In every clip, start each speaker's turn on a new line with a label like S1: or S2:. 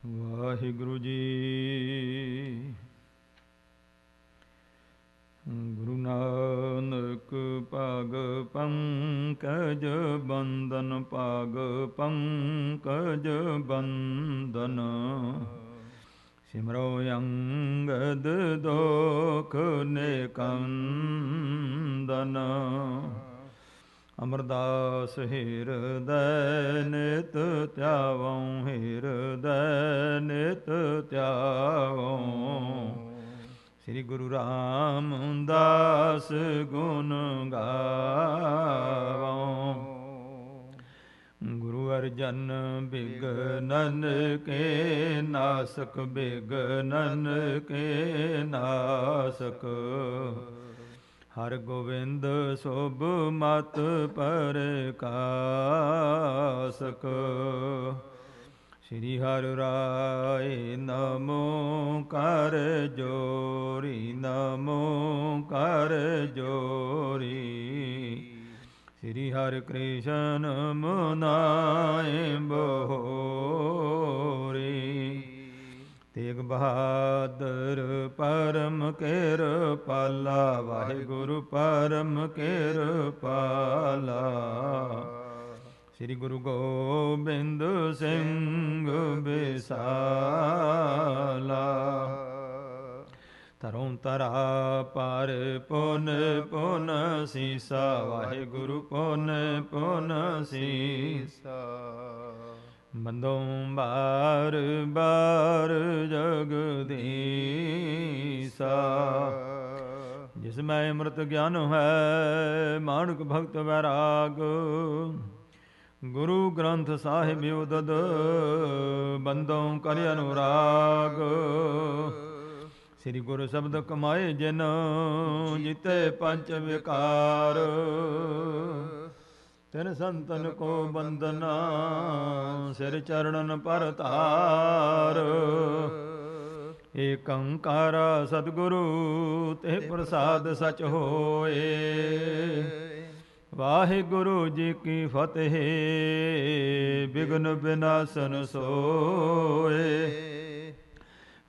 S1: ਵਾਹਿਗੁਰੂ ਜੀ। ਗੁਰੂ ਨਾਨਕ ਪਗ ਪੰਕਜ ਬੰਦਨ, ਪਗ ਪੰਕਜ ਬੰਦਨ। ਸਿਮਰੋ ਅੰਗਦ ਦੋਖ ਨਿਕੰਦਨ। ਅਮਰਦਾਸ ਹਿਰਦੈ ਨਿਤ ਧਿਆਵਉ, ਹਿਰਦੈ ਨਿਤ ਧਿਆਵਉ। ਸ੍ਰੀ ਗੁਰੂ ਰਾਮਦਾਸ ਗੁਣ ਗਾਵਉ। ਗੁਰੂ ਅਰਜਨ ਬਿਗਨਨ ਕੇ ਨਾਸਕ, ਬਿਗਨਨ ਕੇ ਨਾਸਕ। ਹਰ ਗੋਬਿੰਦ ਸੁਭ ਮਤ ਪਰਕਾਸਕ। ਸ੍ਰੀ ਹਰਿ ਰਾਏ ਨਮੋ ਕਰ ਜੋਰੀ, ਨਮੋ ਕਰ ਜੋਰੀ। ਸ੍ਰੀ ਹਰਿ ਕ੍ਰਿਸ਼ਨ ਮੁਨਾਏ ਬੋਰੀ। ਤੇਗ ਬਹਾਦਰ ਪਰਮ ਕਿਰਪਾਲਾ, ਵਾਹਿਗੁਰੂ ਪਰਮ ਕਿਰਪਾਲਾ। ਸ੍ਰੀ ਗੁਰੂ ਗੋਬਿੰਦ ਸਿੰਘ ਬਿਸਾਲਾ। ਧਰੋਂ ਧਰਾ ਪਰ ਪੁਨ ਪੁਨ ਸੀਸਾ, ਵਾਹਿਗੁਰੂ ਪੁਨ ਪੁਨ ਸੀਸਾ। ਬੰਦੋਂ ਬਾਰ ਬਾਰ ਜਗਦੀਸਾ। ਜਿਸ ਮੈਂ ਅੰਮ੍ਰਿਤ ਗਿਆਨ ਹੈ, ਮਾਨੁਕ ਭਗਤ ਵੈਰਾਗ। ਗੁਰੂ ਗ੍ਰੰਥ ਸਾਹਿਬ ਉਦਦ, ਬੰਦੋਂ ਕਰ ਅਨੁਰਾਗ। ਸ੍ਰੀ ਗੁਰੂ ਸ਼ਬਦ ਕਮਾਏ ਜਿਨ, ਜਿਤੇ ਪੰਚ ਵਿਕਾਰ। ਤਿਨ ਸੰਤਨ ਕੋ ਬੰਦਨਾ, ਸਿਰ ਚਰਣਨ ਪਰ ਧਾਰ। ਏਕ ਓੰਕਾਰ ਸਤਿਗੁਰੂ, ਤੇ ਪ੍ਰਸਾਦ ਸਚ ਹੋਏ। ਵਾਹਿਗੁਰੂ ਜੀ ਕੀ ਫਤਿਹ, ਬਿਘਨ ਬਿਨਾਸਨ ਸੋਏ।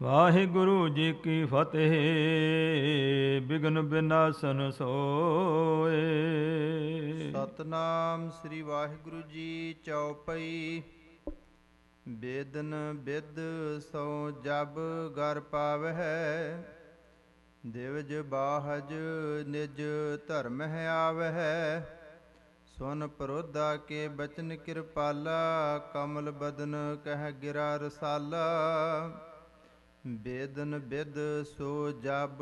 S1: ਵਾਹਿਗੁਰੂ ਜੀ ਕੀ ਫਤਿਹ, ਬਿਘਨ ਬਿਨਾਸਨ ਸੋਏ।
S2: ਸਤਨਾਮ ਸ੍ਰੀ ਵਾਹਿਗੁਰੂ ਜੀ ਚਉਪਈ। ਬੇਦਨ ਬਿਦ ਸੋ ਜਬ ਗਰ ਪਾਵਹਿ, ਦਿਵਜ ਬਾਹਜ ਨਿਜ ਧਰਮ ਹੈ ਆਵਹਿ। ਸੁਨ ਪ੍ਰੋਧਾ ਕੇ ਬਚਨ ਕਿਰਪਾਲਾ, ਕਮਲ ਬਦਨ ਕਹਿ ਗਿਰਾ ਰਸਾਲਾ। ਬੇਦਨ ਬਿਦ ਸੋ ਜਬ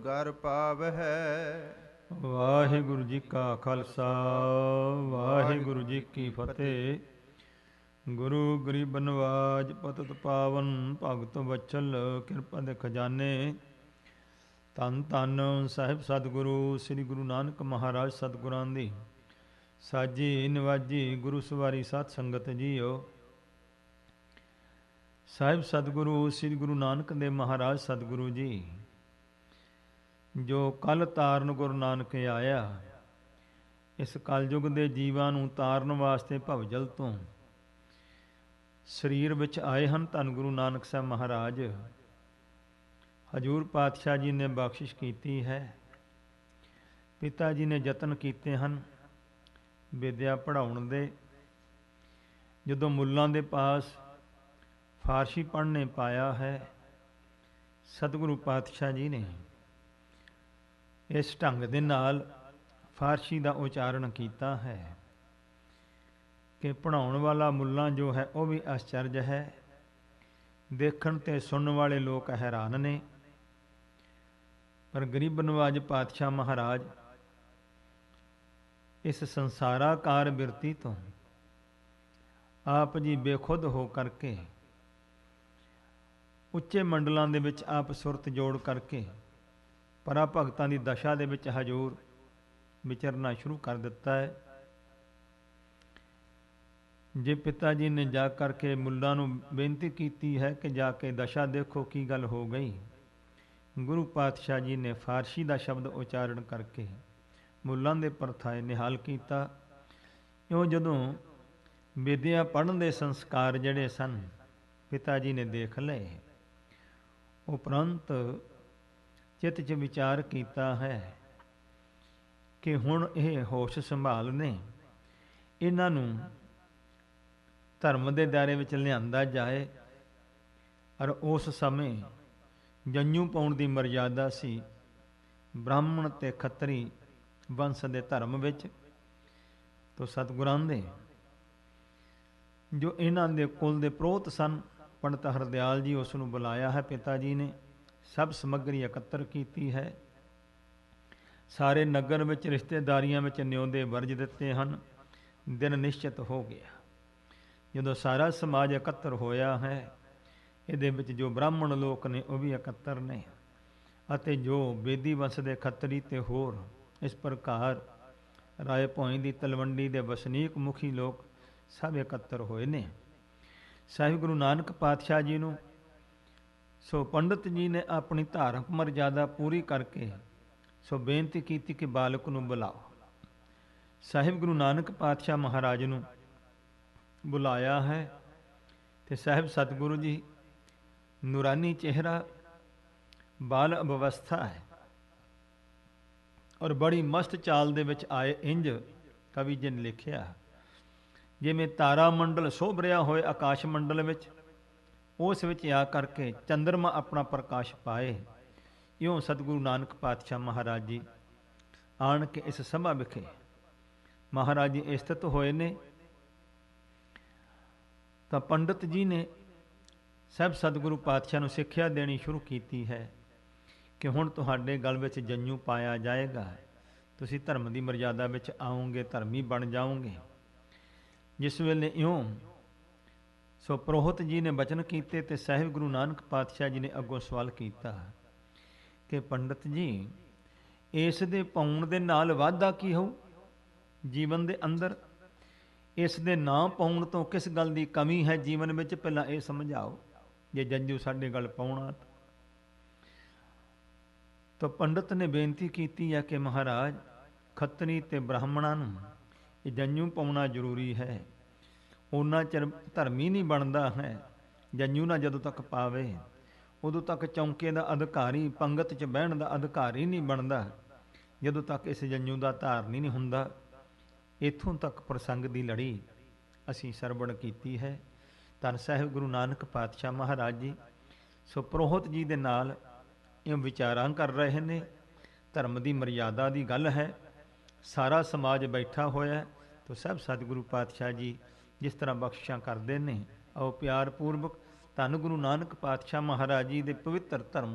S2: ਗਰ ਪਾਵਹਿ।
S1: ਵਾਹਿਗੁਰੂ ਜੀ ਕਾ ਖਾਲਸਾ, ਵਾਹਿਗੁਰੂ ਜੀ ਕੀ ਫਤਿਹ। ਗੁਰੂ ਗਰੀਬ ਨਵਾਜ ਪਤਿਤ ਪਾਵਨ, ਭਗਤ ਵਚਲ ਕਿਰਪਾ ਦੇ ਖਜ਼ਾਨੇ। ਧੰਨ ਧੰਨ ਸਾਹਿਬ ਸਤਿਗੁਰੂ ਸ੍ਰੀ ਗੁਰੂ ਨਾਨਕ ਮਹਾਰਾਜ ਸਤਿਗੁਰਾਂ ਦੀ ਸਾਜੀ ਨਿਵਾਜੀ ਗੁਰੂ ਸਵਾਰੀ ਸਾਧ ਸੰਗਤ ਜੀਓ। ਸਾਹਿਬ ਸਤਿਗੁਰੂ ਸ੍ਰੀ ਗੁਰੂ ਨਾਨਕ ਦੇਵ ਮਹਾਰਾਜ ਸਤਿਗੁਰੂ ਜੀ, ਜੋ ਕੱਲ ਤਾਰਨ ਗੁਰੂ ਨਾਨਕ ਆਇਆ, ਇਸ ਕਲਯੁਗ ਦੇ ਜੀਵਾਂ ਨੂੰ ਤਾਰਨ ਵਾਸਤੇ ਭਵਜਲ ਤੋਂ ਸਰੀਰ ਵਿੱਚ ਆਏ ਹਨ। ਧੰਨ ਗੁਰੂ ਨਾਨਕ ਸਾਹਿਬ ਮਹਾਰਾਜ ਹਜ਼ੂਰ ਪਾਤਸ਼ਾਹ ਜੀ ਨੇ ਬਖਸ਼ਿਸ਼ ਕੀਤੀ ਹੈ। ਪਿਤਾ ਜੀ ਨੇ ਯਤਨ ਕੀਤੇ ਹਨ ਵਿਦਿਆ ਪੜ੍ਹਾਉਣ ਦੇ। ਜਦੋਂ ਮੁੱਲਾਂ ਦੇ ਪਾਸ ਫਾਰਸੀ ਪੜ੍ਹਨੇ ਪਾਇਆ ਹੈ, ਸਤਿਗੁਰੂ ਪਾਤਸ਼ਾਹ ਜੀ ਨੇ ਇਸ ਢੰਗ ਦੇ ਨਾਲ ਫਾਰਸੀ ਦਾ ਉਚਾਰਨ ਕੀਤਾ ਹੈ ਕਿ ਪੜ੍ਹਾਉਣ ਵਾਲਾ ਮੁੱਲਾ ਜੋ ਹੈ ਉਹ ਵੀ ਆਸ਼ਚਰਜ ਹੈ। ਦੇਖਣ ਤੇ ਸੁਣਨ ਵਾਲੇ ਲੋਕ ਹੈਰਾਨ ਨੇ। ਪਰ ਗਰੀਬ ਨਵਾਜ ਪਾਤਸ਼ਾਹ ਮਹਾਰਾਜ ਇਸ ਸੰਸਾਰਾਕਾਰ ਬਿਰਤੀ ਤੋਂ ਆਪ ਜੀ ਬੇਖੁਦ ਹੋ ਕਰਕੇ, ਉੱਚੇ ਮੰਡਲਾਂ ਦੇ ਵਿੱਚ ਆਪ ਸੁਰਤ ਜੋੜ ਕਰਕੇ ਪਰਾ ਭਗਤਾਂ ਦੀ ਦਸ਼ਾ ਦੇ ਵਿੱਚ ਹਜ਼ੂਰ ਵਿਚਰਨਾ ਸ਼ੁਰੂ ਕਰ ਦਿੱਤਾ ਹੈ। ਜੇ ਪਿਤਾ ਜੀ ਨੇ ਜਾ ਕਰਕੇ ਮੁੱਲਾਂ ਨੂੰ ਬੇਨਤੀ ਕੀਤੀ ਹੈ ਕਿ ਜਾ ਕੇ ਦਸ਼ਾ ਦੇਖੋ ਕੀ ਗੱਲ ਹੋ ਗਈ, ਗੁਰੂ ਪਾਤਸ਼ਾਹ ਜੀ ਨੇ ਫਾਰਸੀ ਦਾ ਸ਼ਬਦ ਉਚਾਰਨ ਕਰਕੇ ਮੁੱਲਾਂ ਦੇ ਪਰਥਾਏ ਨਿਹਾਲ ਕੀਤਾ। ਇਉਂ ਜਦੋਂ ਵਿਦਿਆ ਪੜ੍ਹਨ ਦੇ ਸੰਸਕਾਰ ਜਿਹੜੇ ਸਨ ਪਿਤਾ ਜੀ ਨੇ ਦੇਖ ਲਏ। ਉਪਰੰਤ ਚਿੱਤ 'ਚ ਵਿਚਾਰ ਕੀਤਾ ਹੈ ਕਿ ਹੁਣ ਇਹ ਹੋਸ਼ ਸੰਭਾਲ ਨੇ, ਇਹਨਾਂ ਨੂੰ ਧਰਮ ਦੇ ਦਾਇਰੇ ਵਿੱਚ ਲਿਆਂਦਾ ਜਾਏ। ਔਰ ਉਸ ਸਮੇਂ ਜੰਝੂ ਪਾਉਣ ਦੀ ਮਰਜ਼ਾਦਾ ਸੀ ਬ੍ਰਾਹਮਣ ਤੇ ਖੱਤਰੀ ਵੰਸ਼ ਦੇ ਧਰਮ ਵਿੱਚ। ਤੋ ਸਤਿਗੁਰਾਂ ਦੇ ਜੋ ਇਹਨਾਂ ਦੇ ਕੁਲ ਦੇ ਪ੍ਰੋਤ ਸਨ, ਪੰਡਤ ਹਰਦਿਆਲ ਜੀ, ਉਸ ਨੂੰ ਬੁਲਾਇਆ ਹੈ ਪਿਤਾ ਜੀ ਨੇ। ਸਭ ਸਮੱਗਰੀ ਇਕੱਤਰ ਕੀਤੀ ਹੈ। ਸਾਰੇ ਨਗਰ ਵਿੱਚ ਰਿਸ਼ਤੇਦਾਰੀਆਂ ਵਿੱਚ ਨਿਉਂਦੇ ਵਰਜ ਦਿੱਤੇ ਹਨ। ਦਿਨ ਨਿਸ਼ਚਿਤ ਹੋ ਗਿਆ। ਜਦੋਂ ਸਾਰਾ ਸਮਾਜ ਇਕੱਤਰ ਹੋਇਆ ਹੈ, ਇਹਦੇ ਵਿੱਚ ਜੋ ਬ੍ਰਾਹਮਣ ਲੋਕ ਨੇ ਉਹ ਵੀ ਇਕੱਤਰ ਨੇ, ਅਤੇ ਜੋ ਬੇਦੀ ਵੰਸ਼ ਦੇ ਖੱਤਰੀ ਤੇ ਹੋਰ ਇਸ ਪ੍ਰਕਾਰ ਰਾਏ ਭੋਇੰ ਦੀ ਤਲਵੰਡੀ ਦੇ ਵਸਨੀਕ ਮੁਖੀ ਲੋਕ ਸਭ ਇਕੱਤਰ ਹੋਏ ਨੇ। ਸਾਹਿਬ ਗੁਰੂ ਨਾਨਕ ਪਾਤਸ਼ਾਹ ਜੀ ਨੂੰ ਸੋ ਪੰਡਤ ਜੀ ਨੇ ਆਪਣੀ ਧਾਰਮਿਕ ਮਰਜ਼ਾਦਾ ਪੂਰੀ ਕਰਕੇ ਸੋ ਬੇਨਤੀ ਕੀਤੀ ਕਿ ਬਾਲਕ ਨੂੰ ਬੁਲਾਓ। ਸਾਹਿਬ ਗੁਰੂ ਨਾਨਕ ਪਾਤਸ਼ਾਹ ਮਹਾਰਾਜ ਨੂੰ ਬੁਲਾਇਆ ਹੈ ਤੇ ਸਾਹਿਬ ਸਤਿਗੁਰੂ ਜੀ ਨੂਰਾਨੀ ਚਿਹਰਾ, ਬਾਲ ਅਵਸਥਾ ਹੈ ਔਰ ਬੜੀ ਮਸਤ ਚਾਲ ਦੇ ਵਿੱਚ ਆਏ। ਇੰਜ ਕਵੀ ਜੀ ਨੇ ਲਿਖਿਆ, ਜਿਵੇਂ ਤਾਰਾ ਮੰਡਲ ਸੋਭ ਰਿਹਾ ਹੋਏ ਆਕਾਸ਼ ਮੰਡਲ ਵਿੱਚ, ਉਸ ਵਿੱਚ ਆ ਕਰਕੇ ਚੰਦਰਮਾ ਆਪਣਾ ਪ੍ਰਕਾਸ਼ ਪਾਏ, ਇਉਂ ਸਤਿਗੁਰੂ ਨਾਨਕ ਪਾਤਸ਼ਾਹ ਮਹਾਰਾਜ ਜੀ ਆਣ ਕੇ ਇਸ ਸਭਾ ਵਿਖੇ ਮਹਾਰਾਜ ਜੀ ਸਥਿਤ ਹੋਏ ਨੇ। ਤਾਂ ਪੰਡਤ ਜੀ ਨੇ ਸਭ ਸਤਿਗੁਰੂ ਪਾਤਸ਼ਾਹ ਨੂੰ ਸਿੱਖਿਆ ਦੇਣੀ ਸ਼ੁਰੂ ਕੀਤੀ ਹੈ ਕਿ ਹੁਣ ਤੁਹਾਡੇ ਗਲ ਵਿੱਚ ਜੰਝੂ ਪਾਇਆ ਜਾਏਗਾ, ਤੁਸੀਂ ਧਰਮ ਦੀ ਮਰਜ਼ਾਦਾ ਵਿੱਚ ਆਓਗੇ, ਧਰਮੀ ਬਣ ਜਾਓਗੇ। ਜਿਸ ਵੇਲੇ ਇਉਂ ਸੋ ਪ੍ਰੋਹਤ ਜੀ ਨੇ ਬਚਨ ਕੀਤੇ ਤੇ ਸਾਹਿਬ ਗੁਰੂ ਨਾਨਕ ਪਾਤਸ਼ਾਹ ਜੀ ਨੇ ਅੱਗੋਂ ਸਵਾਲ ਕੀਤਾ ਕਿ ਪੰਡਤ ਜੀ, ਇਸ ਦੇ ਪਾਉਣ ਦੇ ਨਾਲ ਵਾਧਾ ਕੀ ਹੋਊ ਜੀਵਨ ਦੇ ਅੰਦਰ? ਇਸ ਦੇ ਨਾ ਪਾਉਣ ਤੋਂ ਕਿਸ ਗੱਲ ਦੀ ਕਮੀ ਹੈ ਜੀਵਨ ਵਿੱਚ? ਪਹਿਲਾਂ ਇਹ ਸਮਝਾਓ। ਜੇ ਜੰਝੂ ਸਾਡੇ ਗਲ ਪਾਉਣਾ ਤਾਂ ਪੰਡਤ ਨੇ ਬੇਨਤੀ ਕੀਤੀ ਹੈ ਕਿ ਮਹਾਰਾਜ, ਖੱਤਰੀ ਤੇ ਬ੍ਰਾਹਮਣਾਂ ਨੂੰ ਇਹ ਜੰਝੂ ਪਾਉਣਾ ਜ਼ਰੂਰੀ ਹੈ। ਉਹਨਾਂ ਚਿਰ ਧਰਮੀ ਨਹੀਂ ਬਣਦਾ ਹੈ। ਜੰਝੂ ਨਾ ਜਦੋਂ ਤੱਕ ਪਾਵੇ ਉਦੋਂ ਤੱਕ ਚੌਂਕੇ ਦਾ ਅਧਿਕਾਰੀ, ਪੰਗਤ 'ਚ ਬਹਿਣ ਦਾ ਅਧਿਕਾਰੀ ਨਹੀਂ ਬਣਦਾ, ਜਦੋਂ ਤੱਕ ਇਸ ਜੰਝੂ ਦਾ ਧਾਰਨੀ ਨਹੀਂ ਹੁੰਦਾ। ਇੱਥੋਂ ਤੱਕ ਪ੍ਰਸੰਗ ਦੀ ਲੜੀ ਅਸੀਂ ਸਰਵਣ ਕੀਤੀ ਹੈ। ਧੰਨ ਸਾਹਿਬ ਗੁਰੂ ਨਾਨਕ ਪਾਤਸ਼ਾਹ ਮਹਾਰਾਜ ਜੀ ਸੋ ਪ੍ਰੋਹਤ ਜੀ ਦੇ ਨਾਲ ਇਹ ਵਿਚਾਰਾਂ ਕਰ ਰਹੇ ਨੇ। ਧਰਮ ਦੀ ਮਰਜ਼ਾਦਾ ਦੀ ਗੱਲ ਹੈ, ਸਾਰਾ ਸਮਾਜ ਬੈਠਾ ਹੋਇਆ। ਤਾਂ ਸਭ ਸਤਿਗੁਰੂ ਪਾਤਸ਼ਾਹ ਜੀ ਜਿਸ ਤਰ੍ਹਾਂ ਬਖਸ਼ਿਸ਼ਾਂ ਕਰਦੇ ਨੇ, ਆਓ ਪਿਆਰ ਪੂਰਵਕ ਧੰਨ ਗੁਰੂ ਨਾਨਕ ਪਾਤਸ਼ਾਹ ਮਹਾਰਾਜ ਜੀ ਦੇ ਪਵਿੱਤਰ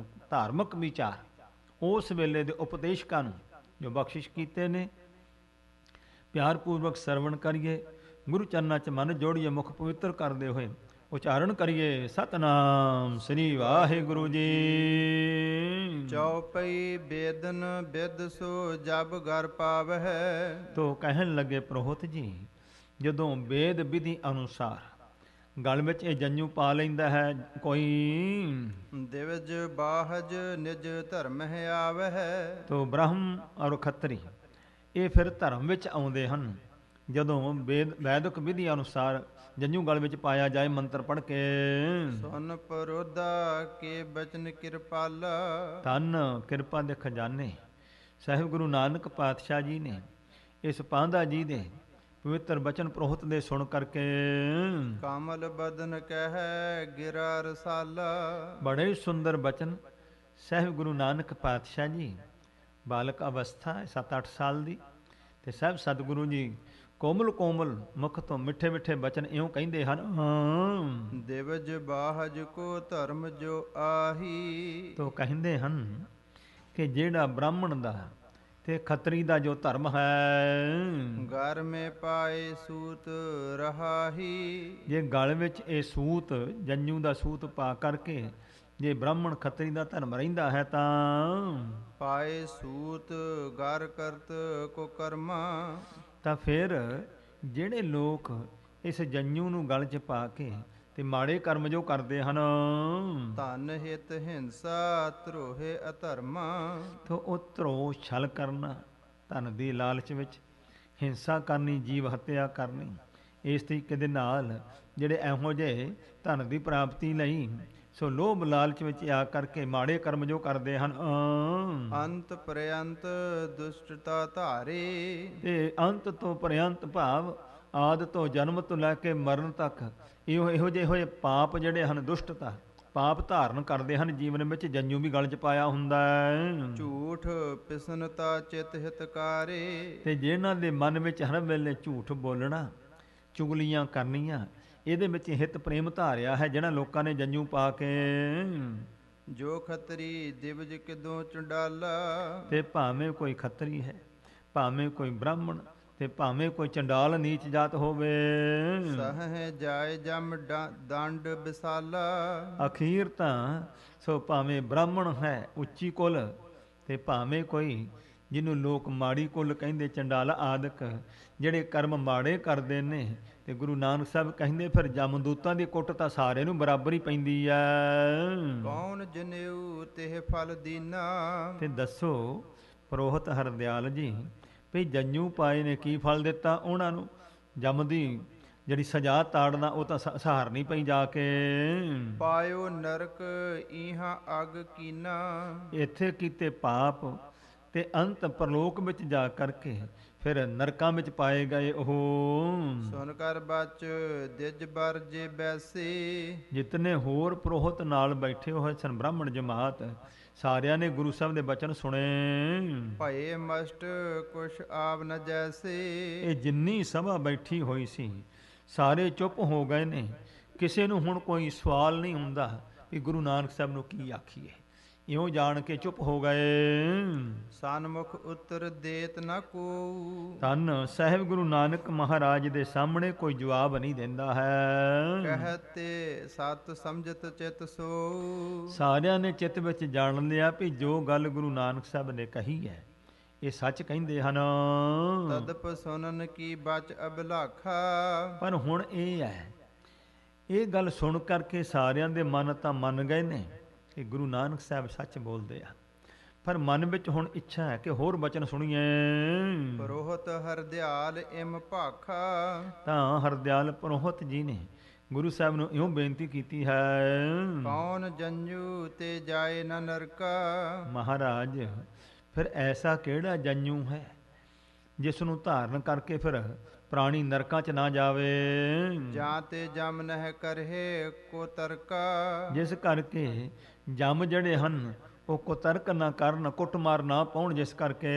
S1: ਧਾਰਮਿਕ ਵਿਚਾਰ, ਉਸ ਵੇਲੇ ਦੇ ਉਪਦੇਸ਼ਕਾਂ ਨੂੰ ਜੋ ਬਖਸ਼ਿਸ਼ ਕੀਤੇ ਨੇ, ਪਿਆਰ ਪੂਰਵਕ ਸਰਵਣ ਕਰੀਏ। ਗੁਰੂ ਚਰਨਾਂ 'ਚ ਮਨ ਜੋੜੀਏ, ਮੁਖ ਪਵਿੱਤਰ ਕਰਦੇ ਹੋਏ ਉਚਾਰਨ ਕਰੀਏ, ਸਤਨਾਮ ਸ੍ਰੀ ਵਾਹਿਗੁਰੂ ਜੀ।
S2: ਚੌਪਈ ਬੇਦਨ ਬਿਦ ਸੋ ਜਬ ਗਰ ਪਾਵਹਿ।
S1: ਤੋ ਕਹਿਣ ਲੱਗੇ ਪ੍ਰੋਹਤ ਜੀ, ਜਦੋਂ ਵੇਦ ਵਿਧੀ ਅਨੁਸਾਰ ਗਲ ਵਿੱਚ ਇਹ ਜੰਝੂ ਪਾ ਲੈਂਦਾ ਹੈ ਕੋਈ,
S2: ਦਿਵਜ ਬਾਹਜ ਨਿਜ ਧਰਮ ਹੈ ਆਵਹਿ।
S1: ਤੋ ਬ੍ਰਹਮ ਔਰ ਖੱਤਰੀ ਇਹ ਫਿਰ ਧਰਮ ਵਿੱਚ ਆਉਂਦੇ ਹਨ। ਜਦੋਂ ਵੈਦਿਕ ਵਿਧੀ ਅਨੁਸਾਰ ਜੰਝੂ ਗਲ ਵਿੱਚ ਪਾਇਆ ਜਾਏ ਮੰਤਰ ਪੜ੍ਹ ਕੇ।
S2: ਸੁਨ ਪਰੋਦਾ ਕੇ ਬਚਨ ਕਿਰਪਾਲਾ।
S1: ਧੰਨ ਕਿਰਪਾ ਦੇ ਖਜ਼ਾਨੇ ਸਾਹਿਬ ਗੁਰੂ ਨਾਨਕ ਪਾਤਸ਼ਾਹ ਜੀ ਨੇ ਇਸ ਪਾਂਧਾ ਜੀ ਦੇ ਪਵਿੱਤਰ ਬਚਨ ਪ੍ਰੋਹਤ ਦੇ ਸੁਣ ਕਰਕੇ,
S2: ਕਮਲ ਬਦਨ ਕਹਿ ਗਿਰਾ ਰਸਾਲਾ।
S1: ਬੜੇ ਸੁੰਦਰ ਬਚਨ ਸਾਹਿਬ ਗੁਰੂ ਨਾਨਕ ਪਾਤਸ਼ਾਹ ਜੀ, ਬਾਲਕ ਅਵਸਥਾ 7-8 ਸਾਲ ਦੀ, ਤੇ ਸਾਹਿਬ ਸਤਿਗੁਰੂ ਜੀ ਕੋਮਲ ਕੋਮਲ ਮੁਖ ਤੋਂ ਮਿੱਠੇ ਮਿੱਠੇ ਬਚਨ ਇਉਂ ਕਹਿੰਦੇ ਹਨ।
S2: ਦਿਵਜ ਬਾਹਜ ਕੋ ਧਰਮ ਜੋ ਆਹੀ।
S1: ਤੋ ਕਹਿੰਦੇ ਹਨ ਕਿ ਜਿਹੜਾ ਬ੍ਰਾਹਮਣ ਦਾ ਤੇ ਖੱਤਰੀ ਦਾ ਜੋ ਧਰਮ ਹੈ,
S2: ਘਰ ਮੇ ਪਾਏ ਸੂਤ ਰਹਾਹੀ।
S1: ਜੇ ਗਲ ਵਿੱਚ ਇਹ ਸੂਤ, ਜੰਝੂ ਦਾ ਸੂਤ ਪਾ ਕਰਕੇ ਜੇ ਬ੍ਰਾਹਮਣ ਖੱਤਰੀ ਦਾ ਧਰਮ ਰਹਿੰਦਾ ਹੈ ਤਾਂ
S2: ਪਾਏ ਸੂਤ ਗਰ ਕਰਤ ਕੋ ਕਰਮਾ।
S1: ਤਾਂ ਫਿਰ ਜਿਹੜੇ ਲੋਕ ਇਸ ਜੰਝੂ ਨੂੰ ਗਲ 'ਚ ਪਾ ਕੇ ਤੇ ਮਾੜੇ ਕਰਮ ਜੋ ਕਰਦੇ ਹਨ,
S2: ਧਨ ਹਿਤ ਹਿੰਸਾ ਧਰੋਹੇ ਅਧਰਮਾ।
S1: ਤਾਂ ਉਹ ਧਰੋ ਛਲ ਕਰਨਾ, ਧਨ ਦੀ ਲਾਲਚ ਵਿੱਚ ਹਿੰਸਾ ਕਰਨੀ, ਜੀਵ ਹੱਤਿਆ ਕਰਨੀ, ਇਸ ਤਰੀਕੇ ਦੇ ਨਾਲ ਜਿਹੜੇ ਇਹੋ ਜਿਹੇ ਧਨ ਦੀ ਪ੍ਰਾਪਤੀ ਲਈ ਸੋ ਲੋਭ ਲਾਲਚ ਵਿੱਚ ਆ ਕਰਕੇ ਮਾੜੇ ਕਰਮ ਜੋ ਕਰਦੇ ਹਨ
S2: ਅੰਤ ਪ੍ਰਯੰਤ ਦੁਸ਼ਟਤਾ ਧਾਰੇ।
S1: ਤੇ ਅੰਤ ਤੋਂ ਪਰਯੰਤ ਭਾਵ ਆਦਿ ਤੋਂ ਜਨਮ ਤੋਂ ਲੈ ਕੇ ਮਰਨ ਤੱਕ ਇਹੋ ਜਿਹੇ ਹੋਏ ਪਾਪ ਜਿਹੜੇ ਹਨ, ਦੁਸ਼ਟਤਾ ਪਾਪ ਧਾਰਨ ਕਰਦੇ ਹਨ ਜੀਵਨ ਵਿੱਚ। ਜੰਜੂ ਵੀ ਗਲ 'ਚ ਪਾਇਆ ਹੁੰਦਾ ਹੈ।
S2: ਝੂਠ ਪਿਸਨਤਾ ਚਿਤ ਹਿਤਕਾਰੇ।
S1: ਤੇ ਜਿਹਨਾਂ ਦੇ ਮਨ ਵਿੱਚ ਹਰ ਵੇਲੇ ਝੂਠ ਬੋਲਣਾ, ਚੁਗਲੀਆਂ ਕਰਨੀਆਂ, ਇਹਦੇ ਵਿੱਚ ਹਿਤ ਪ੍ਰੇਮ ਧਾਰਿਆ ਹੈ ਜਿਹਨਾਂ ਲੋਕਾਂ ਨੇ ਜੰਜੂ ਪਾ ਕੇ।
S2: ਜੋ ਖੱਤਰੀ ਦਿਵਜ ਕਿਦੋਂ ਚੰਡਾਲਾ।
S1: ਤੇ ਭਾਵੇਂ ਕੋਈ ਖੱਤਰੀ ਹੈ, ਭਾਵੇਂ ਕੋਈ ਬ੍ਰਾਹਮਣ, ਤੇ ਭਾਵੇਂ ਕੋਈ ਚੰਡਾਲ ਨੀਚ ਜਾਤ ਹੋਵੇ,
S2: ਸਹਿ ਜਾਏ ਜਮ ਦੰਡ ਵਿਸਾਲਾ।
S1: ਅਖੀਰ ਤਾਂ ਸੋ ਭਾਵੇਂ ਬ੍ਰਾਹਮਣ ਹੈ ਉੱਚੀ ਕੁਲ, ਤੇ ਭਾਵੇਂ ਕੋਈ ਜਿਹਨੂੰ ਲੋਕ ਮਾੜੀ ਕੁਲ ਕਹਿੰਦੇ, ਚੰਡਾਲ ਆਦਿਕ ਜਿਹੜੇ ਕਰਮ ਮਾੜੇ ਕਰਦੇ ਨੇ, ਤੇ ਗੁਰੂ ਨਾਨਕ ਸਾਹਿਬ ਕਹਿੰਦੇ ਫਿਰ ਜਮਦੂਤਾਂ ਦੀ ਕੁੱਟ ਤਾਂ ਸਾਰਿਆਂ ਨੂੰ ਬਰਾਬਰ ਹੀ ਪੈਂਦੀ ਆ।
S2: ਕੌਣ ਜਨੇਊ ਤਿਹ ਫਲ ਦੀਨਾ।
S1: ਤੇ ਦੱਸੋ ਪ੍ਰੋਹਤ ਹਰਦਿਆਲ ਜੀ ਵੀ ਜੰਜੂ ਪਾਏ ਨੇ ਕੀ ਫਲ ਦਿੱਤਾ ਉਹਨਾਂ ਨੂੰ? ਜਮ ਦੀ ਜਿਹੜੀ ਸਜ਼ਾ ਤਾੜਨਾ ਉਹ ਤਾਂ ਸਹਾਰਨੀ ਪਈ ਜਾ ਕੇ।
S2: ਪਾਇਓ ਨਰਕ ਇਹਾਂ ਅਗ ਕੀਨਾ।
S1: ਇੱਥੇ ਕੀਤੇ ਪਾਪ ਤੇ ਅੰਤ ਪਰਲੋਕ ਵਿੱਚ ਜਾ ਕਰਕੇ ਫਿਰ ਨਰਕਾਂ ਵਿੱਚ ਪਾਏ ਗਏ ਉਹ।
S2: ਸੁਨ ਕਰ ਬਚ ਦਿਜ ਬਰ ਜੇ ਬੈਸੇ।
S1: ਜਿਤਨੇ ਹੋਰ ਪ੍ਰੋਹਤ ਨਾਲ ਬੈਠੇ ਹੋਏ ਸਨ ਬ੍ਰਾਹਮਣ ਜਮਾਤ, ਸਾਰਿਆਂ ਨੇ ਗੁਰੂ ਸਾਹਿਬ ਦੇ ਬਚਨ ਸੁਣੇ।
S2: ਭਏ ਮਸਟ ਕੁਛ ਆਵ ਨ ਜੈਸੇ।
S1: ਇਹ ਜਿੰਨੀ ਸਭਾ ਬੈਠੀ ਹੋਈ ਸੀ ਸਾਰੇ ਚੁੱਪ ਹੋ ਗਏ ਨੇ। ਕਿਸੇ ਨੂੰ ਹੁਣ ਕੋਈ ਸਵਾਲ ਨਹੀਂ ਹੁੰਦਾ ਵੀ ਗੁਰੂ ਨਾਨਕ ਸਾਹਿਬ ਨੂੰ ਕੀ ਆਖੀਏ, ਇਉਂ ਜਾਣ ਕੇ ਚੁੱਪ ਹੋ ਗਏ।
S2: ਸਨਮੁਖ ਉੱਤਰ ਦੇਤ ਨ ਕੋ।
S1: ਧੰਨ ਸਾਹਿਬ ਗੁਰੂ ਨਾਨਕ ਮਹਾਰਾਜ ਦੇ ਸਾਹਮਣੇ ਕੋਈ ਜਵਾਬ ਨਹੀਂ ਦਿੰਦਾ ਹੈ।
S2: ਕਹਤੇ ਸਤ ਸਮਝਤ ਚਿਤ ਸੋ।
S1: ਸਾਰਿਆਂ ਨੇ ਚਿੱਤ ਵਿੱਚ ਜਾਣ ਲਿਆ ਵੀ ਜੋ ਗੱਲ ਗੁਰੂ ਨਾਨਕ ਸਾਹਿਬ ਨੇ ਕਹੀ ਹੈ ਇਹ ਸੱਚ ਕਹਿੰਦੇ ਹਨ।
S2: ਤਦਪ ਸੁਨਨ ਕੀ ਬਚ ਅਬਲਾਖਾ।
S1: ਪਰ ਹੁਣ ਇਹ ਹੈ, ਇਹ ਗੱਲ ਸੁਣ ਕਰਕੇ ਸਾਰਿਆਂ ਦੇ ਮਨ ਤਾਂ ਮੰਨ ਗਏ ਨੇ ਕਿ ਗੁਰੂ ਨਾਨਕ ਸਾਹਿਬ ਸੱਚ ਬੋਲਦੇ ਆ, ਪਰ ਮਨ ਵਿੱਚ ਹੁਣ ਇੱਛਾ ਹੈ ਕਿ ਹੋਰ ਬਚਨ ਸੁਣੀਏ।
S2: ਪ੍ਰੋਹਤ ਹਰਦਿਆਲ ਇਮ ਭਾਖਾ।
S1: ਤਾਂ ਹਰਦਿਆਲ ਪ੍ਰੋਹਤ ਜੀ ਨੇ ਗੁਰੂ ਸਾਹਿਬ ਨੂੰ ਇਉਂ ਬੇਨਤੀ ਕੀਤੀ ਹੈ।
S2: ਕੌਣ ਜੰਜੂ ਤੇ ਜਾਏ ਨ ਨਰਕਾ।
S1: ਮਹਾਰਾਜ ਫਿਰ ਐਸਾ ਕਿਹੜਾ ਜੰਜੂ ਹੈ ਜਿਸ ਨੂੰ ਧਾਰਨ ਕਰਕੇ ਫਿਰ ਪ੍ਰਾਣੀ ਨਰਕਾਂ 'ਚ ਨਾ ਜਾਵੇ।
S2: ਜਾਂ ਤੇ ਜਮ ਨਹਿ ਕਰਹਿ ਕੋ ਤਰਕਾ।
S1: ਜਿਸ ਕਰਕੇ ਜਮ ਜਿਹੜੇ ਹਨ ਉਹ ਕੁਤਰਕ ਨਾ ਕਰਨ, ਕੁੱਟਮਾਰ ਨਾ ਪਾਉਣ, ਜਿਸ ਕਰਕੇ।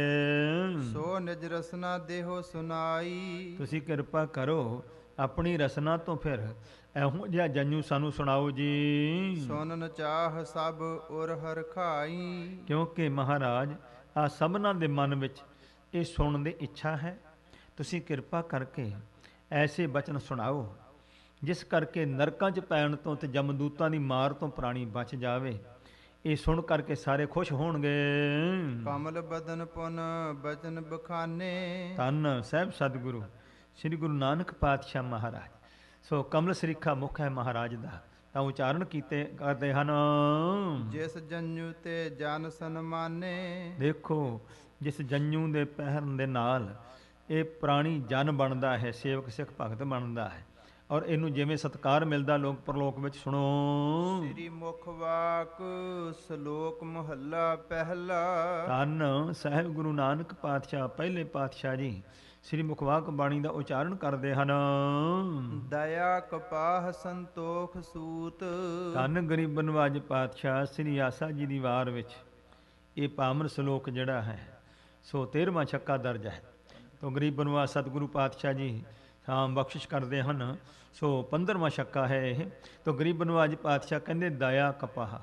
S2: ਸੋ ਨਿਜ ਰਸਨਾ ਦੇਹੋ ਸੁਨਾਈ।
S1: ਤੁਸੀਂ ਕਿਰਪਾ ਕਰੋ ਆਪਣੀ ਰਸਨਾ ਤੋਂ ਫਿਰ ਇਹੋ ਜਿਹਾ ਜੰਜੂ ਸਾਨੂੰ ਸੁਣਾਓ ਜੀ।
S2: ਸੁਨਨ ਚਾਹ ਸਭ ਉਰ ਹਰਖਾਈ।
S1: ਕਿਉਂਕਿ ਮਹਾਰਾਜ ਆ ਸਭਨਾਂ ਦੇ ਮਨ ਵਿੱਚ ਇਹ ਸੁਣਨ ਦੀ ਇੱਛਾ ਹੈ। ਤੁਸੀਂ ਕਿਰਪਾ ਕਰਕੇ ਐਸੇ ਬਚਨ ਸੁਣਾਓ ਜਿਸ ਕਰਕੇ ਨਰਕਾਂ 'ਚ ਪੈਣ ਤੋਂ ਤੇ ਜਮਦੂਤਾਂ ਦੀ ਮਾਰ ਤੋਂ ਪ੍ਰਾਣੀ ਬਚ ਜਾਵੇ। ਇਹ ਸੁਣ ਕਰਕੇ ਸਾਰੇ ਖੁਸ਼ ਹੋਣਗੇ।
S2: ਕਮਲ ਬਦਨ ਪੁਨ ਬਚਨ ਬਖਾਨੇ।
S1: ਧੰਨ ਸਾਹਿਬ ਸਤਿਗੁਰੂ ਸ੍ਰੀ ਗੁਰੂ ਨਾਨਕ ਪਾਤਸ਼ਾਹ ਮਹਾਰਾਜ। ਸੋ ਕਮਲ ਸਰੀਖਾ ਮੁਖ ਹੈ ਮਹਾਰਾਜ ਦਾ, ਤਾਂ ਉਚਾਰਨ ਕੀਤੇ ਕਰਦੇ ਹਨ।
S2: ਜਿਸ ਜੰਜੂ ਤੇ ਜਨ ਸਨਮਾਨੇ।
S1: ਦੇਖੋ ਜਿਸ ਜੰਜੂ ਦੇ ਪਹਿਰਨ ਦੇ ਨਾਲ ਇਹ ਪ੍ਰਾਣੀ ਜਨ ਬਣਦਾ ਹੈ, ਸੇਵਕ ਸਿੱਖ ਭਗਤ ਬਣਦਾ ਹੈ, ਔਰ ਇਹਨੂੰ ਜਿਵੇਂ ਸਤਿਕਾਰ ਮਿਲਦਾ ਲੋਕ ਪਰਲੋਕ ਵਿੱਚ। ਸੁਣੋ
S2: ਸ੍ਰੀ ਮੁਖ ਵਾਕ ਸ਼ਲੋਕ ਮਹੱਲਾ ਪਹਿਲਾ।
S1: ਧੰਨ ਸਾਹਿਬ ਗੁਰੂ ਨਾਨਕ ਪਾਤਸ਼ਾਹ ਪਹਿਲੇ ਪਾਤਸ਼ਾਹ ਜੀ ਸ੍ਰੀ ਮੁਖਵਾਕ ਬਾਣੀ ਦਾ ਉਚਾਰਨ ਕਰਦੇ ਹਨ।
S2: ਦਇਆ ਕਪਾਹ ਸੰਤੋਖ ਸੂਤ।
S1: ਧੰਨ ਗਰੀਬ ਨਵਾਜ ਪਾਤਸ਼ਾਹ ਸ੍ਰੀ ਆਸਾ ਜੀ ਦੀ ਵਾਰ ਵਿੱਚ ਇਹ ਪਾਮਰ ਸ਼ਲੋਕ ਜਿਹੜਾ ਹੈ ਸੋ 13ਵਾਂ ਛੱਕਾ ਦਰਜ ਹੈ। ਤੋ ਗਰੀਬ ਨਵਾਜ ਸਤਿਗੁਰੂ ਪਾਤਸ਼ਾਹ ਜੀ ਹਾਂ ਬਖਸ਼ਿਸ਼ ਕਰਦੇ ਹਨ। ਸੋ 15ਵਾਂ ਛੱਕਾ ਹੈ ਇਹ। ਤੋ ਗਰੀਬ ਨਵਾਜ ਪਾਤਸ਼ਾਹ ਕਹਿੰਦੇ ਦਇਆ ਕਪਾਹ।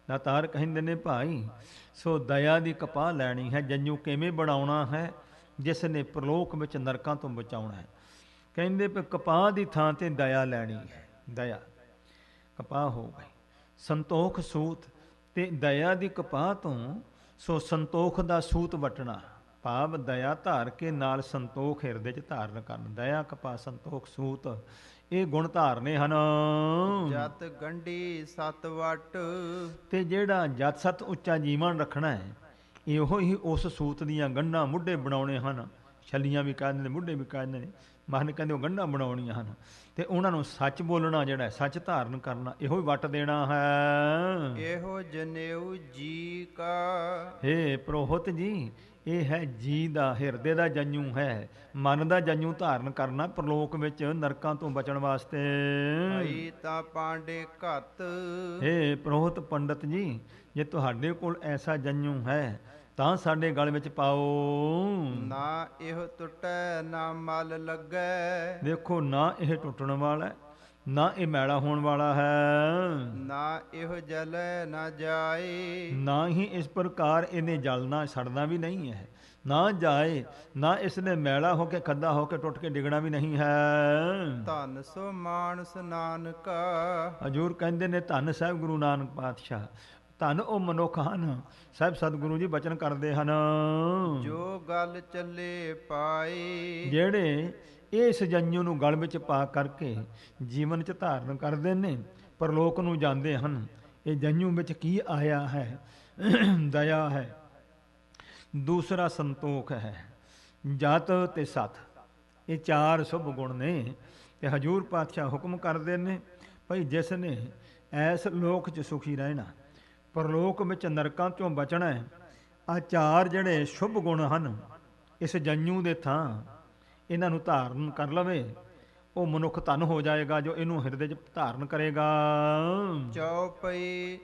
S1: ਦਾਤਾਰ ਕਹਿੰਦੇ ਨੇ ਭਾਈ ਸੋ ਦਇਆ ਦੀ ਕਪਾਹ ਲੈਣੀ ਹੈ। ਜੰਜੂ ਕਿਵੇਂ ਬਣਾਉਣਾ ਹੈ? ਜਿਸ ਨੇ ਪ੍ਰਲੋਕ ਵਿੱਚ ਨਰਕਾਂ ਤੋਂ ਬਚਾਉਣਾ ਹੈ। ਕਹਿੰਦੇ ਵੀ ਕਪਾਹ ਦੀ ਥਾਂ ਤੇ ਦਇਆ ਲੈਣੀ ਹੈ। ਦਇਆ ਕਪਾਹ ਹੋ ਗਈ। ਸੰਤੋਖ ਸੂਤ ਤੇ ਦਇਆ ਦੀ ਕਪਾਹ ਤੋਂ ਸੋ ਸੰਤੋਖ ਦਾ ਸੂਤ ਵਟਣਾ, ਭਾਵ ਦਇਆ ਧਾਰ ਕੇ ਨਾਲ ਸੰਤੋਖ ਹਿਰਦੇ 'ਚ ਧਾਰਨ ਕਰਨ। ਦਇਆ ਕਪਾਹ ਸੰਤੋਖ ਸੂਤ ਇਹ ਗੁਣ ਧਾਰਨੇ ਹਨ।
S2: ਜਤ ਗੰਢੀ ਸਤ ਵਟ।
S1: ਤੇ ਜਿਹੜਾ ਜਤ ਸਤ ਉੱਚਾ ਜੀਵਨ ਰੱਖਣਾ ਹੈ ਇਹੋ ਹੀ ਉਸ ਸੂਤ ਦੀਆਂ ਗੰਢਾਂ ਮੁੱਢੇ ਬਣਾਉਣੇ ਹਨ। ਛੱਲੀਆਂ ਵੀ ਕਹਿ ਦਿੰਦੇ ਨੇ, ਮੁੱਢੇ ਵੀ ਕਹਿ ਦਿੰਦੇ ਨੇ। ਮਹਾਰਾਜ ਕਹਿੰਦੇ ਉਹ ਗੰਢਾਂ ਬਣਾਉਣੀਆਂ ਹਨ ਤੇ ਉਹਨਾਂ ਨੂੰ ਸੱਚ ਬੋਲਣਾ, ਜਿਹੜਾ ਸੱਚ ਧਾਰਨ ਕਰਨਾ, ਇਹੋ ਹੀ ਵੱਟ ਦੇਣਾ ਹੈ।
S2: ਇਹੋ ਜਨੇਊ ਜੀ ਕਾ।
S1: ਹੇ ਪ੍ਰੋਹਤ ਜੀ, ਇਹ ਹੈ ਜੀ ਦਾ, ਹਿਰਦੇ ਦਾ ਜੰਜੂ ਹੈ, ਮਨ ਦਾ ਜੰਜੂ ਧਾਰਨ ਕਰਨਾ ਪ੍ਰਲੋਕ ਵਿੱਚ ਨਰਕਾਂ ਤੋਂ ਬਚਣ ਵਾਸਤੇ।
S2: ਹਈ ਤਾਂ ਪਾਂਡੇ ਘਤ।
S1: ਹੇ ਪ੍ਰੋਹਤ ਪੰਡਤ ਜੀ, ਜੇ ਤੁਹਾਡੇ ਕੋਲ ਐਸਾ ਜੰਜੂ ਹੈ ਤਾਂ ਸਾਡੇ ਗਲ ਵਿੱਚ ਪਾਓ।
S2: ਨਾ ਇਹੋ ਟੁੱਟੈ ਨਾ ਮਲ ਲੱਗੈ।
S1: ਦੇਖੋ, ਨਾ ਇਹ ਟੁੱਟਣ ਵਾਲਾ ਹੈ, ਨਾ ਇਹ ਮੈਲਾ ਹੋਣ ਵਾਲਾ ਹੈ,
S2: ਨਾ ਇਹੋ ਜਲੈ ਨਾ ਜਾਏ।
S1: ਨਾ ਹੀ ਇਸ ਪ੍ਰਕਾਰ ਇਹਨੇ ਜਲਣਾ ਸੜਨਾ ਵੀ ਨਹੀਂ ਹੈ, ਨਾ ਜਾਏ, ਨਾ ਇਸ ਨੇ ਮੈਲਾ ਹੋ ਕੇ ਖੱਦਾ ਹੋ ਕੇ ਟੁੱਟ ਕੇ ਡਿੱਗਣਾ ਵੀ ਨਹੀਂ ਹੈ।
S2: ਧੰਨ ਸੋ ਮਾਨਸ ਨਾਨਕਾ।
S1: ਹਜ਼ੂਰ ਕਹਿੰਦੇ ਨੇ, ਧੰਨ ਸਾਹਿਬ ਗੁਰੂ ਨਾਨਕ ਪਾਤਸ਼ਾਹ, ਧੰਨ ਉਹ ਮਨੁੱਖ ਹਨ, ਸਾਹਿਬ ਸਤਿਗੁਰੂ ਜੀ ਬਚਨ ਕਰਦੇ ਹਨ,
S2: ਜੋ ਗੱਲ ਚੱਲੇ ਪਾਏ।
S1: ਜਿਹੜੇ ਇਸ ਜੰਜੂ ਨੂੰ ਗਲ ਵਿੱਚ ਪਾ ਕਰਕੇ ਜੀਵਨ 'ਚ ਧਾਰਨ ਕਰਦੇ ਨੇ, ਪਰਲੋਕ ਨੂੰ ਜਾਂਦੇ ਹਨ। ਇਹ ਜੰਜੂ ਵਿੱਚ ਕੀ ਆਇਆ ਹੈ? ਦਇਆ ਹੈ, ਦੂਸਰਾ ਸੰਤੋਖ ਹੈ, ਜਤ ਤੇ ਸਤ, ਇਹ ਚਾਰ ਸ਼ੁਭ ਗੁਣ ਨੇ। ਤੇ ਹਜੂਰ ਪਾਤਸ਼ਾਹ ਹੁਕਮ ਕਰਦੇ ਨੇ, ਭਈ ਜਿਸ ਨੇ ਐਸ ਲੋਕ 'ਚ ਸੁਖੀ ਰਹਿਣਾ, ਪਰਲੋਕ ਵਿੱਚ ਨਰਕਾਂ ਤੋਂ ਬਚਣਾ, ਆ ਚਾਰ ਜਿਹੜੇ ਸ਼ੁਭ ਗੁਣ ਹਨ ਇਸ ਜੰਜੂ ਦੇ ਥਾਂ ਇਹਨਾਂ ਨੂੰ ਧਾਰਨ ਕਰ ਲਵੇ, ਉਹ ਮਨੁੱਖ ਧਨ ਹੋ ਜਾਏਗਾ ਜੋ ਇਹਨੂੰ ਹਿਰਦੇ 'ਚ ਧਾਰਨ ਕਰੇਗਾ।
S2: ਚਉਪਈ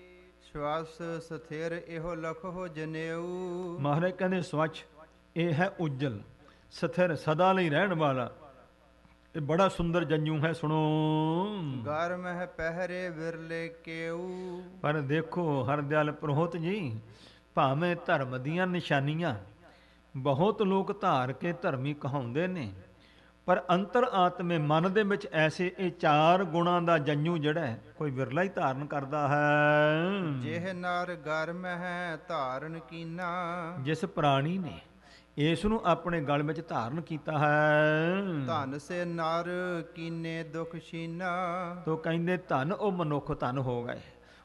S2: ਸਵਸ ਸਥਿਰ ਇਹੋ ਲਖੋ ਜਨੇਊ।
S1: ਮਹਾਰਾਜ ਕਹਿੰਦੇ ਸਵੱਛ, ਇਹ ਹੈ ਉਜਲ, ਸਥਿਰ, ਸਦਾ ਲਈ ਰਹਿਣ ਵਾਲਾ, ਇਹ ਬੜਾ ਸੁੰਦਰ ਜੰਜੂ ਹੈ। ਸੁਣੋ,
S2: ਗਰਮ ਹੈ ਪਹਿਰੇ ਵਿਰਲੇ ਕੇਊ।
S1: ਪਰ ਦੇਖੋ ਹਰਦਿਆਲ ਪ੍ਰੋਹਤ ਜੀ, ਭਾਵੇਂ ਧਰਮ ਦੀਆਂ ਨਿਸ਼ਾਨੀਆਂ ਬਹੁਤ ਲੋਕ ਧਾਰ ਕੇ ਧਰਮੀ ਕਹਾਉਂਦੇ ਨੇ, ਪਰ ਅੰਤਰ ਆਤਮੇ ਮਨ ਦੇ ਵਿੱਚ ਐਸੇ ਇਹ ਚਾਰ ਗੁਣਾਂ ਦਾ ਜੰਜੂ ਜਿਹੜਾ ਹੈ ਕੋਈ ਵਿਰਲਾ ਹੀ ਧਾਰਨ ਕਰਦਾ ਹੈ।
S2: ਜਿਹ ਨਰ ਗਰਮ ਹੈ ਧਾਰਨ ਕੀਨਾ।
S1: ਜਿਸ ਪ੍ਰਾਣੀ ਨੇ ਇਸ ਨੂੰ ਆਪਣੇ ਗਲ ਵਿੱਚ ਧਾਰਨ ਕੀਤਾ ਹੈ,
S2: ਧਨ ਸੇ ਨਰ ਕੀਨੇ ਦੁਖ ਛੀਨਾ।
S1: ਤੋ ਕਹਿੰਦੇ ਧਨ ਉਹ ਮਨੁੱਖ ਧਨ ਹੋ ਗਏ,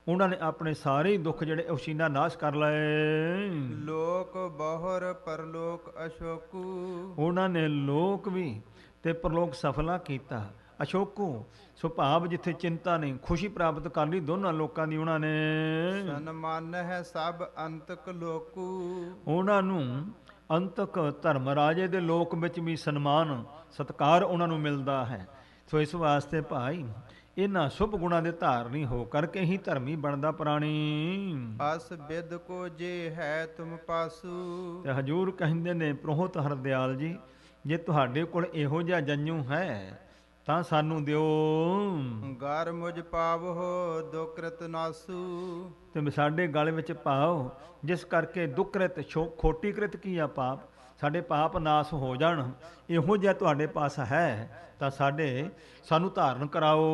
S1: ਉਹਨਾਂ ਨੇ ਆਪਣੇ ਸਾਰੇ ਦੁੱਖ ਜਿਹੜੇ ਉਸ਼ੀਨਾ ਨਾਸ਼ ਕਰ ਲਏ।
S2: ਲੋਕ ਬਹੁਰ ਪਰਲੋਕ ਅਸ਼ੋਕੂ।
S1: ਉਹਨਾਂ ਨੇ ਲੋਕ ਵੀ ਤੇ ਪਰਲੋਕ ਸਫਲਾ ਕੀਤਾ। ਅਸ਼ੋਕੂ ਸੁਭਾਵ, ਜਿੱਥੇ ਚਿੰਤਾ ਨਹੀਂ, ਖੁਸ਼ੀ ਪ੍ਰਾਪਤ ਕਰ ਲਈ ਦੋਨਾਂ ਲੋਕਾਂ ਦੀ ਉਹਨਾਂ ਨੇ।
S2: ਸਨਮਾਨ ਹੈ ਸਭ ਅੰਤਕ ਲੋਕੂ। ਉਹਨਾਂ
S1: ਨੂੰ ਅੰਤਕ ਧਰਮ ਰਾਜੇ ਦੇ ਲੋਕ ਵਿੱਚ ਵੀ ਸਨਮਾਨ ਸਤਕਾਰ ਉਹਨਾਂ ਨੂੰ ਮਿਲਦਾ ਹੈ। ਸੋ ਇਸ ਵਾਸਤੇ ਭਾਈ ਇਹਨਾਂ ਸ਼ੁਭ ਗੁਣਾਂ ਦੇ ਧਾਰਨੀ ਹੋ ਕਰਕੇ ਹੀ ਧਰਮੀ ਬਣਦਾ ਪ੍ਰਾਣੀ।
S2: ਅਸ ਬਿਦ ਕੋ ਜੇ ਹੈ ਤੁਮ ਪਾਸੂ।
S1: ਤੇ ਹਜੂਰ ਕਹਿੰਦੇ ਨੇ, ਪ੍ਰੋਹਤ ਹਰਦਿਆਲ ਜੀ, ਜੇ ਤੁਹਾਡੇ ਕੋਲ ਇਹੋ ਜਿਹਾ ਜੰਜੂ ਹੈ ਤਾਂ ਸਾਨੂੰ ਦਿਓ।
S2: ਗਰ ਮੁਝ ਪਾਵੋ ਦੁਕ੍ਰਿਤ ਨਾਸੂ।
S1: ਤੇ ਸਾਡੇ ਗਲ ਵਿੱਚ ਪਾਓ, ਜਿਸ ਕਰਕੇ ਦੁਕ੍ਰਿਤ, ਖੋਟੀ ਕ੍ਰਿਤ ਕੀ ਆ ਪਾਪ, ਸਾਡੇ ਪਾਪ ਨਾਸ ਹੋ ਜਾਣ। ਇਹੋ ਜਿਹਾ ਤੁਹਾਡੇ ਪਾਸ ਹੈ ਤਾਂ ਸਾਨੂੰ ਧਾਰਨ ਕਰਾਓ।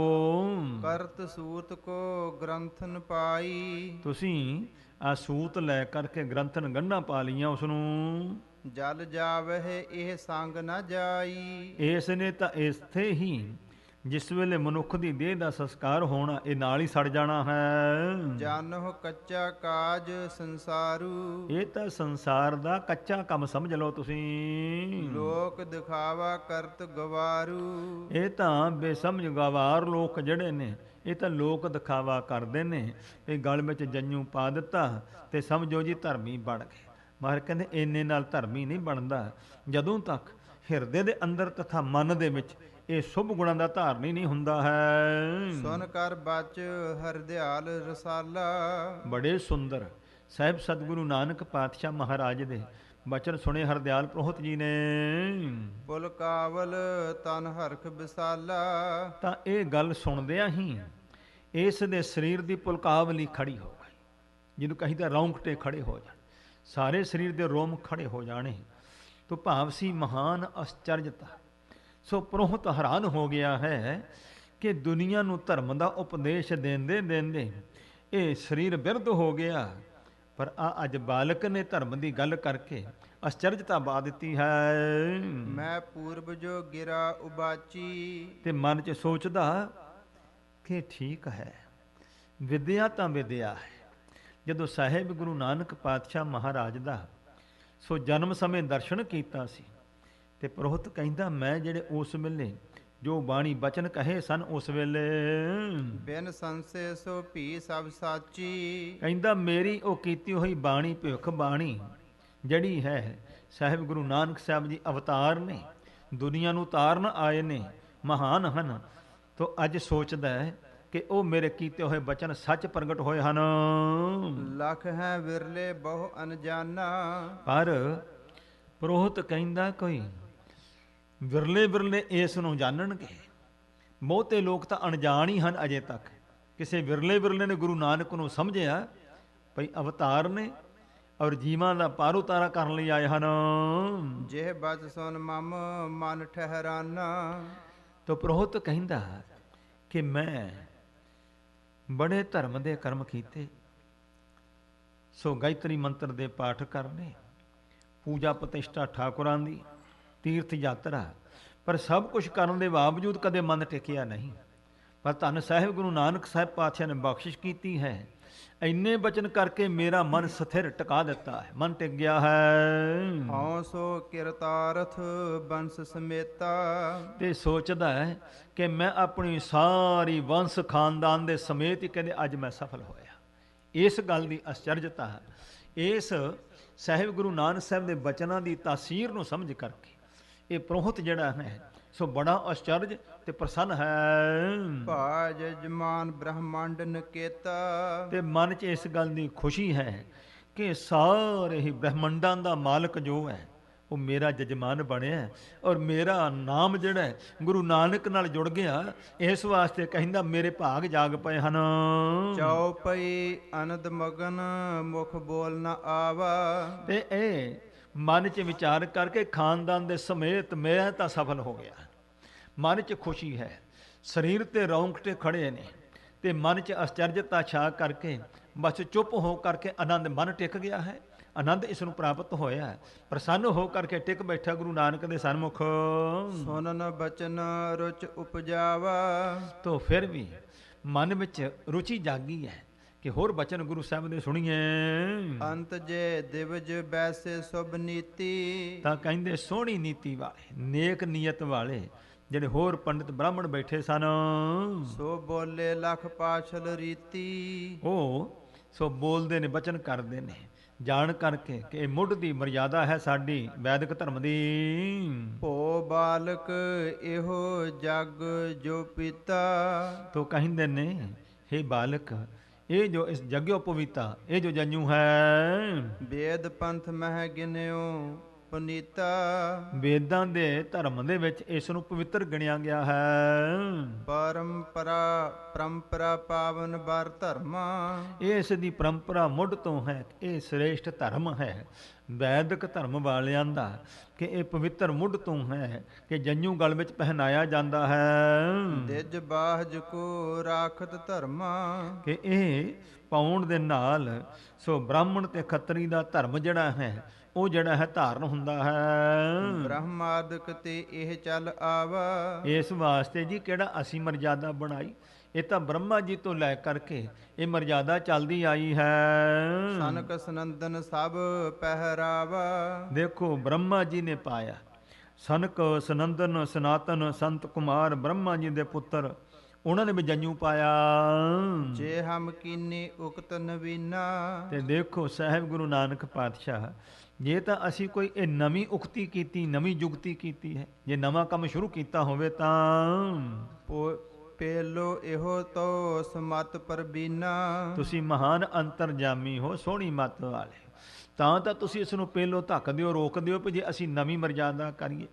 S2: ਕਰਤ ਸੂਤ ਕੋ ਗ੍ਰੰਥਨ ਪਾਈ।
S1: ਤੁਸੀਂ ਆ ਸੂਤ ਲੈ ਕਰਕੇ ਗ੍ਰੰਥਨ ਗੰਢਾਂ ਪਾ ਲਈਆਂ ਉਸ ਨੂੰ।
S2: ਜਲ ਜਾਵਹਿ ਇਹ ਸੰਗ ਨਾ ਜਾਈ।
S1: ਇਸ ਨੇ ਤਾਂ ਇਸਥੇ ਹੀ ਜਿਸ ਵੇਲੇ ਮਨੁੱਖ ਦੀ ਦੇਹ ਦਾ ਸੰਸਕਾਰ ਹੋਣਾ, ਇਹ ਨਾਲ ਹੀ ਸੜ ਜਾਣਾ ਹੈ।
S2: ਜਾਨਹੁ ਕੱਚਾ ਕਾਜ ਸੰਸਾਰੂ।
S1: ਇਹ ਤਾਂ ਸੰਸਾਰ ਦਾ ਕੱਚਾ ਕੰਮ ਸਮਝ ਲਓ ਤੁਸੀਂ।
S2: ਲੋਕ ਦਿਖਾਵਾ ਕਰਤ ਗਵਾਰੂ।
S1: ਇਹ ਤਾਂ ਬੇਸਮਝ ਗਵਾਰ ਲੋਕ ਜਿਹੜੇ ਨੇ, ਇਹ ਤਾਂ ਲੋਕ ਦਿਖਾਵਾ ਕਰਦੇ ਨੇ। ਇਹ ਗਲ ਵਿੱਚ ਜੰਜੂ ਪਾ ਦਿੱਤਾ ਤੇ ਸਮਝੋ ਜੀ ਧਰਮੀ ਬਣ ਗਏ। ਮਹਾਰਾਜ ਕਹਿੰਦੇ ਇੰਨੇ ਨਾਲ ਧਰਮੀ ਨਹੀਂ ਬਣਦਾ ਜਦੋਂ ਤੱਕ ਹਿਰਦੇ ਦੇ ਅੰਦਰ ਤਥਾ ਮਨ ਦੇ ਵਿੱਚ ਇਹ ਸ਼ੁਭ ਗੁਣਾਂ ਦਾ ਧਾਰਨੀ ਨਹੀਂ ਹੁੰਦਾ ਹੈ।
S2: ਸੁਨ ਕਰ ਬਚ ਹਰਦਿਆਲ ਰਸਾਲਾ।
S1: ਬੜੇ ਸੁੰਦਰ ਸਾਹਿਬ ਸਤਿਗੁਰੂ ਨਾਨਕ ਪਾਤਸ਼ਾਹ ਮਹਾਰਾਜ ਦੇ ਬਚਨ ਸੁਣੇ ਹਰਦਿਆਲ ਪ੍ਰੋਹਤ ਜੀ ਨੇ।
S2: ਪੁਲ ਕਾਵਲ ਤਨ ਹਰਖ ਵਿਸਾਲਾ।
S1: ਤਾਂ ਇਹ ਗੱਲ ਸੁਣਦਿਆਂ ਹੀ ਇਸ ਦੇ ਸਰੀਰ ਦੀ ਪੁਲਕਾਵਲੀ ਖੜੀ ਹੋ ਗਈ, ਜਿਹਨੂੰ ਕਹੀਦਾ ਰੌਂਗਟੇ ਖੜੇ ਹੋ ਜਾਣ, ਸਾਰੇ ਸਰੀਰ ਦੇ ਰੋਮ ਖੜੇ ਹੋ ਜਾਣੇ। ਤੋ ਭਾਵ ਸੀ ਮਹਾਨ ਅਸਚਰਜਤਾ। ਸੋ ਪ੍ਰੋਹਤ ਹੈਰਾਨ ਹੋ ਗਿਆ ਹੈ ਕਿ ਦੁਨੀਆ ਨੂੰ ਧਰਮ ਦਾ ਉਪਦੇਸ਼ ਦਿੰਦੇ ਦਿੰਦੇ ਇਹ ਸਰੀਰ ਬਿਰਧ ਹੋ ਗਿਆ, ਪਰ ਅੱਜ ਬਾਲਕ ਨੇ ਧਰਮ ਦੀ ਗੱਲ ਕਰਕੇ ਅਸਚਰਜਤਾ ਪਾ ਦਿੱਤੀ ਹੈ।
S2: ਮੈਂ ਪੂਰਬ ਜੋ ਗਿਰਾ ਉਬਾਚੀ।
S1: ਤੇ ਮਨ 'ਚ ਸੋਚਦਾ ਕਿ ਠੀਕ ਹੈ, ਵਿਦਿਆ ਤਾਂ ਵਿਦਿਆ ਹੈ। ਜਦੋਂ ਸਾਹਿਬ ਗੁਰੂ ਨਾਨਕ ਪਾਤਸ਼ਾਹ ਮਹਾਰਾਜ ਦਾ ਸੋ ਜਨਮ ਸਮੇਂ ਦਰਸ਼ਨ ਕੀਤਾ ਸੀ, ਤੇ ਪ੍ਰੋਹਤ ਕਹਿੰਦਾ ਮੈਂ ਜਿਹੜੇ ਉਸ ਵੇਲੇ ਜੋ ਬਾਣੀ ਬਚਨ ਕਹੇ ਸਨ ਉਸ ਵੇਲੇ
S2: ਬਿਨ ਸੰਸੇ ਸੋ ਭੀ ਸਭ ਸਾਚੀ।
S1: ਕਹਿੰਦਾ ਮੇਰੀ ਉਹ ਕੀਤੀ ਹੋਈ ਬਾਣੀ ਭਿੱਖ ਬਾਣੀ ਜਿਹੜੀ ਹੈ ਸਾਹਿਬ ਗੁਰੂ ਨਾਨਕ ਸਾਹਿਬ ਜੀ ਅਵਤਾਰ ਨੇ, ਦੁਨੀਆ ਨੂੰ ਤਾਰਨ ਆਏ ਨੇ, ਮਹਾਨ ਹਨ। ਤੋ ਅੱਜ ਸੋਚਦਾ ਹੈ ਕਿ ਉਹ ਮੇਰੇ ਕੀਤੇ ਹੋਏ ਬਚਨ ਸੱਚ ਪ੍ਰਗਟ ਹੋਏ ਹਨ।
S2: ਲਖ ਹੈ ਵਿਰਲੇ ਬਹੁ ਅਨਜਾਨਾ।
S1: ਪਰ ਪ੍ਰੋਹਤ ਕਹਿੰਦਾ ਕੋਈ ਵਿਰਲੇ ਵਿਰਲੇ ਇਸ ਨੂੰ ਜਾਣਨਗੇ। ਬਹੁਤੇ ਲੋਕ ਤਾਂ ਅਣਜਾਣ ਹੀ ਹਨ ਅਜੇ ਤੱਕ। ਕਿਸੇ ਵਿਰਲੇ ਵਿਰਲੇ ਨੇ ਗੁਰੂ ਨਾਨਕ ਨੂੰ ਸਮਝਿਆ ਭਈ ਅਵਤਾਰ ਨੇ ਔਰ ਜੀਵਾਂ ਦਾ ਪਾਰ ਉਤਾਰਾ ਕਰਨ ਲਈ ਆਏ ਹਨ।
S2: ਜਿਹ ਬਚ ਸੁਨ ਮਮ ਮਨ ਠਹਿਰਾਨਾ।
S1: ਤੋ ਪ੍ਰੋਹਤ ਕਹਿੰਦਾ ਕਿ ਮੈਂ ਬੜੇ ਧਰਮ ਦੇ ਕਰਮ ਕੀਤੇ, ਸੋ ਗਾਇਤਰੀ ਮੰਤਰ ਦੇ ਪਾਠ ਕਰਨੇ, ਪੂਜਾ ਪ੍ਰਤਿਸ਼ਠਾ ਠਾਕੁਰਾਂ ਦੀ, ਤੀਰਥ ਯਾਤਰਾ, ਪਰ ਸਭ ਕੁਝ ਕਰਨ ਦੇ ਬਾਵਜੂਦ ਕਦੇ ਮਨ ਟਿਕਿਆ ਨਹੀਂ। ਪਰ ਧੰਨ ਸਾਹਿਬ ਗੁਰੂ ਨਾਨਕ ਸਾਹਿਬ ਪਾਤਸ਼ਾਹ ਨੇ ਬਖਸ਼ਿਸ਼ ਕੀਤੀ ਹੈ, ਇੰਨੇ ਬਚਨ ਕਰਕੇ ਮੇਰਾ ਮਨ ਸਥਿਰ ਟਿਕਾ ਦਿੱਤਾ ਹੈ, ਮਨ ਟਿਕ ਗਿਆ ਹੈ।
S2: ਹਉ ਸੋ ਕਿਰਤਾਰਥ ਬੰਸ ਸਮੇਤਾ।
S1: ਤੇ ਸੋਚਦਾ ਹੈ ਕਿ ਮੈਂ ਆਪਣੀ ਸਾਰੀ ਵੰਸ਼ ਖਾਨਦਾਨ ਦੇ ਸਮੇਤ ਹੀ ਕਹਿੰਦੇ ਅੱਜ ਮੈਂ ਸਫਲ ਹੋਇਆ। ਇਸ ਗੱਲ ਦੀ ਅਚਰਜਤਾ ਹੈ, ਇਸ ਸਾਹਿਬ ਗੁਰੂ ਨਾਨਕ ਸਾਹਿਬ ਦੇ ਬਚਨਾਂ ਦੀ ਤਾਸੀਰ ਨੂੰ ਸਮਝ ਕਰਕੇ ਇਹ ਪ੍ਰੋਹਤ ਜਿਹੜਾ ਹੈ ਸੋ ਬੜਾ ਅਚਰਜ ਤੇ ਪ੍ਰਸੰਨ ਹੈ।
S2: ਭਾਜ ਜਮਾਨ ਬ੍ਰਹਮੰਡ ਨਕੇਤਾ।
S1: ਤੇ ਮਨ 'ਚ ਇਸ ਗੱਲ ਦੀ ਖੁਸ਼ੀ ਹੈ ਕਿ ਸਾਰੇ ਹੀ ਬ੍ਰਹਮੰਡਾਂ ਦਾ ਮਾਲਕ ਜੋ ਹੈ ਉਹ ਮੇਰਾ ਜਜਮਾਨ ਬਣਿਆ ਔਰ ਮੇਰਾ ਨਾਮ ਜਿਹੜਾ ਹੈ ਗੁਰੂ ਨਾਨਕ ਨਾਲ ਜੁੜ ਗਿਆ। ਇਸ ਵਾਸਤੇ ਕਹਿੰਦਾ ਮੇਰੇ ਭਾਗ ਜਾਗ ਪਏ ਹਨ।
S2: ਚਉਪਈ ਅਨੰਦ ਮਗਨ ਮੁਖ ਬੋਲ ਨ ਆਵਾ।
S1: ਤੇ ਇਹ ਮਨ 'ਚ ਵਿਚਾਰ ਕਰਕੇ ਖਾਨਦਾਨ ਦੇ ਸਮੇਤ ਮੈਂ ਤਾਂ ਸਫਲ ਹੋ ਗਿਆ। ਮਨ 'ਚ ਖੁਸ਼ੀ ਹੈ, ਸਰੀਰ ਤੇ ਰੌਂਗਟੇ ਖੜੇ ਨੇ ਤੇ ਮਨ 'ਚ ਅਚਰਜਤਾ ਛਾ ਕਰਕੇ ਬਸ ਚੁੱਪ ਹੋ ਕਰਕੇ ਆਨੰਦ ਮਨ ਟਿਕ ਗਿਆ ਹੈ। ਆਨੰਦ ਇਸ ਨੂੰ ਪ੍ਰਾਪਤ ਹੋਇਆ, ਪ੍ਰਸੰਨ ਹੋ ਕਰਕੇ ਟਿਕ ਬੈਠਾ ਗੁਰੂ ਨਾਨਕ ਦੇ ਸਨਮੁਖ।
S2: ਸੁਨਨ ਬਚਨ ਰੁਚ ਉਪਜਾਵਾ।
S1: ਤੋ ਫਿਰ ਵੀ ਮਨ ਵਿੱਚ ਰੁਚੀ ਜਾਗੀ ਹੈ ਕਿ ਹੋਰ ਬਚਨ ਗੁਰੂ ਸਾਹਿਬ ਦੇ ਸੁਣੀਏ।
S2: ਅੰਤ ਜੇ ਦਿਵਜ ਬੈਸੇ ਸੁਭ ਨੀਤੀ।
S1: ਤਾਂ ਕਹਿੰਦੇ ਸੋਹਣੀ ਨੀਤੀ ਵਾਲੇ, ਨੇਕ ਨੀਅਤ ਵਾਲੇ ਜਿਹੜੇ ਹੋਰ ਪੰਡਿਤ ਬ੍ਰਾਹਮਣ ਬੈਠੇ ਸਨ,
S2: ਸੋ ਬੋਲੇ ਲਖ ਪਾਛਲ ਰੀਤੀ।
S1: ਉਹ ਸੋ ਬੋਲਦੇ ਨੇ, ਬਚਨ ਕਰਦੇ ਨੇ ਜਾਣ ਕਰਕੇ ਕਿ ਇਹ ਮੁੱਢ ਦੀ ਮਰਿਆਦਾ ਹੈ ਸਾਡੀ ਵੈਦਿਕ ਧਰਮ ਦੀ।
S2: ਭੋ ਬਾਲਕ ਇਹੋ ਜਗ ਜੋ ਪੀਤਾ।
S1: ਤੋ ਕਹਿੰਦੇ ਨੇ ਹੇ ਬਾਲਕ, ਇਹ ਜੋ ਇਸ ਜਗਿਓ ਪਵਿੱਤਾ, ਇਹ ਜੋ ਜੰਜੂ ਹੈ
S2: ਵੇਦ ਪੰਥ ਮਹਿ ਗਿਨਿਓ ਪੁਨੀਤਾ।
S1: ਵੇਦਾਂ ਦੇ ਧਰਮ ਦੇ ਵਿੱਚ ਇਸ ਨੂੰ ਪਵਿੱਤਰ ਗਿਣਿਆ ਗਿਆ ਹੈ।
S2: ਪਰੰਪਰਾ ਪਾਵਨ ਬਰ ਧਰਮਾ।
S1: ਇਸ ਦੀ ਪਰੰਪਰਾ ਮੁੱਢ ਤੋਂ ਹੈ, ਇਹ ਸ੍ਰੇਸ਼ਟ ਧਰਮ ਹੈ ਵੈਦਿਕ ਧਰਮ ਵਾਲਿਆਂ ਦਾ, ਕਿ ਇਹ ਪਵਿੱਤਰ ਮੁੱਢ ਤੋਂ ਹੈ ਕਿ ਜੰਜੂ ਗਲ ਵਿੱਚ ਪਹਿਨਾਇਆ ਜਾਂਦਾ ਹੈ।
S2: ਦਿਜ ਬਾਹਜ ਕੋ ਰਾਖਤ ਧਰਮਾ। ਕਿ
S1: ਇਹ ਪਾਉਣ ਦੇ ਨਾਲ ਸੋ ਬ੍ਰਾਹਮਣ ਤੇ ਖੱਤਰੀ ਦਾ ਧਰਮ ਜਿਹੜਾ ਹੈ ਉਹ ਜਿਹੜਾ ਹੈ ਧਾਰਨ ਹੁੰਦਾ ਹੈ।
S2: ਬ੍ਰਹਮਾਦਿਕ ਤੇ ਇਹ ਚੱਲ ਆਵਾ।
S1: ਇਸ ਵਾਸਤੇ ਜੀ ਕਿਹੜਾ ਅਸੀਂ ਮਰਜ਼ਾਦਾ ਬਣਾਈ, ਇਹ ਤਾਂ ਬ੍ਰਹਮਾ ਜੀ ਤੋਂ ਲੈ ਕਰਕੇ ਇਹ ਮਰਜ਼ਾਦਾ ਚੱਲਦੀ ਆਈ ਹੈ।
S2: ਸਨਕ ਸਨੰਦਨ ਸਭ ਪਹਿਰਾਵਾ। ਦੇਖੋ
S1: ਬ੍ਰਹਮਾ ਜੀ ਨੇ ਪਾਇਆ, ਸਨਕ ਸਨੰਦਨ ਸਨਾਤਨ ਸੰਤ ਕੁਮਾਰ ਬ੍ਰਹਮਾ ਜੀ ਦੇ ਪੁੱਤਰ, ਉਹਨਾਂ ਨੇ ਵੀ ਜੰਜੂ ਪਾਇਆ।
S2: ਜੇ ਹਮ ਕੀਨੀ ਉਕਤ ਨਵੀਨਾ।
S1: ਤੇ ਦੇਖੋ ਸਾਹਿਬ ਗੁਰੂ ਨਾਨਕ ਪਾਤਸ਼ਾਹ, ਜੇ ਤਾਂ ਅਸੀਂ ਕੋਈ ਇਹ ਨਵੀਂ ਉਕਤੀ ਕੀਤੀ, ਨਵੀਂ ਜੁਗਤੀ ਕੀਤੀ ਹੈ, ਜੇ ਨਵਾਂ ਕੰਮ ਸ਼ੁਰੂ ਕੀਤਾ ਹੋਵੇ ਤਾਂ
S2: ਪੇਲੋ ਇਹੋ ਤੋ ਸਮਤ ਪਰਬੀਨਾ। ਤੁਸੀਂ
S1: ਮਹਾਨ ਅੰਤਰਜਾਮੀ ਹੋ, ਸੋਹਣੀ ਮੱਤ ਵਾਲੇ, ਤਾਂ ਤੁਸੀਂ ਇਸ ਨੂੰ ਪਹਿਲੋਂ ਧੱਕ ਦਿਓ, ਰੋਕ ਦਿਓ ਵੀ ਜੇ ਅਸੀਂ ਨਵੀਂ ਮਰਜ਼ਾਦਾ ਕਰੀਏ।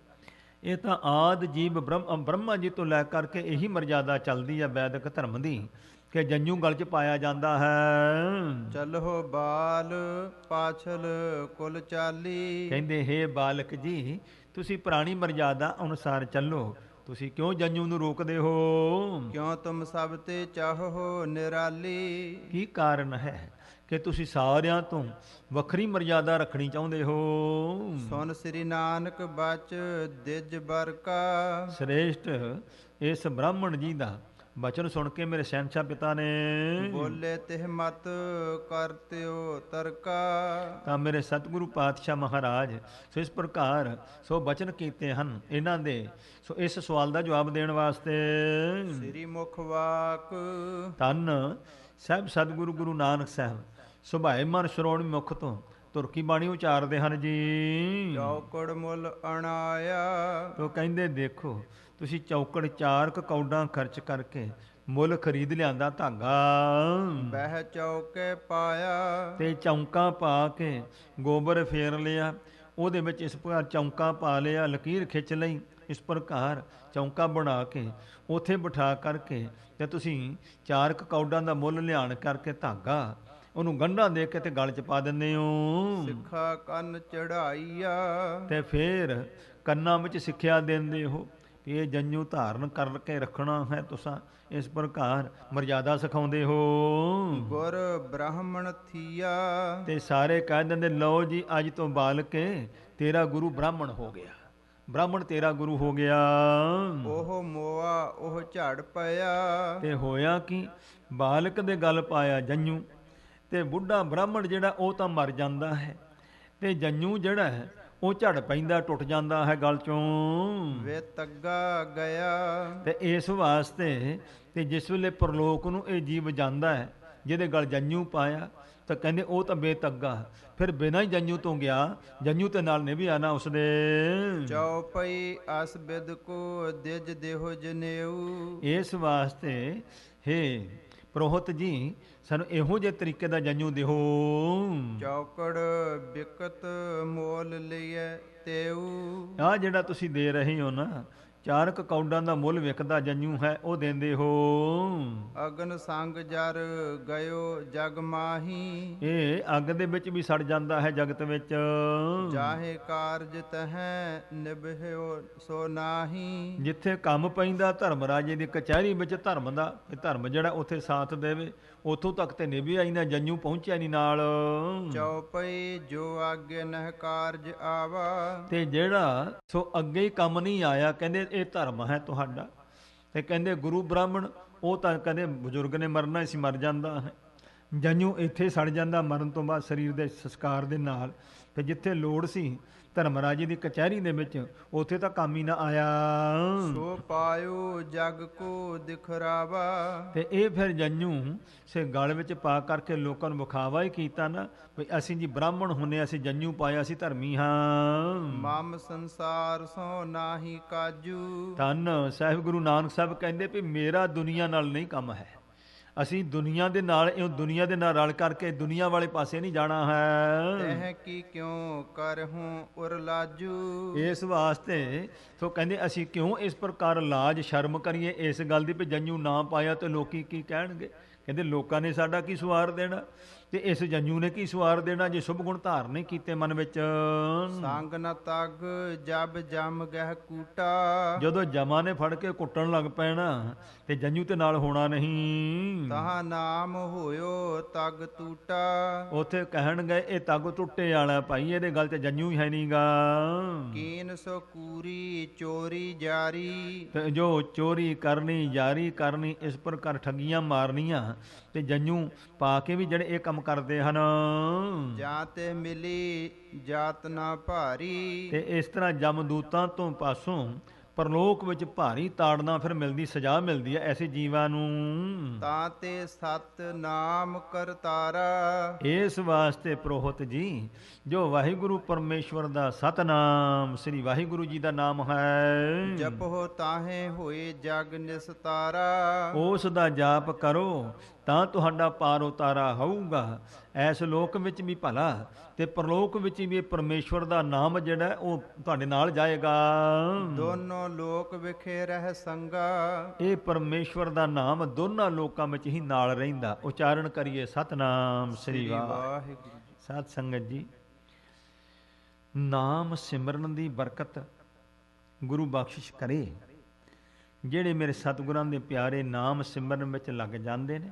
S1: ਇਹ ਤਾਂ ਆਦ ਜੀਵ ਬ੍ਰਹਮਾ ਜੀ ਤੋਂ ਲੈ ਕਰਕੇ ਇਹੀ ਮਰਜ਼ਾਦਾ ਚੱਲਦੀ ਹੈ ਵੈਦਿਕ ਧਰਮ ਦੀ, ਕਿ ਜੰਜੂ ਗਲ 'ਚ ਪਾਇਆ ਜਾਂਦਾ ਹੈ।
S2: ਚਲੋ ਬਾਲ ਪਾਛਲ ਕੁਲ ਚਾਲੀ।
S1: ਕਹਿੰਦੇ ਹੇ ਬਾਲਕ ਜੀ, ਤੁਸੀਂ ਪੁਰਾਣੀ ਮਰਜ਼ਾਦਾ ਅਨੁਸਾਰ ਚੱਲੋ, ਤੁਸੀਂ ਕਿਉਂ ਜੰਜੂ ਨੂੰ ਰੋਕਦੇ ਹੋ?
S2: ਕਿਉਂ ਤੁਮ ਸਭ ਤੇ ਚਾਹੋ ਨਿਰਾਲੀ।
S1: ਕੀ ਕਾਰਨ ਹੈ ਕਿ ਤੁਸੀਂ ਸਾਰਿਆਂ ਤੋਂ ਵੱਖਰੀ ਮਰਜ਼ਾਦਾ ਰੱਖਣੀ ਚਾਹੁੰਦੇ ਹੋ?
S2: ਸੁਨ ਸ੍ਰੀ ਨਾਨਕ ਬਚ ਦਿਜ ਬਰ ਕਾ।
S1: ਸ੍ਰੇਸ਼ਟ ਇਸ ਬ੍ਰਾਹਮਣ ਜੀ ਦਾ ਬਚਨ ਸੁਣ ਕੇ ਮੇਰੇ ਸ਼ਹਿਨशाह ਪਿਤਾ ਨੇ
S2: ਬੋਲੇ ਤਿਹ ਮਤ ਕਰਤਿਓ ਤਰਕਾ।
S1: ਤਾਂ ਮੇਰੇ ਸਤਿਗੁਰੂ ਪਾਤਸ਼ਾਹ ਮਹਾਰਾਜ ਸੋ ਇਸ ਪ੍ਰਕਾਰ ਸੋ ਬਚਨ ਕੀਤੇ ਹਨ ਇਹਨਾਂ ਦੇ। ਸੋ ਇਸ ਸਵਾਲ ਦਾ ਜਵਾਬ ਦੇਣ ਵਾਸਤੇ
S2: ਸ੍ਰੀ ਮੁਖ ਵਾਕ
S1: ਧੰਨ ਸਾਹਿਬ ਸਤਿਗੁਰੂ ਗੁਰੂ ਨਾਨਕ ਸਾਹਿਬ ਸੁਭਾਏ ਮਨ ਸ਼੍ਰੋਣੀ ਮੁਖ ਤੋਂ ਤੁਰਕੀ ਬਾਣੀ ਉਚਾਰਦੇ ਹਨ ਜੀ।
S2: ਚੌਕੜ ਮੁੱਲ ਅਣਾਇਆ।
S1: ਉਹ ਕਹਿੰਦੇ ਦੇਖੋ ਤੁਸੀਂ ਚੌਕੜ 4 ਕੌਡਾਂ ਖਰਚ ਕਰਕੇ ਮੁੱਲ ਖਰੀਦ ਲਿਆਂਦਾ ਧਾਗਾ,
S2: ਬਹਿ ਚੌਕੇ ਪਾਇਆ।
S1: ਤੇ ਚੌਂਕਾ ਪਾ ਕੇ ਗੋਬਰ ਫੇਰ ਲਿਆ, ਉਹਦੇ ਵਿੱਚ ਇਸ ਪ੍ਰਕਾਰ ਚੌਂਕਾ ਪਾ ਲਿਆ, ਲਕੀਰ ਖਿੱਚ ਲਈ, ਇਸ ਪ੍ਰਕਾਰ ਚੌਂਕਾ ਬਣਾ ਕੇ ਉੱਥੇ ਬਿਠਾ ਕਰਕੇ ਤੇ ਤੁਸੀਂ 4 ਕੌਡਾਂ ਦਾ ਮੁੱਲ ਲਿਆਣ ਕਰਕੇ ਧਾਗਾ ਉਹਨੂੰ ਗੰਢਾਂ ਦੇ ਕੇ ਤੇ ਗਲ 'ਚ ਪਾ ਦਿੰਦੇ ਹੋ।
S2: ਸਿੱਖਾ ਕੰਨ ਚੜਾਈਆ।
S1: ਤੇ ਫਿਰ ਕੰਨਾਂ ਵਿੱਚ ਸਿੱਖਿਆ ਦਿੰਦੇ ਹੋ ਕਿ ਇਹ ਜੰਜੂ ਧਾਰਨ ਕਰਕੇ ਰੱਖਣਾ ਹੈ ਤੁਸਾਂ, ਇਸ ਪ੍ਰਕਾਰ ਮਰਜ਼ਾਦਾ ਸਿਖਾਉਂਦੇ ਹੋ।
S2: ਗੁਰ ਬ੍ਰਾਹਮਣ ਥੀਆ।
S1: ਤੇ ਸਾਰੇ ਕਹਿ ਦਿੰਦੇ ਲਓ ਜੀ ਅੱਜ ਤੋਂ ਬਾਲ ਕੇ ਤੇਰਾ ਗੁਰੂ ਬ੍ਰਾਹਮਣ ਹੋ ਗਿਆ, ਬ੍ਰਾਹਮਣ ਤੇਰਾ ਗੁਰੂ ਹੋ ਗਿਆ।
S2: ਉਹ ਮੋਆ ਉਹ ਝੜ ਪਿਆ।
S1: ਤੇ ਹੋਇਆ ਕੀ ਬਾਲਕ ਦੇ ਗਲ ਪਾਇਆ ਜੰਜੂ, ਤੇ ਬੁੱਢਾ ਬ੍ਰਾਹਮਣ ਜਿਹੜਾ ਉਹ ਤਾਂ ਮਰ ਜਾਂਦਾ ਹੈ, ਤੇ ਜੰਜੂ ਜਿਹੜਾ ਹੈ ਉਹ ਝੜ ਪੈਂਦਾ, ਟੁੱਟ ਜਾਂਦਾ ਹੈ ਗਲ ਚੋਂ।
S2: ਵੇ ਤੱਗਾ ਗਿਆ।
S1: ਤੇ ਇਸ ਵਾਸਤੇ ਤੇ ਜਿਸ ਵੇਲੇ ਪਰਲੋਕ ਨੂੰ ਇਹ ਜੀਵ ਜਾਂਦਾ ਹੈ ਜਿਹਦੇ ਗਲ ਜੰਜੂ ਪਾਇਆ, ਤਾਂ ਕਹਿੰਦੇ ਉਹ ਤਾਂ ਬੇਤੱਗਾ, ਫਿਰ ਬਿਨਾਂ ਹੀ ਜੰਜੂ ਤੋਂ ਗਿਆ, ਜੰਜੂ ਤੇ ਨਾਲ ਨੇ ਵੀ ਆਣਾ ਉਸਦੇ।
S2: ਚੌਪਈ ਅਸ ਬਿਦ ਕੋ ਦਿਜ ਦੇਹੋ ਜਨੇਊ।
S1: ਇਸ ਵਾਸਤੇ ਹੇ ਪ੍ਰੋਹਤ ਜੀ ਸਾਨੂੰ ਇਹੋ ਜਿਹੇ ਤਰੀਕੇ ਦਾ ਜੰਜੂ ਦਿਓ।
S2: ਚੌਕੜ ਬਿਕਤ ਮੋਲ ਲਈਏ ਤੇਊ।
S1: ਆਹ ਜਿਹੜਾ ਤੁਸੀਂ ਦੇ ਰਹੇ ਹੋ ਨਾ 4 ਕੌਡਾਂ ਦਾ ਮੁੱਲ ਵਿਕਦਾ ਜੰਜੂ ਹੈ ਉਹ ਦਿੰਦੇ ਹੋ।
S2: ਅਗਨ ਸੰਗ ਜਰ ਗਇਓ ਜਗ ਮਾਹੀ।
S1: ਇਹ ਅੱਗ ਦੇ ਵਿੱਚ ਵੀ ਸੜ ਜਾਂਦਾ ਹੈ ਜਗਤ ਵਿੱਚ।
S2: ਜਾਹੇ ਕਾਰਜ ਤਹੈ ਨਿਭਿਓ ਸੋ ਨਾਹੀ।
S1: ਜਿੱਥੇ ਕੰਮ ਪੈਂਦਾ ਧਰਮ ਰਾਜੇ ਦੀ ਕਚਹਿਰੀ ਵਿੱਚ ਧਰਮ ਦਾ, ਧਰਮ ਜਿਹੜਾ ਉੱਥੇ ਸਾਥ ਦੇਵੇ ਉੱਥੋਂ ਤੱਕ ਤੇ ਨਿਭਿਆ ਹੀ ਨਾ, ਜੰਜੂ ਪਹੁੰਚਿਆ ਨਹੀਂ ਨਾਲ।
S2: ਚੌਪਈ ਜੋ ਆਗੇ ਨਹਿ ਕਾਰਜ ਆਵਾ।
S1: ਤੇ ਜਿਹੜਾ ਸੋ ਅੱਗੇ ਹੀ ਕੰਮ ਨਹੀਂ ਆਇਆ, ਕਹਿੰਦੇ ਇਹ ਧਰਮ ਹੈ ਤੁਹਾਡਾ। ਤੇ ਕਹਿੰਦੇ ਗੁਰੂ ਬ੍ਰਾਹਮਣ ਉਹ ਤਾਂ ਕਹਿੰਦੇ ਬਜ਼ੁਰਗ ਨੇ ਮਰਨਾ ਸੀ, ਮਰ ਜਾਂਦਾ ਹੈ। ਜੰਜੂ ਇੱਥੇ ਸੜ ਜਾਂਦਾ ਮਰਨ ਤੋਂ ਬਾਅਦ ਸਰੀਰ ਦੇ ਸੰਸਕਾਰ ਦੇ ਨਾਲ। ਤੇ ਜਿੱਥੇ ਲੋੜ ਸੀ ਧਰਮਰਾਜੇ ਦੀ ਕਚਹਿਰੀ ਦੇ ਵਿੱਚ ਉੱਥੇ ਤਾਂ ਕੰਮ ਹੀ ਨਾ ਆਇਆ।
S2: ਸੋ ਪਾਇਓ ਜਗ ਕੋ ਦਿਖਰਾਵਾ।
S1: ਤੇ ਇਹ ਫਿਰ ਜੰਜੂ ਸੇ ਗਲ ਵਿੱਚ ਪਾ ਕਰਕੇ ਲੋਕਾਂ ਨੂੰ ਵਿਖਾਵਾ ਹੀ ਕੀਤਾ ਨਾ ਵੀ ਅਸੀਂ ਜੀ ਬ੍ਰਾਹਮਣ ਹੁੰਨੇ, ਅਸੀਂ ਜੰਜੂ ਪਾਇਆ, ਅਸੀਂ ਧਰਮੀ ਹਾਂ।
S2: ਮਮ ਸੰਸਾਰ ਸੋ ਨਾਹੀ ਕਾਜੂ।
S1: ਧੰਨ ਸਾਹਿਬ ਗੁਰੂ ਨਾਨਕ ਸਾਹਿਬ ਕਹਿੰਦੇ ਵੀ ਮੇਰਾ ਦੁਨੀਆ ਨਾਲ ਨਹੀਂ ਕੰਮ ਹੈ, ਅਸੀਂ ਦੁਨੀਆ ਦੇ ਨਾਲ ਰਲ ਕਰਕੇ ਦੁਨੀਆ ਵਾਲੇ ਪਾਸੇ ਨਹੀਂ ਜਾਣਾ ਹੈ।
S2: ਤਹਿ ਕੀ ਕਿਉਂ ਕਰਹੂੰ ਉਰ ਲਾਜੂ।
S1: ਇਸ ਵਾਸਤੇ ਸੋ ਕਹਿੰਦੇ ਅਸੀਂ ਕਿਉਂ ਇਸ ਪ੍ਰਕਾਰ ਲਾਜ ਸ਼ਰਮ ਕਰੀਏ ਇਸ ਗੱਲ ਦੀ ਵੀ ਜੰਜੂ ਨਾ ਪਾਇਆ ਤੇ ਲੋਕੀ ਕੀ ਕਹਿਣਗੇ। ਕਹਿੰਦੇ ਲੋਕਾਂ ਨੇ ਸਾਡਾ ਕੀ ਸਵਾਰ ਦੇਣਾ, ਤੇ ਇਸ ਜੰਜੂ ਨੇ ਕੀ ਸਵਾਰ ਦੇਣਾ ਜੇ ਸ਼ੁਭ ਗੁਣ ਧਾਰਨ ਨਹੀਂ ਕੀਤੇ ਮਨ ਵਿੱਚ।
S2: ਸੰਗ ਨ ਤਗ ਜਬ ਜਮ ਗਹਿ ਕੂਟਾ।
S1: ਜਦੋਂ ਜਮਾਂ ਨੇ ਫੜ ਕੇ ਕੁੱਟਣ ਲੱਗ ਪੈਣਾ ਤੇ ਜੰਜੂ ਤੇ ਨਾਲ ਹੋਣਾ ਨਹੀਂ।
S2: ਤਹਾਂ ਨਾਮ ਹੋਇਓ ਤਗ ਟੂਟਾ।
S1: ਉੱਥੇ ਕਹਿਣਗੇ ਇਹ ਤਗ ਟੁੱਟੇ ਵਾਲਾ ਭਾਈ, ਇਹਦੇ ਗਲ ਤੇ ਜੰਜੂ ਹੀ ਹੈ ਨਹੀਂਗਾ।
S2: ਕੀਨ ਸੋ ਕੂਰੀ ਚੋਰੀ ਜਾਰੀ।
S1: ਤੇ ਜੋ ਚੋਰੀ ਕਰਨੀ ਜਾਰੀ ਕਰਨੀ ਇਸ ਪ੍ਰਕਾਰ ਠੱਗੀਆਂ ਮਾਰਨੀਆਂ ਤੇ ਜੰਜੂ ਪਾ ਕੇ ਵੀ ਜਿਹੜੇ ਇਹ ਕੰਮ ਕਰਦੇ ਹਨ।
S2: ਜਾਂ ਤੇ ਮਿਲੀ ਜਾਤ ਨਾ ਭਾਰੀ।
S1: ਤੇ ਇਸ ਤਰ੍ਹਾਂ ਜਮਦੂਤਾਂ ਤੋਂ ਪਾਸੋਂ ਪਰਲੋਕ ਵਿੱਚ ਭਾਰੀ ਤਾੜਨਾ ਫਿਰ ਮਿਲਦੀ, ਸਜ਼ਾ ਮਿਲਦੀ ਹੈ ਐਸੇ ਜੀਵਾਂ ਨੂੰ।
S2: ਤਾਂ ਤੇ ਸਤ ਨਾਮ ਕਰਤਾਰਾ।
S1: ਇਸ ਵਾਸਤੇ ਪ੍ਰੋਹਤ ਜੀ ਜੋ ਵਾਹਿਗੁਰੂ ਪਰਮੇਸ਼ਵਰ ਦਾ ਸਤਨਾਮ ਸ੍ਰੀ ਵਾਹਿਗੁਰੂ ਜੀ ਦਾ ਨਾਮ ਹੈ,
S2: ਜਪੋ ਤਾਹੇ ਹੋਏ ਜਗ ਨਿਸਤਾਰਾ।
S1: ਉਸ ਦਾ ਜਾਪ ਕਰੋ ਤਾਂ ਤੁਹਾਡਾ ਪਾਰ ਉਤਾਰਾ ਹੋਊਗਾ। ਐਸ ਲੋਕ ਵਿੱਚ ਵੀ ਭਲਾ ਤੇ ਪਰਲੋਕ ਵਿੱਚ ਵੀ ਪਰਮੇਸ਼ਵਰ ਦਾ ਨਾਮ ਜਿਹੜਾ ਉਹ ਤੁਹਾਡੇ ਨਾਲ ਜਾਏਗਾ।
S2: ਦੋਨੋਂ ਲੋਕ ਵਿਖੇ ਰਹਿ ਸੰਗਾ।
S1: ਇਹ ਪਰਮੇਸ਼ਵਰ ਦਾ ਨਾਮ ਦੋਨਾਂ ਲੋਕਾਂ ਵਿੱਚ ਹੀ ਨਾਲ ਰਹਿੰਦਾ। ਉਚਾਰਨ ਕਰੀਏ ਸਤਨਾਮ ਸ੍ਰੀ ਵਾਹਿਗੁਰੂ। ਸਾਧ ਸੰਗਤ ਜੀ, ਨਾਮ ਸਿਮਰਨ ਦੀ ਬਰਕਤ ਗੁਰੂ ਬਖਸ਼ਿਸ਼ ਕਰੇ। ਜਿਹੜੇ ਮੇਰੇ ਸਤਿਗੁਰਾਂ ਦੇ ਪਿਆਰੇ ਨਾਮ ਸਿਮਰਨ ਵਿੱਚ ਲੱਗ ਜਾਂਦੇ ਨੇ,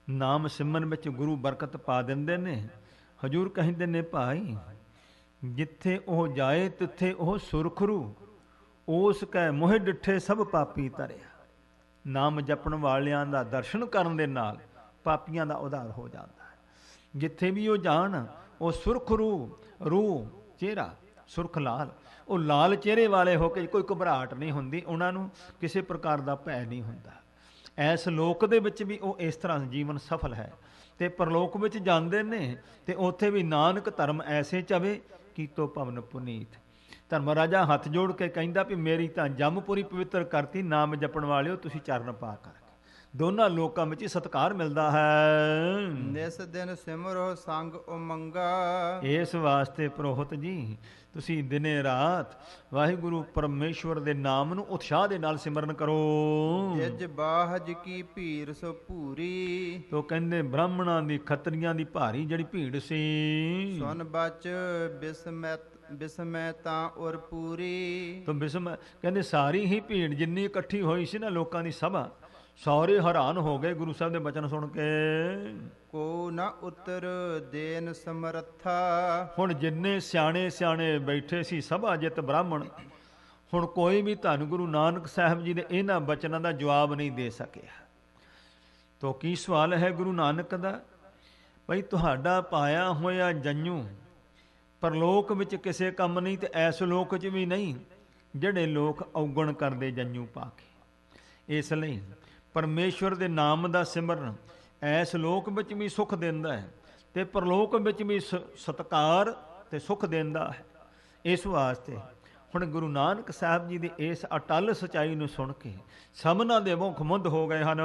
S1: ਨਾਮ ਸਿਮਰਨ ਵਿੱਚ ਗੁਰੂ ਬਰਕਤ ਪਾ ਦਿੰਦੇ ਨੇ। ਹਜੂਰ ਕਹਿੰਦੇ ਨੇ ਭਾਈ ਜਿੱਥੇ ਉਹ ਜਾਏ ਤਿੱਥੇ ਉਹ ਸੁਰਖਰੂ, ਉਸ ਕੈ ਮੋਹਿ ਡਿਠੇ ਸਭ ਪਾਪੀ ਤਰਿਆ। ਨਾਮ ਜਪਣ ਵਾਲਿਆਂ ਦਾ ਦਰਸ਼ਨ ਕਰਨ ਦੇ ਨਾਲ ਪਾਪੀਆਂ ਦਾ ਉਧਾਰ ਹੋ ਜਾਂਦਾ ਹੈ। ਜਿੱਥੇ ਵੀ ਉਹ ਜਾਣ ਉਹ ਸੁਰਖ ਰੂਹ ਚਿਹਰਾ ਸੁਰਖ ਲਾਲ, ਉਹ ਲਾਲ ਚਿਹਰੇ ਵਾਲੇ ਹੋ ਕੇ ਕੋਈ ਘਬਰਾਹਟ ਨਹੀਂ ਹੁੰਦੀ, ਉਹਨਾਂ ਨੂੰ ਕਿਸੇ ਪ੍ਰਕਾਰ ਦਾ ਭੈ ਨਹੀਂ ਹੁੰਦਾ। ਐਸ ਲੋਕ ਦੇ ਵਿੱਚ ਵੀ ਉਹ ਇਸ ਤਰ੍ਹਾਂ ਜੀਵਨ ਸਫਲ ਹੈ। ਤੇ ਪਰਲੋਕ ਵਿੱਚ ਜਾਂਦੇ ਨੇ ਤੇ ਉੱਥੇ ਵੀ ਨਾਨਕ ਧਰਮ ਐਸੇ ਚਵੇ ਕੀਤੋ ਭਵਨ ਪੁਨੀਤ। ਧਰਮ ਰਾਜਾ ਹੱਥ ਜੋੜ ਕੇ ਕਹਿੰਦਾ ਵੀ ਮੇਰੀ ਤਾਂ ਜੰਮਪੁਰੀ ਪਵਿੱਤਰ ਕਰਤੀ, ਨਾਮ ਜਪਣ ਵਾਲਿਓ ਤੁਸੀਂ ਚਰਨ ਪਾ ਕਰ। ਦੋਨਾਂ ਲੋਕਾਂ ਵਿੱਚ ਹੀ ਸਤਿਕਾਰ ਮਿਲਦਾ ਹੈ।
S2: ਨਿਸ ਦਿਨ ਸਿਮਰੋ ਸੰਗ ਉਮੰਗਾ।
S1: ਇਸ ਵਾਸਤੇ ਪ੍ਰੋਹਤ ਜੀ ਤੁਸੀਂ ਦਿਨੇ ਰਾਤ ਵਾਹਿਗੁਰੂ ਪਰਮੇਸ਼ਵਰ ਦੇ ਨਾਮ ਨੂੰ ਉਤਸ਼ਾਹ ਦੇ ਨਾਲ ਸਿਮਰਨ ਕਰੋ।
S2: ਜਿਜ ਬਾਹਜ ਕੀ ਭੀੜ ਸੋ ਭੂਰੀ।
S1: ਤੋ ਕਹਿੰਦੇ ਬ੍ਰਾਹਮਣਾਂ ਦੀ ਖੱਤਰੀਆਂ ਦੀ ਭਾਰੀ ਜਿਹੜੀ ਭੀੜ ਸੀ,
S2: ਸੁਨ ਬਚ ਬਿਸਮੈ ਤਾਂ ਔਰ ਪੂਰੀ।
S1: ਤੋ ਬਿਸਮ ਕਹਿੰਦੇ ਸਾਰੀ ਹੀ ਭੀੜ ਜਿੰਨੀ ਇਕੱਠੀ ਹੋਈ ਸੀ ਨਾ ਲੋਕਾਂ ਦੀ ਸਭਾ, ਸਾਰੇ ਹੈਰਾਨ ਹੋ ਗਏ ਗੁਰੂ ਸਾਹਿਬ ਦੇ ਬਚਨ ਸੁਣ ਕੇ।
S2: ਕੋ ਨਾ ਉਤਰ ਦੇਨ ਸਮਰੱਥਾ।
S1: ਹੁਣ ਜਿੰਨੇ ਸਿਆਣੇ ਬੈਠੇ ਸੀ ਸਭਾ ਜਿਤ ਬ੍ਰਾਹਮਣ, ਹੁਣ ਕੋਈ ਵੀ ਧੰਨ ਗੁਰੂ ਨਾਨਕ ਸਾਹਿਬ ਜੀ ਦੇ ਇਹਨਾਂ ਬਚਨਾਂ ਦਾ ਜਵਾਬ ਨਹੀਂ ਦੇ ਸਕਿਆ। ਤੋ ਕੀ ਸਵਾਲ ਹੈ ਗੁਰੂ ਨਾਨਕ ਦਾ? ਭਈ ਤੁਹਾਡਾ ਪਾਇਆ ਹੋਇਆ ਜੰਨੂ ਪਰਲੋਕ ਵਿੱਚ ਕਿਸੇ ਕੰਮ ਨਹੀਂ ਤੇ ਐਸ ਲੋਕ 'ਚ ਵੀ ਨਹੀਂ ਜਿਹੜੇ ਲੋਕ ਔਗਣ ਕਰਦੇ ਜੰਨੂ ਪਾ ਕੇ। ਇਸ ਲਈ ਪਰਮੇਸ਼ਵਰ ਦੇ ਨਾਮ ਦਾ ਸਿਮਰਨ ਐਸ ਲੋਕ ਵਿੱਚ ਵੀ ਸੁੱਖ ਦਿੰਦਾ ਹੈ ਤੇ ਪਰਲੋਕ ਵਿੱਚ ਵੀ ਸਤਿਕਾਰ ਤੇ ਸੁੱਖ ਦਿੰਦਾ ਹੈ। ਇਸ ਵਾਸਤੇ ਹੁਣ ਗੁਰੂ ਨਾਨਕ ਸਾਹਿਬ ਜੀ ਦੀ ਇਸ ਅਟਲ ਸਚਾਈ ਨੂੰ ਸੁਣ ਕੇ ਸਭਨਾਂ ਦੇ ਮੁਖ ਮੁੱਧ ਹੋ ਗਏ ਹਨ।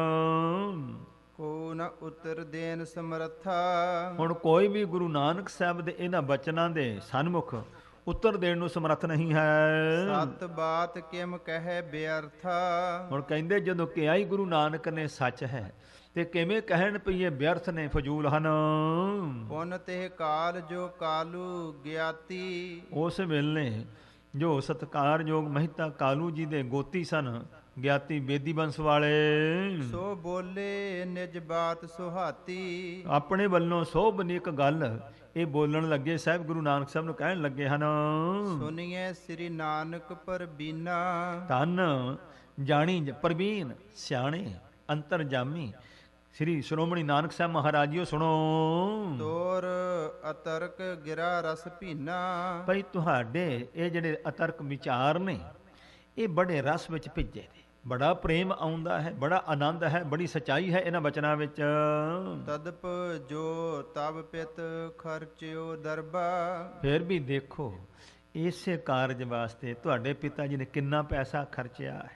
S2: ਕੋ ਨ ਉਤਰ ਦੇਨ ਸਮਰੱਥਾ।
S1: ਹੁਣ ਕੋਈ ਵੀ ਗੁਰੂ ਨਾਨਕ ਸਾਹਿਬ ਦੇ ਇਹਨਾਂ ਬਚਨਾਂ ਦੇ ਸਨਮੁਖ ਉੱਤਰ ਦੇਣ ਨੂੰ ਸਮਰੱਥ ਨਹੀਂ ਹੈ।
S2: ਸਤ ਬਾਤ ਕਿਮ ਕਹਿ ਬਿਅਰਥਾ।
S1: ਹੁਣ ਕਹਿੰਦੇ ਜਦੋਂ ਕਿਹਾ ਹੀ ਗੁਰੂ ਨਾਨਕ ਨੇ ਸੱਚ ਹੈ ਤੇ ਕਿਵੇਂ ਕਹਿਣ ਪਈਏ ਬਿਅਰਥ ਨੇ, ਫਜ਼ੂਲ ਹਨ।
S2: ਪੁਨ ਤੇ ਕਾਲ ਜੋ ਕਾਲੂ ਗਿਆਤੀ।
S1: ਉਸ ਵੇਲੇ ਜੋ ਸਤਿਕਾਰਯੋਗ ਮਹਿਤਾ ਕਾਲੂ ਜੀ ਦੇ ਗੋਤੀ ਸਨ, ਗਿਆਤੀ ਬੇਦੀ ਬੰਸ ਵਾਲੇ,
S2: ਸੋ ਬੋਲੇ ਨਿਜ ਬਾਤ ਸੁਹਾਤੀ।
S1: ਆਪਣੇ ਵੱਲੋਂ ਸੋਭਨੀਕ ਗੱਲ ਇਹ ਬੋਲਣ ਲੱਗੇ, ਸਾਹਿਬ ਗੁਰੂ ਨਾਨਕ ਸਾਹਿਬ ਨੂੰ ਕਹਿਣ ਲੱਗੇ ਹਨ।
S2: ਸੁਨੀਏ ਸ੍ਰੀ ਨਾਨਕ ਪਰਬੀਨਾ।
S1: ਧੰਨ ਜਾਣੀ ਪ੍ਰਵੀਨ ਸਿਆਣੇ ਅੰਤਰਜਾਮੀ ਸ੍ਰੀ ਸ਼੍ਰੋਮਣੀ ਨਾਨਕ ਸਾਹਿਬ ਮਹਾਰਾਜ ਜੀਓ ਸੁਣੋ।
S2: ਤੋਰ ਅਤਰਕ ਗਿਰਾ ਰਸ ਭੀਨਾ।
S1: ਭਈ ਤੁਹਾਡੇ ਇਹ ਜਿਹੜੇ ਅਤਰਕ ਵਿਚਾਰ ਨੇ ਇਹ ਬੜੇ ਰਸ ਵਿੱਚ ਭਿੱਜੇ ਨੇ, ਬੜਾ ਪ੍ਰੇਮ ਆਉਂਦਾ ਹੈ, ਬੜਾ ਆਨੰਦ ਹੈ, ਬੜੀ ਸਚਾਈ ਹੈ ਇਹਨਾਂ ਬਚਨਾਂ ਵਿੱਚ।
S2: ਤਦਪ ਜੋ ਤਬ ਪਿਤ ਖਰਚਿਓ ਦਰਬਾ।
S1: ਫਿਰ ਵੀ ਦੇਖੋ ਇਸੇ ਕਾਰਜ ਵਾਸਤੇ ਤੁਹਾਡੇ ਪਿਤਾ ਜੀ ਨੇ ਕਿੰਨਾ ਪੈਸਾ ਖਰਚਿਆ ਹੈ।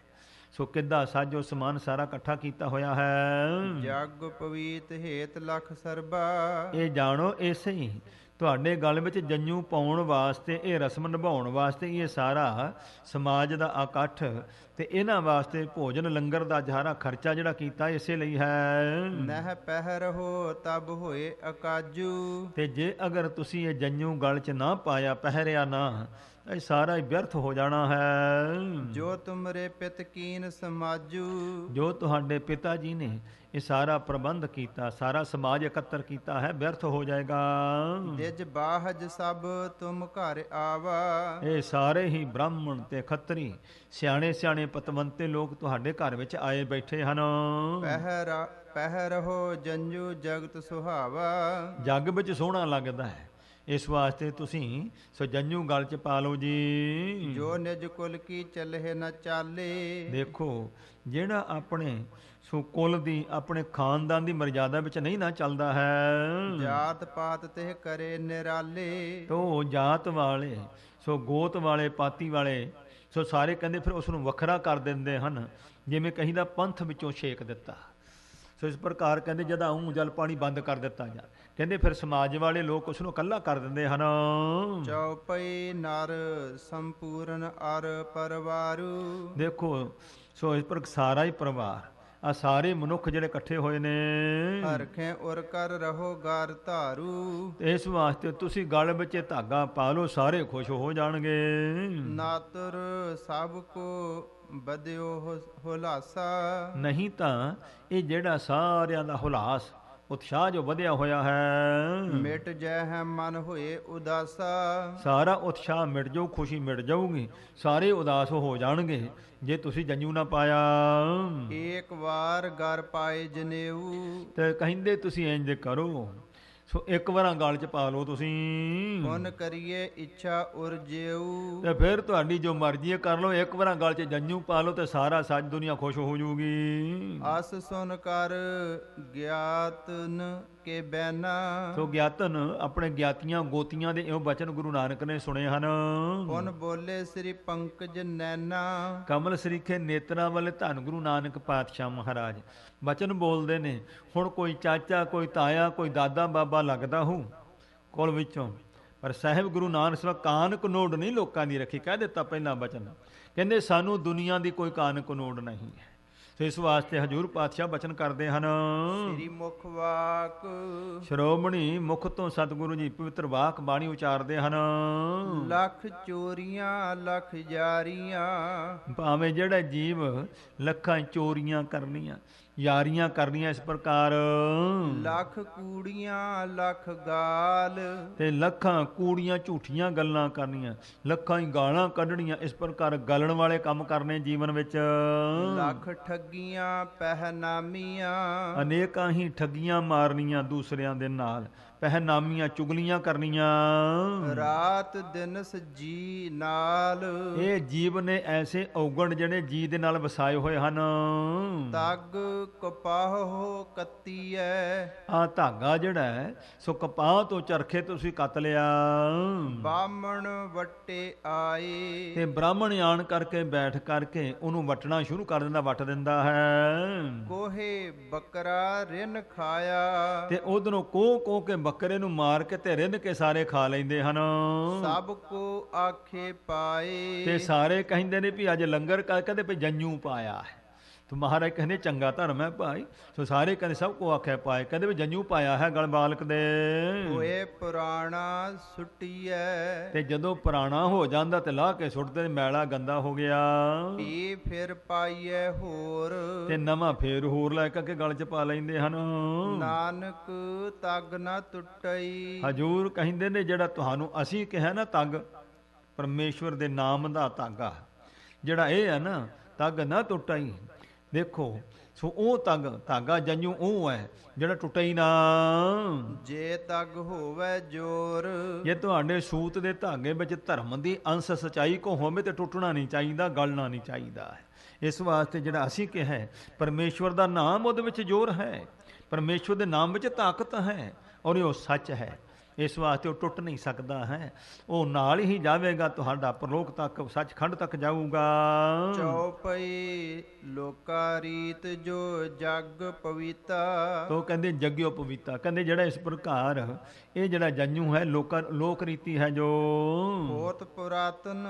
S1: ਸੋ ਕਿੱਦਾਂ ਸਾਜੋ ਸਮਾਨ ਸਾਰਾ ਇਕੱਠਾ ਕੀਤਾ ਹੋਇਆ ਹੈ।
S2: ਜਗ ਪਵੀਤ ਹੇਤ ਲਖ ਸਰਬਾ।
S1: ਇਹ ਜਾਣੋ ਇਸੇ ਹੀ ਤੁਹਾਡੇ ਗਲ ਵਿੱਚ ਜੰਨੂ ਪਾਉਣ ਵਾਸਤੇ, ਇਹ ਰਸਮ ਨਿਭਾਉਣ ਵਾਸਤੇ ਇਹ ਸਾਰਾ ਸਮਾਜ ਦਾ ਇਕੱਠ ਤੇ ਇਹਨਾਂ ਵਾਸਤੇ ਭੋਜਨ ਲੰਗਰ ਦਾ ਸਾਰਾ ਖਰਚਾ ਜਿਹੜਾ ਕੀਤਾ ਇਸੇ ਲਈ ਹੈ।
S2: ਨਹਿ ਪਹਿਰ ਹੋ ਤਬ ਹੋਏ ਅਕਾਜੂ।
S1: ਤੇ ਜੇ ਅਗਰ ਤੁਸੀਂ ਇਹ ਜੰਨੂ ਗਲ 'ਚ ਨਾ ਪਾਇਆ, ਪਹਿਰਿਆ ਨਾ, ਇਹ ਸਾਰਾ ਹੀ ਵਿਅਰਥ ਹੋ ਜਾਣਾ ਹੈ।
S2: ਜੋ ਤੁਮਰੇ ਪਿਤ ਕੀਨ ਸਮਾਜੂ।
S1: ਜੋ ਤੁਹਾਡੇ ਪਿਤਾ ਜੀ ਨੇ ਇਹ ਸਾਰਾ ਪ੍ਰਬੰਧ ਕੀਤਾ, ਸਾਰਾ ਸਮਾਜ ਇਕੱਤਰ ਕੀਤਾ ਹੈ, ਵਿਅਰਥ ਹੋ ਜਾਏਗਾ।
S2: ਦਿਜ ਬਾਹਜ ਸਭ ਤੁਮ ਘਰ ਆਵਾ।
S1: ਇਹ ਸਾਰੇ ਹੀ ਬ੍ਰਾਹਮਣ ਤੇ ਖੱਤਰੀ ਸਿਆਣੇ ਪਤਵੰਤੇ ਲੋਕ ਤੁਹਾਡੇ ਘਰ ਵਿੱਚ ਆਏ ਬੈਠੇ ਹਨ।
S2: ਪਹਿਰ ਹੋ ਜੰਜੂ ਜਗਤ ਸੁਹਾਵਾ।
S1: ਜੱਗ ਵਿੱਚ ਸੋਹਣਾ ਲੱਗਦਾ ਹੈ, ਇਸ ਵਾਸਤੇ ਤੁਸੀਂ ਸੋ ਜੰਜੂ ਗਲ 'ਚ ਪਾ ਲਓ ਜੀ।
S2: ਜੋ ਨਿਜ ਕੁਲ ਕੀ ਚਲਹਿ ਨ ਚਾਲੇ।
S1: ਦੇਖੋ ਜਿਹੜਾ ਆਪਣੇ ਸੋ ਕੁਲ ਦੀ, ਆਪਣੇ ਖਾਨਦਾਨ ਦੀ ਮਰਜ਼ਾਦਾ ਵਿੱਚ ਨਹੀਂ ਨਾ ਚੱਲਦਾ ਹੈ।
S2: ਜਾਤ ਪਾਤ ਤੇ ਕਰੇ ਨਿਰਾਲੇ।
S1: ਤੋ ਜਾਤ ਵਾਲੇ, ਸੋ ਗੋਤ ਵਾਲੇ, ਪਾਤੀ ਵਾਲੇ, ਸੋ ਸਾਰੇ ਕਹਿੰਦੇ ਫਿਰ ਉਸ ਨੂੰ ਵੱਖਰਾ ਕਰ ਦਿੰਦੇ ਹਨ। ਜਿਵੇਂ ਕਹੀਦਾ ਪੰਥ ਵਿੱਚੋਂ ਛੇਕ ਦਿੱਤਾ, ਸੋ ਇਸ ਪ੍ਰਕਾਰ ਕਹਿੰਦੇ ਜਦਾਂ ਜਲ ਪਾਣੀ ਬੰਦ ਕਰ ਦਿੱਤਾ ਜਾ, ਕਹਿੰਦੇ ਫਿਰ ਸਮਾਜ ਵਾਲੇ ਲੋਕ ਉਸ ਨੂੰ ਇਕੱਲਾ ਕਰ ਦਿੰਦੇ ਹਨ।
S2: ਚੌਪਈ ਨਰ ਸੰਪੂਰਨ ਅਰ ਪਰਵਾਰੂ।
S1: ਦੇਖੋ ਸੋ ਇਸ ਪਰ ਸਾਰਾ ਹੀ ਪਰਿਵਾਰ, ਆ ਸਾਰੇ ਮਨੁੱਖ ਜਿਹੜੇ ਇਕੱਠੇ ਹੋਏ ਨੇ,
S2: ਹਰਖੇ ਉਰ ਕਰ ਰਹੋ ਗਰ ਧਾਰੂ।
S1: ਇਸ ਵਾਸਤੇ ਤੁਸੀਂ ਗਲ ਵਿੱਚ ਧਾਗਾ ਪਾ ਲਓ, ਸਾਰੇ ਖੁਸ਼ ਹੋ ਜਾਣਗੇ।
S2: ਨਾਤੁਰ ਸਭ ਕੋ ਬਦਿਓ ਹੁਲਾਸਾ।
S1: ਨਹੀਂ ਤਾਂ ਇਹ ਜਿਹੜਾ ਸਾਰਿਆਂ ਦਾ ਹੁਲਾਸ ਉਤਸ਼ਾਹ ਜੋ ਵਧਿਆ ਹੋਇਆ ਹੈ,
S2: ਮਿਟ ਜੈ ਹੈ ਮਨ ਹੋਏ ਉਦਾਸਾ।
S1: ਸਾਰਾ ਉਤਸ਼ਾਹ ਮਿਟ ਜਾਊ, ਖੁਸ਼ੀ ਮਿਟ ਜਾਊਗੀ, ਸਾਰੇ ਉਦਾਸ ਹੋ ਜਾਣਗੇ। ਜੇ ਤੁਸੀਂ ਜੰਜੂ ਨਾ ਪਾਇਆ
S2: ਏਕ ਵਾਰ ਗਰ ਪਾਏ ਜਨੇਊ।
S1: ਤੇ ਕਹਿੰਦੇ ਤੁਸੀਂ ਇੰਜ ਕਰੋ, ਸੋ ਇੱਕ ਵਾਰਾਂ ਗਲ 'ਚ ਪਾ ਲਓ ਤੁਸੀਂ,
S2: ਪੁਨ ਕਰੀਏ ਇੱਛਾ ਉਰਜੇਊ।
S1: ਤੇ ਫਿਰ ਤੁਹਾਡੀ ਜੋ ਮਰਜ਼ੀ ਹੈ ਕਰ ਲਓ। ਇੱਕ ਵਾਰਾਂ ਗਲ 'ਚ ਜੰਜੂ ਪਾ ਲਓ ਤੇ ਸਾਰਾ ਸੱਜ ਦੁਨੀਆ ਖੁਸ਼ ਹੋ ਜੂਗੀ।
S2: ਅਸ ਸੁਨ ਕਰ ਗਿਆਤਨ ਕੇ ਬੈਨਾ।
S1: ਸੋ ਗਿਆਤਨ ਆਪਣੇ ਗਿਆਤੀਆਂ ਗੋਤੀਆਂ ਦੇ ਇਹੋ ਬਚਨ ਗੁਰੂ ਨਾਨਕ ਨੇ ਸੁਣੇ ਹਨ।
S2: ਪੁਨ ਬੋਲੇ ਸ੍ਰੀ ਪੰਕਜ ਨੈਨਾ।
S1: ਕਮਲ ਸਰੀਖੇ ਨੇਤਰਾਂ ਵਾਲੇ ਧੰਨ ਗੁਰੂ ਨਾਨਕ ਪਾਤਸ਼ਾਹ ਮਹਾਰਾਜ ਬਚਨ ਬੋਲਦੇ ਨੇ। ਹੁਣ ਕੋਈ ਚਾਚਾ, ਕੋਈ ਤਾਇਆ, ਕੋਈ ਦਾਦਾ ਬਾਬਾ ਲੱਗਦਾ ਹੋ ਕੋਲ ਵਿੱਚੋਂ, ਪਰ ਸਾਹਿਬ ਗੁਰੂ ਨਾਨਕ ਸਾਹਿਬ ਕਾਨ ਕਨੋੜ ਨਹੀਂ ਲੋਕਾਂ ਦੀ ਰੱਖੀ। ਕਹਿ ਦਿੱਤਾ ਪਹਿਲਾਂ ਬਚਨ, ਕਹਿੰਦੇ ਸਾਨੂੰ ਦੁਨੀਆ ਦੀ ਕੋਈ ਕਾਨ ਕਨੋੜ ਨਹੀਂ ਹੈ। ਸੋ ਇਸ ਵਾਸਤੇ ਹਜ਼ੂਰ ਪਾਤਸ਼ਾਹ ਬਚਨ ਕਰਦੇ ਹਨ।
S2: ਸ੍ਰੀ ਮੁਖ ਵਾਕ
S1: ਸ਼੍ਰੋਮਣੀ ਮੁਖ ਤੋਂ ਸਤਿਗੁਰੂ ਜੀ ਪਵਿੱਤਰ ਵਾਕ ਬਾਣੀ ਉਚਾਰਦੇ ਹਨ।
S2: ਲੱਖ ਚੋਰੀਆਂ ਲੱਖ ਯਾਰੀਆਂ।
S1: ਭਾਵੇਂ ਜਿਹੜਾ ਜੀਵ ਲੱਖਾਂ ਚੋਰੀਆਂ ਕਰਨੀਆਂ, ਯਾਰੀਆਂ ਕਰਨੀਆਂ ਇਸ ਪ੍ਰਕਾਰ,
S2: ਲੱਖ ਕੂੜੀਆਂ ਲੱਖ ਗਾਲ।
S1: ਤੇ ਲੱਖਾਂ ਕੂੜੀਆਂ ਝੂਠੀਆਂ ਗੱਲਾਂ ਕਰਨੀਆਂ, ਲੱਖਾਂ ਹੀ ਗਾਲਾਂ ਕੱਢਣੀਆਂ, ਇਸ ਪ੍ਰਕਾਰ ਗਲਣ ਵਾਲੇ ਕੰਮ ਕਰਨੇ ਜੀਵਨ ਵਿੱਚ।
S2: ਲੱਖ ਠੱਗੀਆਂ ਪਹਿਨਾਮੀਆਂ।
S1: ਅਨੇਕਾਂ ਹੀ ਠੱਗੀਆਂ ਮਾਰਨੀਆਂ ਦੂਸਰਿਆਂ ਦੇ ਨਾਲ, ਪਹਿਨਾਮੀਆਂ ਚੁਗਲੀਆਂ ਕਰਨੀਆਂ।
S2: ਰਾਤ ਦਿਨ ਸਜੀ ਨਾਲ।
S1: ਇਹ ਜੀਵ ਨੇ ਐਸੇ ਔਗਣ ਜਿਹੜੇ ਜੀ ਦੇ ਨਾਲ ਵਸਾਏ ਹੋਏ ਹਨ।
S2: ਤਗ ਕਪਾਹੋ ਕੱਤੀਐ।
S1: ਆ ਧਾਗਾ ਜਿਹੜਾ ਹੈ ਸੋ ਕਪਾਹ ਤੋਂ ਚਰਖੇ ਤੁਸੀਂ ਕੱਤ ਲਿਆ।
S2: ਬਾਹਮਣ ਵੱਟੇ ਆਏ।
S1: ਤੇ ਬ੍ਰਾਹਮਣ ਆਣ ਕਰਕੇ ਬੈਠ ਕਰਕੇ ਉਹਨੂੰ ਵਟਣਾ ਸ਼ੁਰੂ ਕਰ ਦਿੰਦਾ, ਵੱਟ ਦਿੰਦਾ ਹੈ।
S2: ਕੋਹੇ ਬੱਕਰਾ ਰਿਨ ਖਾਇਆ।
S1: ਤੇ ਉਧਰੋਂ ਕੋਹ ਕੇ ਬੱਕਰੇ ਨੂੰ ਮਾਰ ਕੇ ਤੇ ਰਿੰਨ ਕੇ ਸਾਰੇ ਖਾ ਲੈਂਦੇ ਹਨ।
S2: ਸਭ ਕੋ ਆਖੇ ਪਾਏ।
S1: ਤੇ ਸਾਰੇ ਕਹਿੰਦੇ ਨੇ ਵੀ ਅੱਜ ਲੰਗਰ ਕਹਿੰਦੇ ਵੀ ਜੰਜੂ ਪਾਇਆ ਹੈ। ਤੇ ਮਹਾਰਾਜ ਕਹਿੰਦੇ ਚੰਗਾ ਧਰਮ ਹੈ ਭਾਈ। ਸੋ ਸਾਰੇ ਕਹਿੰਦੇ ਸਭ ਕੋ ਆਖਿਆ ਪਾਏ, ਕਹਿੰਦੇ ਵੀ ਜੰਜੂ ਪਾਇਆ ਹੈ ਗਲ ਬਾਲਕ ਦੇ।
S2: ਹੋਏ ਪੁਰਾਣਾ ਸੁੱਟੀਐ।
S1: ਤੇ ਜਦੋਂ ਪੁਰਾਣਾ ਹੋ ਜਾਂਦਾ ਤੇ ਲਾਹ ਕੇ ਸੁੱਟਦੇ, ਮੈਲਾ ਗੰਦਾ ਹੋ ਗਿਆ।
S2: ਇਹ ਫਿਰ ਪਾਈਐ ਹੋਰ।
S1: ਤੇ ਨਵਾਂ ਫੇਰ ਹੋਰ ਲੈ ਕੇ ਗਲ 'ਚ ਪਾ ਲੈਂਦੇ ਹਨ।
S2: ਨਾਨਕ ਤਗ ਨਾ ਟੁੱਟਈ।
S1: ਹਜੂਰ ਕਹਿੰਦੇ ਨੇ ਜਿਹੜਾ ਤੁਹਾਨੂੰ ਅਸੀਂ ਕਿਹਾ ਨਾ ਤਗ, ਪਰਮੇਸ਼ਵਰ ਦੇ ਨਾਮ ਦਾ ਧਾਗਾ ਜਿਹੜਾ ਇਹ ਹੈ ਨਾ, ਤਗ ਨਾ ਟੁੱਟਈ। ਦੇਖੋ ਸੋ ਉਹ ਧਾਗਾ ਜੰਜੂ ਉਹ ਹੈ ਜਿਹੜਾ ਟੁੱਟੇ ਹੀ ਨਾ।
S2: ਜੇ ਤਗ ਹੋਵੇ ਜੋਰ।
S1: ਜੇ ਤੁਹਾਡੇ ਸੂਤ ਦੇ ਧਾਗੇ ਵਿੱਚ ਧਰਮ ਦੀ ਅੰਸ਼ ਸਚਾਈ ਕੋ ਹੋਵੇ ਤੇ ਟੁੱਟਣਾ ਨਹੀਂ ਚਾਹੀਦਾ, ਗਲਣਾ ਨਹੀਂ ਚਾਹੀਦਾ। ਇਸ ਵਾਸਤੇ ਜਿਹੜਾ ਅਸੀਂ ਕਿਹਾ ਪਰਮੇਸ਼ਵਰ ਦਾ ਨਾਮ ਉਹਦੇ ਵਿੱਚ ਜ਼ੋਰ ਹੈ, ਪਰਮੇਸ਼ਵਰ ਦੇ ਨਾਮ ਵਿੱਚ ਤਾਕਤ ਹੈ, ਔਰ ਉਹ ਸੱਚ ਹੈ। ਇਸ ਵਾਸਤੇ ਉਹ ਟੁੱਟ ਨਹੀਂ ਸਕਦਾ ਹੈ। ਉਹ ਨਾਲ ਹੀ ਜਾਵੇਗਾ ਤੁਹਾਡਾ ਪਰਲੋਕ ਤੱਕ, ਸੱਚਖੰਡ ਤੱਕ ਜਾਊਗਾ।
S2: ਚੌਪਈ ਲੋਕਾ ਰੀਤ ਜੋ ਜਗ ਪਵਿੱਤਾ।
S1: ਤੋ ਕਹਿੰਦੇ ਜਗਿਓ ਪਵਿੱਤਾ, ਕਹਿੰਦੇ ਜਿਹੜਾ ਇਸ ਪ੍ਰਕਾਰ ਇਹ ਜਿਹੜਾ ਜੰਜੂ ਹੈ ਲੋਕ ਰੀਤੀ ਹੈ ਜੋ
S2: ਬਹੁਤ ਪੁਰਾਤਨ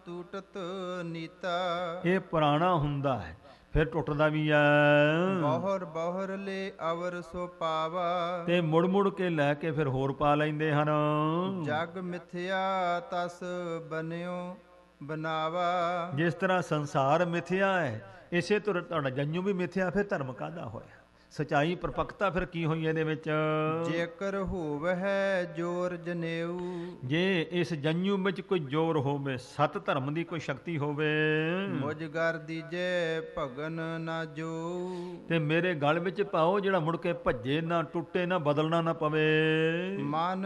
S2: ਟੂਟਤ ਨੀਤਾ।
S1: ਇਹ ਪੁਰਾਣਾ ਹੁੰਦਾ ਹੈ ਫਿਰ ਟੁੱਟਦਾ ਵੀ ਹੈ।
S2: ਬਹੁਰ ਬਹੁਰ ਲੈ ਅਵਰ ਸੋ ਪਾਵਾ।
S1: ਤੇ ਮੁੜ ਮੁੜ ਕੇ ਲੈ ਕੇ ਫਿਰ ਹੋਰ ਪਾ ਲੈਂਦੇ ਹਨ।
S2: ਜਗ ਮਿਥਿਆ ਤਸ ਬਨਿਓ ਬਨਾਵਾ।
S1: ਜਿਸ ਤਰ੍ਹਾਂ ਸੰਸਾਰ ਮਿਥਿਆ ਹੈ, ਇਸੇ ਤਰ੍ਹਾਂ ਤੁਹਾਡਾ ਜੰਜੂ ਵੀ ਮਿਥਿਆ। ਫਿਰ ਧਰਮ ਕਾਹਦਾ ਹੋਇਆ? ਸਚਾਈ ਪਰਪੱਕਤਾ ਫਿਰ ਕੀ ਹੋਈ ਇਹਦੇ ਵਿੱਚ?
S2: ਜੇਕਰ ਹੋਵੇ ਹੈ ਜੋਰ ਜਨੇਊ।
S1: ਜੇ ਇਸ ਜੰਜੂ ਵਿੱਚ ਕੋਈ ਜੋਰ ਹੋਵੇ, ਸਤ ਧਰਮ ਦੀ ਕੋਈ ਸ਼ਕਤੀ ਹੋਵੇ,
S2: ਮੁਝ ਗਰ ਦੀਜੇ ਭਗਨ ਨਾ ਜੋ।
S1: ਤੇ ਮੇਰੇ ਗਲ ਵਿੱਚ ਪਾਓ ਜਿਹੜਾ ਮੁੜ ਕੇ ਭੱਜੇ ਨਾ, ਟੁੱਟੇ ਨਾ, ਬਦਲਣਾ ਨਾ ਪਵੇ।
S2: ਮਨ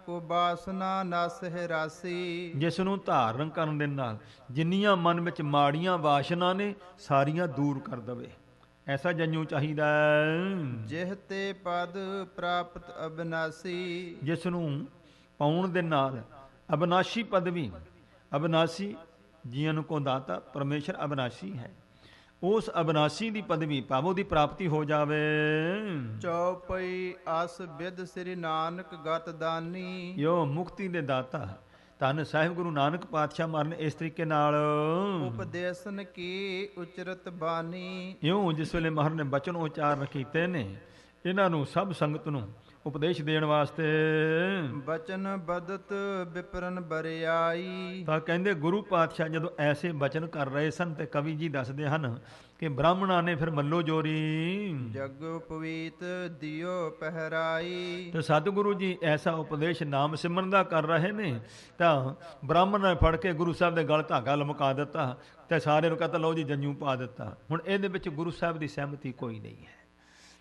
S2: ਕੋ ਬਾਸਨਾ ਨਸ ਹੈ ਰਾਸੀ। ਜਿਸ
S1: ਨੂੰ ਧਾਰਨ ਕਰਨ ਦੇ ਨਾਲ ਜਿੰਨੀਆਂ ਮਨ ਵਿੱਚ ਮਾੜੀਆਂ ਵਾਸ਼ਨਾ ਨੇ ਸਾਰੀਆਂ ਦੂਰ ਕਰ ਦਵੇ, ਐਸਾ ਜੰਜੂ ਚਾਹੀਦਾ।
S2: ਜਿਹ ਤੇ ਪਦ ਪ੍ਰਾਪਤ ਅਬਨਾਸੀ।
S1: ਜਿਸ ਨੂੰ ਪਾਉਣ ਦੇ ਨਾਲ ਅਬਨਾਸ਼ੀ ਪਦਵੀ, ਅਬਨਾਸੀ ਜੀਵਨ ਨੂੰ ਕੋ ਦਾਤਾ ਪਰਮੇਸ਼ਰ ਅਬਨਾਸ਼ੀ ਹੈ, ਉਸ ਅਬਨਾਸ਼ੀ ਦੀ ਪਦਵੀ ਭਾਵੋ ਦੀ ਪ੍ਰਾਪਤੀ ਹੋ ਜਾਵੇ।
S2: ਚੌਪਈ ਅਸ ਬਿਦ ਸ੍ਰੀ ਨਾਨਕ ਗਤ ਦਾਨੀ।
S1: ਯੋ ਮੁਕਤੀ ਦੇ ਦਾਤਾ ਧੰਨ ਸਾਹਿਬ ਗੁਰੂ ਨਾਨਕ ਪਾਤਸ਼ਾਹ ਮਰਨ ਇਸ ਤਰੀਕੇ ਨਾਲ
S2: ਉਪਦੇਸ਼ਨ ਕੀ ਉਚਰਤ ਬਾਣੀ।
S1: ਇਉਂ ਜਿਸ ਵੇਲੇ ਮਹਾਰਾਜ ਨੇ ਬਚਨ ਉਚਾਰਨ ਕੀਤੇ ਨੇ, ਇਹਨਾਂ ਨੂੰ ਸਭ ਸੰਗਤ ਨੂੰ ਉਪਦੇਸ਼ ਦੇਣ ਵਾਸਤੇ
S2: ਬਚਨ ਬਦਤ ਵਿਪਰਨ ਬਰਿਆਈ।
S1: ਤਾਂ ਕਹਿੰਦੇ ਗੁਰੂ ਪਾਤਸ਼ਾਹ ਜਦੋਂ ਐਸੇ ਬਚਨ ਕਰ ਰਹੇ ਸਨ ਤੇ ਕਵੀ ਜੀ ਦੱਸਦੇ ਹਨ ਕਿ ਬ੍ਰਾਹਮਣਾਂ ਨੇ ਫਿਰ ਮੱਲੋ ਜੋਰੀ
S2: ਜਗ ਪਵੀਤ ਦਿਓ ਪਹਿਰਾਈ।
S1: ਤੇ ਸਤਿਗੁਰੂ ਜੀ ਐਸਾ ਉਪਦੇਸ਼ ਨਾਮ ਸਿਮਰਨ ਦਾ ਕਰ ਰਹੇ ਨੇ ਤਾਂ ਬ੍ਰਾਹਮਣ ਨੇ ਫੜ ਕੇ ਗੁਰੂ ਸਾਹਿਬ ਦੇ ਗਲ ਧਾਗਾ ਲਮਕਾ ਦਿੱਤਾ ਤੇ ਸਾਰਿਆਂ ਨੂੰ ਕਹਤਾ ਲਓ ਜੀ ਜੰਜੂ ਪਾ ਦਿੱਤਾ। ਹੁਣ ਇਹਦੇ ਵਿੱਚ ਗੁਰੂ ਸਾਹਿਬ ਦੀ ਸਹਿਮਤੀ ਕੋਈ ਨਹੀਂ ਹੈ।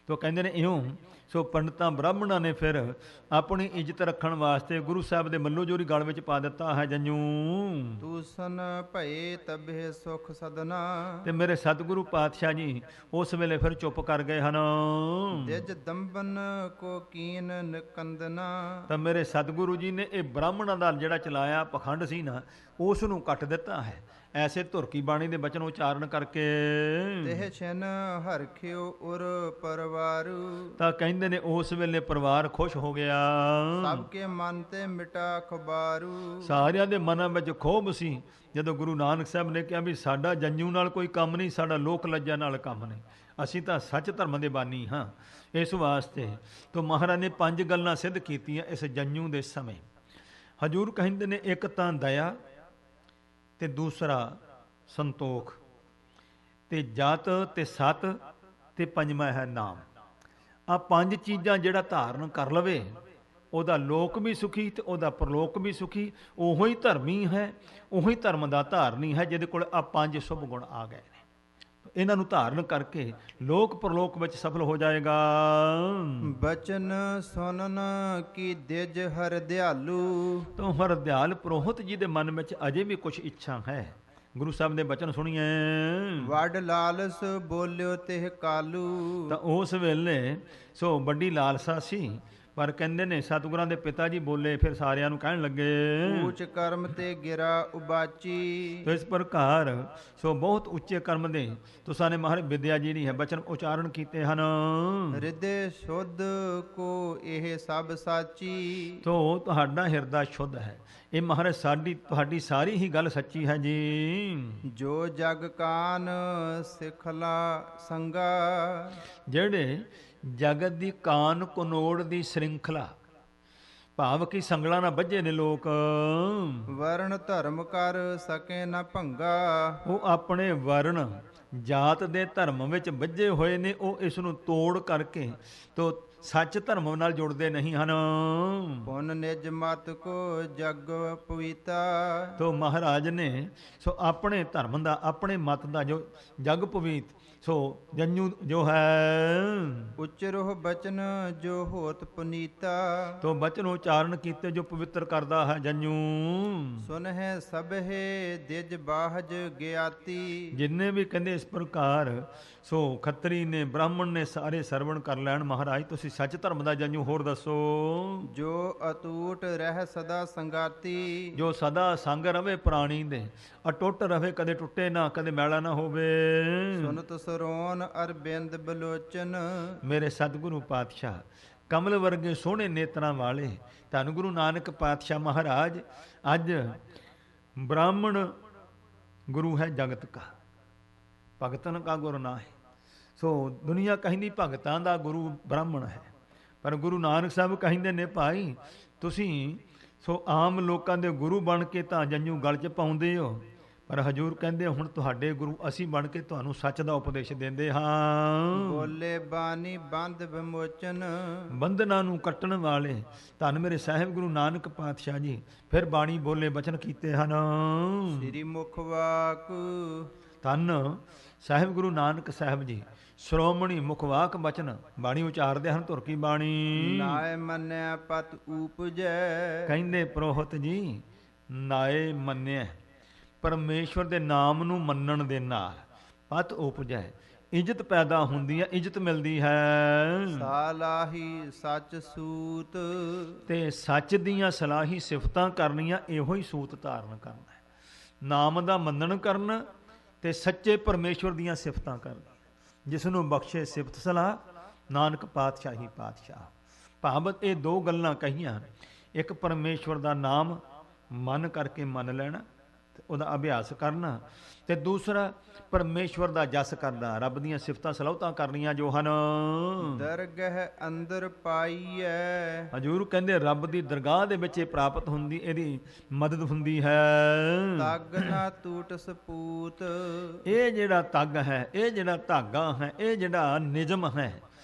S1: ਤੋ ਕਹਿੰਦੇ ਨੇ ਇਉਂ ਸੋ ਪੰਡਤਾਂ ਬ੍ਰਾਹਮਣਾਂ ਨੇ ਫਿਰ ਆਪਣੀ ਇੱਜ਼ਤ ਰੱਖਣ ਵਾਸਤੇ ਗੁਰੂ ਸਾਹਿਬ ਦੇ ਮੱਲੋ ਜੋਰੀ ਗਲ ਵਿੱਚ ਪਾ ਦਿੱਤਾ ਹੈ ਜੰਜੂ।
S2: ਤੂਸਨ ਭਏ ਤਬੇ ਸੁਖ ਸਦਨਾ।
S1: ਤੇ ਮੇਰੇ ਸਤਿਗੁਰੂ ਪਾਤਸ਼ਾਹ ਜੀ ਉਸ ਵੇਲੇ ਫਿਰ ਚੁੱਪ ਕਰ ਗਏ ਹਨ।
S2: ਦਿਜ ਦੰਬਨ ਕੋ ਕੀਨ ਨਿਕੰਦਨਾ।
S1: ਤਾਂ ਮੇਰੇ ਸਤਿਗੁਰੂ ਜੀ ਨੇ ਇਹ ਬ੍ਰਾਹਮਣਾਂ ਦਾ ਜਿਹੜਾ ਚਲਾਇਆ ਪਖੰਡ ਸੀ ਨਾ ਉਸ ਨੂੰ ਕੱਟ ਦਿੱਤਾ ਹੈ। ਐਸੇ ਧੁਰਕੀ ਬਾਣੀ ਦੇ ਬਚਨ ਉਚਾਰਨ ਕਰਕੇ
S2: ਤਿਹ ਛਿਨ ਹਰਖਿਓ ਉਰ ਪਰਵਾਰੂ।
S1: ਤਾਂ ਕਹਿੰਦੇ ਨੇ ਉਸ ਵੇਲੇ ਪਰਿਵਾਰ ਖੁਸ਼ ਹੋ ਗਿਆ।
S2: ਸਭ ਕੇ ਮਨ ਤੇ ਮਿਟਾ ਖਬਾਰੂ।
S1: ਸਾਰਿਆਂ ਦੇ ਮਨਾਂ ਵਿੱਚ ਖੋਭ ਸੀ ਜਦੋਂ ਗੁਰੂ ਨਾਨਕ ਸਾਹਿਬ ਨੇ ਕਿਹਾ ਵੀ ਸਾਡਾ ਜੰਜੂ ਨਾਲ ਕੋਈ ਕੰਮ ਨਹੀਂ, ਸਾਡਾ ਲੋਕ ਲੱਜਾ ਨਾਲ ਕੰਮ ਨਹੀਂ, ਅਸੀਂ ਤਾਂ ਸੱਚ ਧਰਮ ਦੇ ਬਾਨੀ ਹਾਂ। ਇਸ ਵਾਸਤੇ ਤੋਂ ਮਹਾਰਾਜ ਨੇ 5 ਗੱਲਾਂ ਸਿੱਧ ਕੀਤੀਆਂ ਇਸ ਜੰਜੂ ਦੇ ਸਮੇਂ। ਹਜੂਰ ਕਹਿੰਦੇ ਨੇ ਇੱਕ ਤਾਂ ਦਇਆ ਤੇ ਦੂਸਰਾ ਸੰਤੋਖ ਤੇ ਜਤ ਤੇ ਸਤ ਤੇ ਪੰਜਵਾਂ ਹੈ ਨਾਮ। ਆ 5 ਚੀਜ਼ਾਂ ਜਿਹੜਾ ਧਾਰਨ ਕਰ ਲਵੇ ਉਹਦਾ ਲੋਕ ਵੀ ਸੁਖੀ ਤੇ ਉਹਦਾ ਪਰਲੋਕ ਵੀ ਸੁਖੀ। ਉਹੋ ਹੀ ਧਰਮੀ ਹੈ, ਉਹੀ ਧਰਮ ਦਾ ਧਾਰਨੀ ਹੈ ਜਿਹਦੇ ਕੋਲ ਆ 5 ਸ਼ੁਭ ਗੁਣ ਆ ਗਏ ਨੇ। ਇਹਨਾਂ ਨੂੰ ਧਾਰਨ ਕਰਕੇ ਲੋਕ ਪਰਲੋਕ ਵਿੱਚ ਸਫਲ ਹੋ ਜਾਏਗਾ।
S2: ਬਚਨ ਸੁਨਨ ਕੀ ਦਿਜ ਹਰਦਿਆਲੂ।
S1: ਤੋਂ ਹਰਦਿਆਲ ਪ੍ਰੋਹਤ ਜੀ ਦੇ ਮਨ ਵਿੱਚ ਅਜੇ ਵੀ ਕੁਝ ਇੱਛਾ ਹੈ। ਗੁਰੂ ਸਾਹਿਬ ਦੇ ਬਚਨ ਸੁਣੀਏ।
S2: ਵੱਡ ਲਾਲਸ ਬੋਲਿਓ ਤਿਹ ਕਾਲੂ।
S1: ਤਾਂ ਉਸ ਵੇਲੇ ਸੋ ਵੱਡੀ ਲਾਲਸਾ ਸੀ, ਪਰ ਕਹਿੰਦੇ ਨੇ ਸਤਿਗੁਰਾਂ ਦੇ ਪਿਤਾ ਜੀ ਬੋਲੇ ਫਿਰ ਸਾਰਿਆਂ ਨੂੰ ਕਹਿਣ ਲੱਗੇ
S2: ਉੱਚ ਕਰਮ ਤੇ ਗਿਰਾ ਉਬਾਚੀ।
S1: ਤੋ ਇਸ ਪ੍ਰਕਾਰ ਸੋ ਬਹੁਤ ਉੱਚੇ ਕਰਮ ਦੇ ਤੁਸਾਂ ਨੇ ਮਹਾਰਾਜ ਵਿਦਿਆ ਜਿਹੜੀ ਹੈ ਬਚਨ ਉਚਾਰਨ ਕੀਤੇ ਹਨ।
S2: ਹਿਰਦੇ ਸ਼ੁੱਧ ਕੋ ਇਹ ਸਭ ਸਾਚੀ।
S1: ਤੋ ਤੁਹਾਡਾ ਹਿਰਦਾ ਸ਼ੁੱਧ ਹੈ। ਇਹ ਮਹਾਰਾਜ ਤੁਹਾਡੀ ਸਾਰੀ ਹੀ ਗੱਲ ਸੱਚੀ ਹੈ ਜੀ।
S2: ਜੋ ਜਗ ਕਾਨ ਸਿਖਲਾ ਸੰਗਾ।
S1: ਜਿਹੜੇ ਜਗਤ ਦੀ ਕਾਨ ਕਨੋੜ ਦੀ ਸ਼੍ਰਿੰਖਲਾ ਭਾਵ ਕਿ ਸੰਗਲਾਂ ਨਾਲ ਬੱਝੇ ਨੇ ਲੋਕ।
S2: ਵਰਣ ਧਰਮ ਕਰ ਸਕੇ ਨਾ ਭੰਗਾ।
S1: ਉਹ ਆਪਣੇ ਵਰਣ ਜਾਤ ਦੇ ਧਰਮ ਵਿੱਚ ਬੱਝੇ ਹੋਏ ਨੇ, ਉਹ ਇਸ ਨੂੰ ਤੋੜ ਕਰਕੇ ਤੋ ਸੱਚ ਧਰਮ ਨਾਲ ਜੁੜਦੇ ਨਹੀਂ ਹਨ।
S2: ਪੁਨ ਨਿਜ ਮਤ ਕੋ ਜਗ ਪਵੀਤਾ।
S1: ਤੋ ਮਹਾਰਾਜ ਨੇ ਸੋ ਆਪਣੇ ਧਰਮ ਦਾ ਆਪਣੇ ਮਤ ਦਾ ਜੋ ਜਗ ਪਵੀਤ ਸੋ ਜੰਜੂ ਜੋ ਹੈ
S2: ਉਚਰੋ ਬਚਨ ਜੋ ਹੋਤ ਪੁਨੀਤਾ।
S1: ਤੋ ਬਚਨ ਉਚਾਰਨ ਕੀਤੇ ਜੋ ਪਵਿੱਤਰ ਕਰਦਾ ਹੈ ਜੰਜੂ।
S2: ਸੁਨ ਹੈ ਸਭੇ ਦਿਜ ਬਾਹਜ ਗਿਆਤੀ।
S1: ਜਿੰਨੇ ਵੀ ਕਹਿੰਦੇ ਇਸ ਪ੍ਰਕਾਰ ਸੋ ਖੱਤਰੀ ਨੇ ਬ੍ਰਾਹਮਣ ਨੇ ਸਾਰੇ ਸਰਵਣ ਕਰ ਲੈਣ। ਮਹਾਰਾਜ ਤੁਸੀਂ ਸੱਚ ਧਰਮ ਦਾ ਜੰਜੂ ਹੋਰ ਦੱਸੋ।
S2: ਜੋ ਅਟੂਟ ਰਹਿ ਸਦਾ ਸੰਗਾਤੀ।
S1: ਜੋ ਸਦਾ ਸੰਗ ਰਵੇ ਪ੍ਰਾਣੀ ਦੇ, ਅਟੁੱਟ ਰਵੇ ਕਦੇ ਟੁੱਟੇ ਨਾ ਕਦੇ ਮੈਲਾ ਨਾ ਹੋਵੇ।
S2: ਸੁਨਤ ਸਰੋਨ ਅਰਬਿੰਦ ਬਲੋਚਨ।
S1: ਮੇਰੇ ਸਤਿਗੁਰੂ ਪਾਤਸ਼ਾਹ ਕਮਲ ਵਰਗੇ ਸੋਹਣੇ ਨੇਤਰਾਂ ਵਾਲੇ ਧੰਨ ਗੁਰੂ ਨਾਨਕ ਪਾਤਸ਼ਾਹ ਮਹਾਰਾਜ ਅੱਜ ਬ੍ਰਾਹਮਣ ਗੁਰੂ ਹੈ ਜਗਤ ਕਾ, ਭਗਤਨ ਕਾ ਗੁਰੂ ਨਾ ਹੈ। ਸੋ ਦੁਨੀਆ ਕਹਿੰਦੀ ਭਗਤਾਂ ਦਾ ਗੁਰੂ ਬ੍ਰਾਹਮਣ ਹੈ, ਪਰ ਗੁਰੂ ਨਾਨਕ ਸਾਹਿਬ ਕਹਿੰਦੇ ਨੇ ਭਾਈ ਤੁਸੀਂ ਸੋ ਆਮ ਲੋਕਾਂ ਦੇ ਗੁਰੂ ਬਣ ਕੇ ਤਾਂ ਜੰਜੂ ਗਲ 'ਚ ਪਾਉਂਦੇ ਹੋ, ਪਰ ਹਜੂਰ ਕਹਿੰਦੇ ਹੁਣ ਤੁਹਾਡੇ ਗੁਰੂ ਅਸੀਂ ਬਣ ਕੇ ਤੁਹਾਨੂੰ ਸੱਚ ਦਾ ਉਪਦੇਸ਼ ਦਿੰਦੇ ਹਾਂ।
S2: ਬੋਲੇ ਬਾਣੀ ਬੰਦ ਵਿਮੋਚਨ।
S1: ਬੰਧਨਾਂ ਨੂੰ ਕੱਟਣ ਵਾਲੇ ਧੰਨ ਮੇਰੇ ਸਾਹਿਬ ਗੁਰੂ ਨਾਨਕ ਪਾਤਸ਼ਾਹ ਜੀ ਫਿਰ ਬਾਣੀ ਬੋਲੇ ਬਚਨ ਕੀਤੇ ਹਨ।
S2: ਸ੍ਰੀ ਮੁਖ ਵਾਕ।
S1: ਧੰਨ ਸਾਹਿਬ ਗੁਰੂ ਨਾਨਕ ਸਾਹਿਬ ਜੀ ਸ਼੍ਰੋਮਣੀ ਮੁਖਵਾਕ ਬਚਨ ਬਾਣੀ ਉਚਾਰਦੇ ਹਨ। ਧੁਰ ਕੀ ਬਾਣੀ
S2: ਨਾਏ ਮੰਨਿਆ ਪਤ ਊਪਜੈ।
S1: ਕਹਿੰਦੇ ਪ੍ਰੋਹਤ ਜੀ ਨਾਏ ਮੰਨਿਆ ਪਰਮੇਸ਼ਵਰ ਦੇ ਨਾਮ ਨੂੰ ਮੰਨਣ ਦੇ ਨਾਲ ਪਤ ਉਪਜੈ ਇੱਜ਼ਤ ਪੈਦਾ ਹੁੰਦੀ ਹੈ, ਇੱਜ਼ਤ ਮਿਲਦੀ ਹੈ।
S2: ਸਾਲਾਹੀ ਸੱਚ ਸੂਤ।
S1: ਤੇ ਸੱਚ ਦੀਆਂ ਸਲਾਹੀ ਸਿਫਤਾਂ ਕਰਨੀਆਂ ਇਹੋ ਹੀ ਸੂਤ ਧਾਰਨ ਕਰਨਾ ਹੈ। ਨਾਮ ਦਾ ਮੰਨਣ ਕਰਨ ਤੇ ਸੱਚੇ ਪਰਮੇਸ਼ਵਰ ਦੀਆਂ ਸਿਫਤਾਂ ਕਰਨੀਆਂ। ਜਿਸ ਨੂੰ ਬਖਸ਼ੇ ਸਿਫਤ ਸਲਾਹ ਨਾਨਕ ਪਾਤਸ਼ਾਹੀ ਪਾਤਸ਼ਾਹ। ਭਾਵਤ ਇਹ 2 ਗੱਲਾਂ ਕਹੀਆਂ। ਇੱਕ ਪਰਮੇਸ਼ਵਰ ਦਾ ਨਾਮ ਮਨ ਕਰਕੇ ਮੰਨ ਲੈਣਾ ਉਹਦਾ ਅਭਿਆਸ ਕਰਨਾ, ਤੇ ਦੂਸਰਾ ਪਰਮੇਸ਼ਵਰ ਦਾ ਜਸ ਕਰਨਾ, ਰੱਬ ਦੀਆਂ ਸਿਫਤਾਂ ਸਲਾਹੁਤਾਂ ਕਰਨੀਆਂ ਜੋ ਹਨ।
S2: ਦਰਗਹਿ ਅੰਦਰ ਪਾਈਐ,
S1: ਹਜ਼ੂਰ ਕਹਿੰਦੇ ਰੱਬ ਦੀ ਦਰਗਾਹ ਦੇ ਵਿੱਚ ਇਹ ਪ੍ਰਾਪਤ ਹੁੰਦੀ, ਇਹਦੀ ਮਦਦ ਹੁੰਦੀ ਹੈ।
S2: ਤਗ ਨਾ ਟੂਟ ਸਪੂਤ,
S1: ਇਹ ਜਿਹੜਾ ਤੱਗ ਹੈ, ਇਹ ਜਿਹੜਾ ਧਾਗਾ ਹੈ, ਇਹ ਜਿਹੜਾ ਨਿਯਮ ਹੈ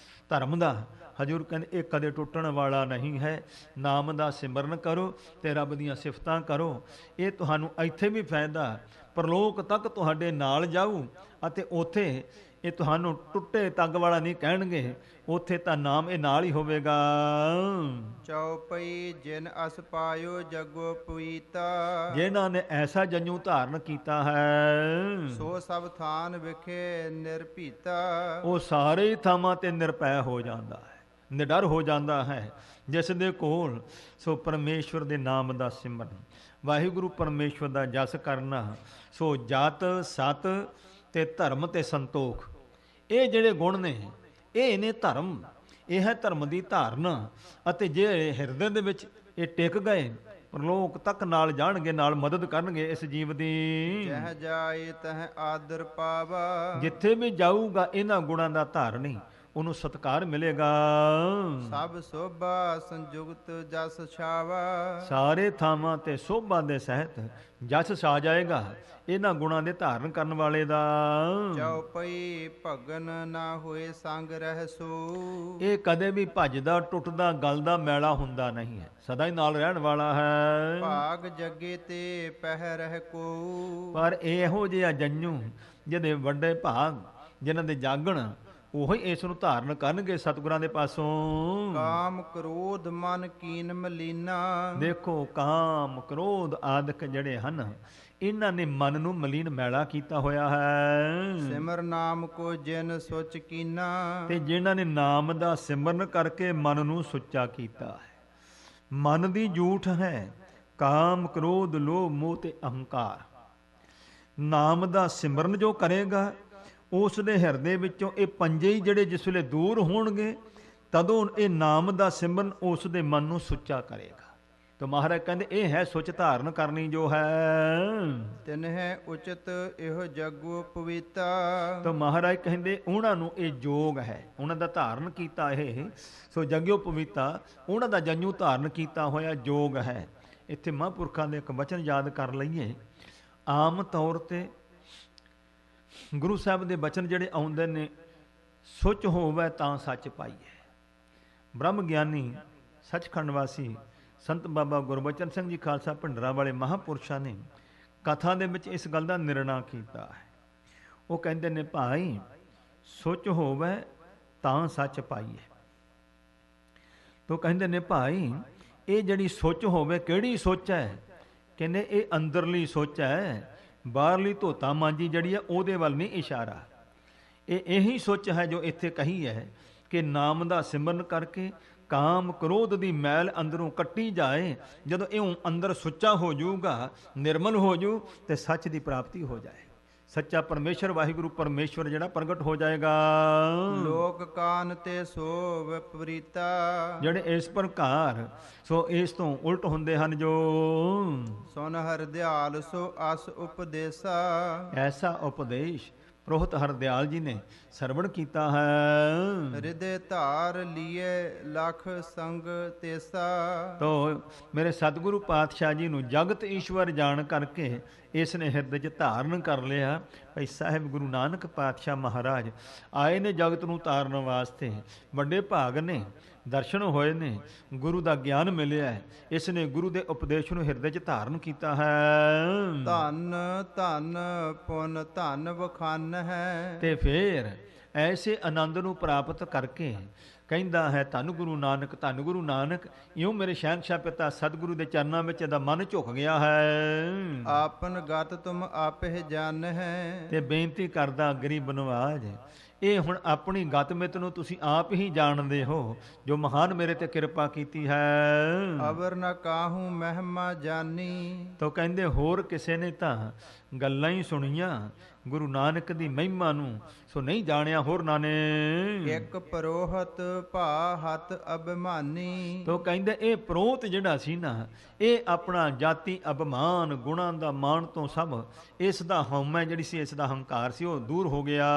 S1: ਧਰਮ ਦਾ, ਹਜ਼ੂਰ ਕਹਿੰਦੇ ਇਹ ਕਦੇ ਟੁੱਟਣ ਵਾਲਾ ਨਹੀਂ ਹੈ। ਨਾਮ ਦਾ ਸਿਮਰਨ ਕਰੋ ਤੇ ਰੱਬ ਦੀਆਂ ਸਿਫਤਾਂ ਕਰੋ, ਇਹ ਤੁਹਾਨੂੰ ਇੱਥੇ ਵੀ ਫਾਇਦਾ, ਪਰਲੋਕ ਤੱਕ ਤੁਹਾਡੇ ਨਾਲ ਜਾਊ, ਅਤੇ ਉੱਥੇ ਇਹ ਤੁਹਾਨੂੰ ਟੁੱਟੇ ਤੱਗ ਵਾਲਾ ਨਹੀਂ ਕਹਿਣਗੇ, ਉੱਥੇ ਤਾਂ ਨਾਮ ਇਹ ਨਾਲ ਹੀ ਹੋਵੇਗਾ।
S2: ਚਉਪਈ ਜਿਨ ਅਸ ਪਾਇਓ ਜਗੋ ਪਵੀਤਾ,
S1: ਜਿਨ੍ਹਾਂ ਨੇ ਐਸਾ ਜੰਜੂ ਧਾਰਨ ਕੀਤਾ ਹੈ,
S2: ਸੋ ਸਭ ਥਾਨ ਵਿਖੇ ਨਿਰਭੀਤਾ,
S1: ਉਹ ਸਾਰੇ ਹੀ ਥਾਵਾਂ ਤੇ ਨਿਰਭੈ ਹੋ ਜਾਂਦਾ ਹੈ, ਨਿਡਰ ਹੋ ਜਾਂਦਾ ਹੈ। ਜਿਸ ਦੇ ਕੋਲ ਸੋ ਪਰਮੇਸ਼ਵਰ ਦੇ ਨਾਮ ਦਾ ਸਿਮਰਨ, ਵਾਹਿਗੁਰੂ ਪਰਮੇਸ਼ਵਰ ਦਾ ਜਸ ਕਰਨਾ, ਸੋ ਜਤ ਸਤ ਤੇ ਧਰਮ ਤੇ ਸੰਤੋਖ, ਇਹ ਜਿਹੜੇ ਗੁਣ ਨੇ ਇਹ ਨੇ ਧਰਮ, ਇਹ ਹੈ ਧਰਮ ਦੀ ਧਾਰਨਾ। ਅਤੇ ਜੇ ਹਿਰਦੇ ਦੇ ਵਿੱਚ ਇਹ ਟਿਕ ਗਏ, ਪਰਲੋਕ ਤੱਕ ਨਾਲ ਜਾਣਗੇ, ਨਾਲ ਮਦਦ ਕਰਨਗੇ ਇਸ ਜੀਵ ਦੀ।
S2: ਜਹ ਜਾਏ ਤਹ ਆਦਰ ਪਾਵਾ,
S1: ਜਿੱਥੇ ਵੀ ਜਾਊਗਾ ਇਹਨਾਂ ਗੁਣਾਂ ਦਾ ਧਾਰਨੀ, ਉਹਨੂੰ ਸਤਿਕਾਰ ਮਿਲੇਗਾ।
S2: ਸਭ ਸੋਭਾ ਸੰਯੁਗਤ ਜਸ ਛਾਵਾ,
S1: ਸਾਰੇ ਥਾਵਾਂ ਤੇ ਸੋਭਾ ਦੇ ਸਹਿਤ ਜਸ ਛਾ ਜਾਏਗਾ ਇਹਨਾਂ ਗੁਣਾਂ ਦੇ ਧਾਰਨ ਕਰਨ ਵਾਲੇ ਦਾ।
S2: ਚਉਪਈ ਭਗਨ ਨਾ ਹੋਏ ਸੰਗ ਰਹਿ ਸੋ,
S1: ਇਹ ਕਦੇ ਵੀ ਭੱਜਦਾ ਟੁੱਟਦਾ ਗਲਦਾ ਮੈਲਾ ਹੁੰਦਾ ਨਹੀਂ ਹੈ, ਸਦਾ ਹੀ ਨਾਲ ਰਹਿਣ ਵਾਲਾ ਹੈ।
S2: ਭਾਗ ਜਗੇ ਤੇ ਪਹਿ ਰਹਿ ਕੋ,
S1: ਪਰ ਇਹੋ ਜਿਹਾ ਜੰਜੂ ਜਿਹਦੇ ਵੱਡੇ ਭਾਗ, ਜਿਨ੍ਹਾਂ ਦੇ ਜਾਗਣ, ਉਹੀ ਇਸ ਨੂੰ ਧਾਰਨ ਕਰਨਗੇ ਸਤਿਗੁਰਾਂ ਦੇ ਪਾਸੋਂ।
S2: ਕਾਮ ਕ੍ਰੋਧ ਮਨ ਕੀਨ ਮਲੀਨਾ,
S1: ਦੇਖੋ ਕਾਮ ਕ੍ਰੋਧ ਆਦਿਕ ਜਿਹੜੇ ਹਨ, ਇਹਨਾਂ ਨੇ ਮਨ ਨੂੰ ਮਲੀਨ ਮੈਲਾ ਕੀਤਾ ਹੋਇਆ ਹੈ।
S2: ਸਿਮਰ ਨਾਮ ਕੋ ਜਿਨ ਸੋਚ ਕੀਨਾ,
S1: ਤੇ ਜਿਨ੍ਹਾਂ ਨੇ ਨਾਮ ਦਾ ਸਿਮਰਨ ਕਰਕੇ ਮਨ ਨੂੰ ਸੁੱਚਾ ਕੀਤਾ ਹੈ। ਮਨ ਦੀ ਜੂਠ ਹੈ ਕਾਮ ਕ੍ਰੋਧ ਲੋਭ ਮੋਹ ਤੇ ਅਹੰਕਾਰ। ਨਾਮ ਦਾ ਸਿਮਰਨ ਜੋ ਕਰੇਗਾ, ਉਸ ਦੇ ਹਿਰਦੇ ਵਿੱਚੋਂ ਇਹ ਪੰਜੇ ਹੀ ਜਿਹੜੇ ਜਿਸ ਵੇਲੇ ਦੂਰ ਹੋਣਗੇ, ਤਦੋਂ ਇਹ ਨਾਮ ਦਾ ਸਿਮਰਨ ਉਸ ਦੇ ਮਨ ਨੂੰ ਸੁੱਚਾ ਕਰੇਗਾ। ਤਾਂ ਮਹਾਰਾਜ ਕਹਿੰਦੇ ਇਹ ਹੈ ਸੁੱਚ ਧਾਰਨ ਕਰਨੀ ਜੋ ਹੈ।
S2: ਤਿਨਹਿ ਉਚਿਤ ਇਹੋ ਜਗੋ ਪਵੀਤਾ,
S1: ਤਾਂ ਮਹਾਰਾਜ ਕਹਿੰਦੇ ਉਹਨਾਂ ਨੂੰ ਇਹ ਜੋਗ ਹੈ, ਉਹਨਾਂ ਦਾ ਧਾਰਨ ਕੀਤਾ ਇਹ ਸੋ ਜਗਿਓ ਪਵੀਤਾ, ਉਹਨਾਂ ਦਾ ਜੰਜੂ ਧਾਰਨ ਕੀਤਾ ਹੋਇਆ ਜੋਗ ਹੈ। ਇੱਥੇ ਮਹਾਂਪੁਰਖਾਂ ਦੇ ਇੱਕ ਵਚਨ ਯਾਦ ਕਰ ਲਈਏ। ਆਮ ਤੌਰ ਤੇ ਗੁਰੂ ਸਾਹਿਬ ਦੇ ਬਚਨ ਜਿਹੜੇ ਆਉਂਦੇ ਨੇ, ਸੁੱਚ ਹੋਵੇ ਤਾਂ ਸੱਚ ਪਾਈਏ। ਬ੍ਰਹਮ ਗਿਆਨੀ ਸੱਚਖੰਡ ਵਾਸੀ ਸੰਤ ਬਾਬਾ ਗੁਰਬਚਨ ਸਿੰਘ ਜੀ ਖਾਲਸਾ ਭਿੰਡਰਾਂ ਵਾਲੇ ਮਹਾਂਪੁਰਸ਼ਾਂ ਨੇ ਕਥਾ ਦੇ ਵਿੱਚ ਇਸ ਗੱਲ ਦਾ ਨਿਰਣਾ ਕੀਤਾ ਹੈ। ਉਹ ਕਹਿੰਦੇ ਨੇ ਭਾਈ ਸੁੱਚ ਹੋਵੇ ਤਾਂ ਸੱਚ ਪਾਈਏ। ਤੋ ਕਹਿੰਦੇ ਨੇ ਭਾਈ ਇਹ ਜਿਹੜੀ ਸੋਚ ਹੋਵੇ ਕਿਹੜੀ ਸੋਚ ਹੈ? ਕਹਿੰਦੇ ਇਹ ਅੰਦਰਲੀ ਸੋਚ ਹੈ, ਬਾਹਰਲੀ ਧੋਤਾ ਮਾਂਜੀ ਜਿਹੜੀ ਹੈ ਉਹਦੇ ਵੱਲ ਨਹੀਂ ਇਸ਼ਾਰਾ। ਇਹ ਇਹੀ ਸੋਚ ਹੈ ਜੋ ਇੱਥੇ ਕਹੀ ਹੈ ਕਿ ਨਾਮ ਦਾ ਸਿਮਰਨ ਕਰਕੇ ਕਾਮ ਕ੍ਰੋਧ ਦੀ ਮੈਲ ਅੰਦਰੋਂ ਕੱਟੀ ਜਾਏ। ਜਦੋਂ ਇਉਂ ਅੰਦਰ ਸੁੱਚਾ ਹੋ ਜਾਊਗਾ, ਨਿਰਮਲ ਹੋ ਜੂ ਤੇ ਸੱਚ ਦੀ ਪ੍ਰਾਪਤੀ ਹੋ ਜਾਏ। ਸੱਚਾ ਪਰਮੇਸ਼ਰ ਵਾਹਿਗੁਰੂ ਪਰਮੇਸ਼ਵਰ ਜਿਹੜਾ ਪ੍ਰਗਟ ਹੋ ਜਾਏਗਾ।
S2: ਲੋਕ ਕਾਨ ਤੇ ਸੋ ਵਿਪਰੀਤਾ,
S1: ਜਿਹੜੇ ਇਸ ਪ੍ਰਕਾਰ ਸੋ ਇਸ ਤੋਂ ਉਲਟ ਹੁੰਦੇ ਹਨ ਜੋ
S2: ਸੁਨ ਹਰਦਿਆਲ ਸੋ ਅਸ ਉਪਦੇਸਾ,
S1: ਐਸਾ ਉਪਦੇਸ਼ ਪ੍ਰੋਹਤ ਹਰਦਿਆਲ ਜੀ ਨੇ ਸਰਵਣ ਕੀਤਾ ਹੈ।
S2: ਹਿਰਦੇ ਧਾਰ ਲੀਏ ਲਖ ਸੰਗ ਤੇਸਾ,
S1: ਤੋ ਮੇਰੇ ਸਤਿਗੁਰੂ ਪਾਤਸ਼ਾਹ ਜੀ ਨੂੰ ਜਗਤ ਈਸ਼ਵਰ ਜਾਣ ਕਰਕੇ ਇਸ ਨੇ ਹਿਰਦੇ 'ਚ ਧਾਰਨ ਕਰ ਲਿਆ। ਭਾਈ ਸਾਹਿਬ ਗੁਰੂ ਨਾਨਕ ਪਾਤਸ਼ਾਹ ਮਹਾਰਾਜ ਆਏ ਨੇ ਜਗਤ ਨੂੰ ਤਾਰਨ ਵਾਸਤੇ। ਵੱਡੇ ਭਾਗ ਨੇ, ਦਰਸ਼ਨ ਹੋਏ ਨੇ, ਗੁਰੂ ਦਾ ਗਿਆਨ ਮਿਲਿਆ ਹੈ। ਇਸ ਨੇ ਗੁਰੂ ਦੇ ਉਪਦੇਸ਼ ਨੂੰ ਹਿਰਦੇ 'ਚ ਧਾਰਨ ਕੀਤਾ ਹੈ।
S2: ਧੰਨ ਧੰਨ ਪੁਨ ਧੰਨ ਵਖਾਨ ਹੈ,
S1: ਤੇ ਫੇਰ ਐਸੇ ਆਨੰਦ ਨੂੰ ਪ੍ਰਾਪਤ ਕਰਕੇ ਕਹਿੰਦਾ ਹੈ ਧੰਨ ਗੁਰੂ ਨਾਨਕ, ਧੰਨ ਗੁਰੂ ਨਾਨਕ। ਇਉਂ ਮੇਰੇ ਸ਼ਹਿਨਸ਼ਾਹ ਪਿਤਾ ਸਤਿਗੁਰੂ ਦੇ ਚਰਨਾਂ ਵਿੱਚ ਇਹਦਾ ਮਨ ਝੁਕ ਗਿਆ ਹੈ।
S2: ਆਪਨ ਗਤ ਤੁਮ ਆਪਹਿ ਜਾਣ ਹੈ,
S1: ਤੇ ਬੇਨਤੀ ਕਰਦਾ ਗਰੀਬ ਨਵਾਜ, ਇਹ ਹੁਣ ਆਪਣੀ ਗਤ ਮਿਤ ਨੂੰ ਤੁਸੀਂ ਆਪ ਹੀ ਜਾਣਦੇ ਹੋ, ਜੋ ਮਹਾਨ ਮੇਰੇ ਤੇ ਕਿਰਪਾ ਕੀਤੀ ਹੈ।
S2: ਅਵਰ ਨ ਕਾਹੂ ਮਹਿਮਾ ਜਾਨੀ,
S1: ਤੋ ਕਹਿੰਦੇ ਹੋਰ ਕਿਸੇ ਨੇ ਤਾਂ ਗੱਲਾਂ ਹੀ ਸੁਣੀਆਂ ਗੁਰੂ ਨਾਨਕ ਦੀ ਮਹਿਮਾ ਨੂੰ, ਸੋ ਨਹੀਂ ਜਾਣਿਆ ਹੋਰ ਨਾਨੇ।
S2: ਇੱਕ ਪਰੋਹਤ ਭਾ ਹੱਥ ਅਭਿਮਾਨੀ।
S1: ਤੋ ਕਹਿੰਦੇ ਇਹ ਪ੍ਰੋਤ ਜਿਹੜਾ ਸੀ ਨਾ, ਇਹ ਆਪਣਾ ਜਾਤੀ ਅਭਿਮਾਨ ਗੁਣਾਂ ਦਾ ਮਾਣ ਤੋਂ ਸਭ ਇਸ ਦਾ ਹਉਮੈ ਜਿਹੜੀ ਸੀ, ਇਸ ਦਾ ਹੰਕਾਰ ਸੀ, ਉਹ ਦੂਰ ਹੋ ਗਿਆ।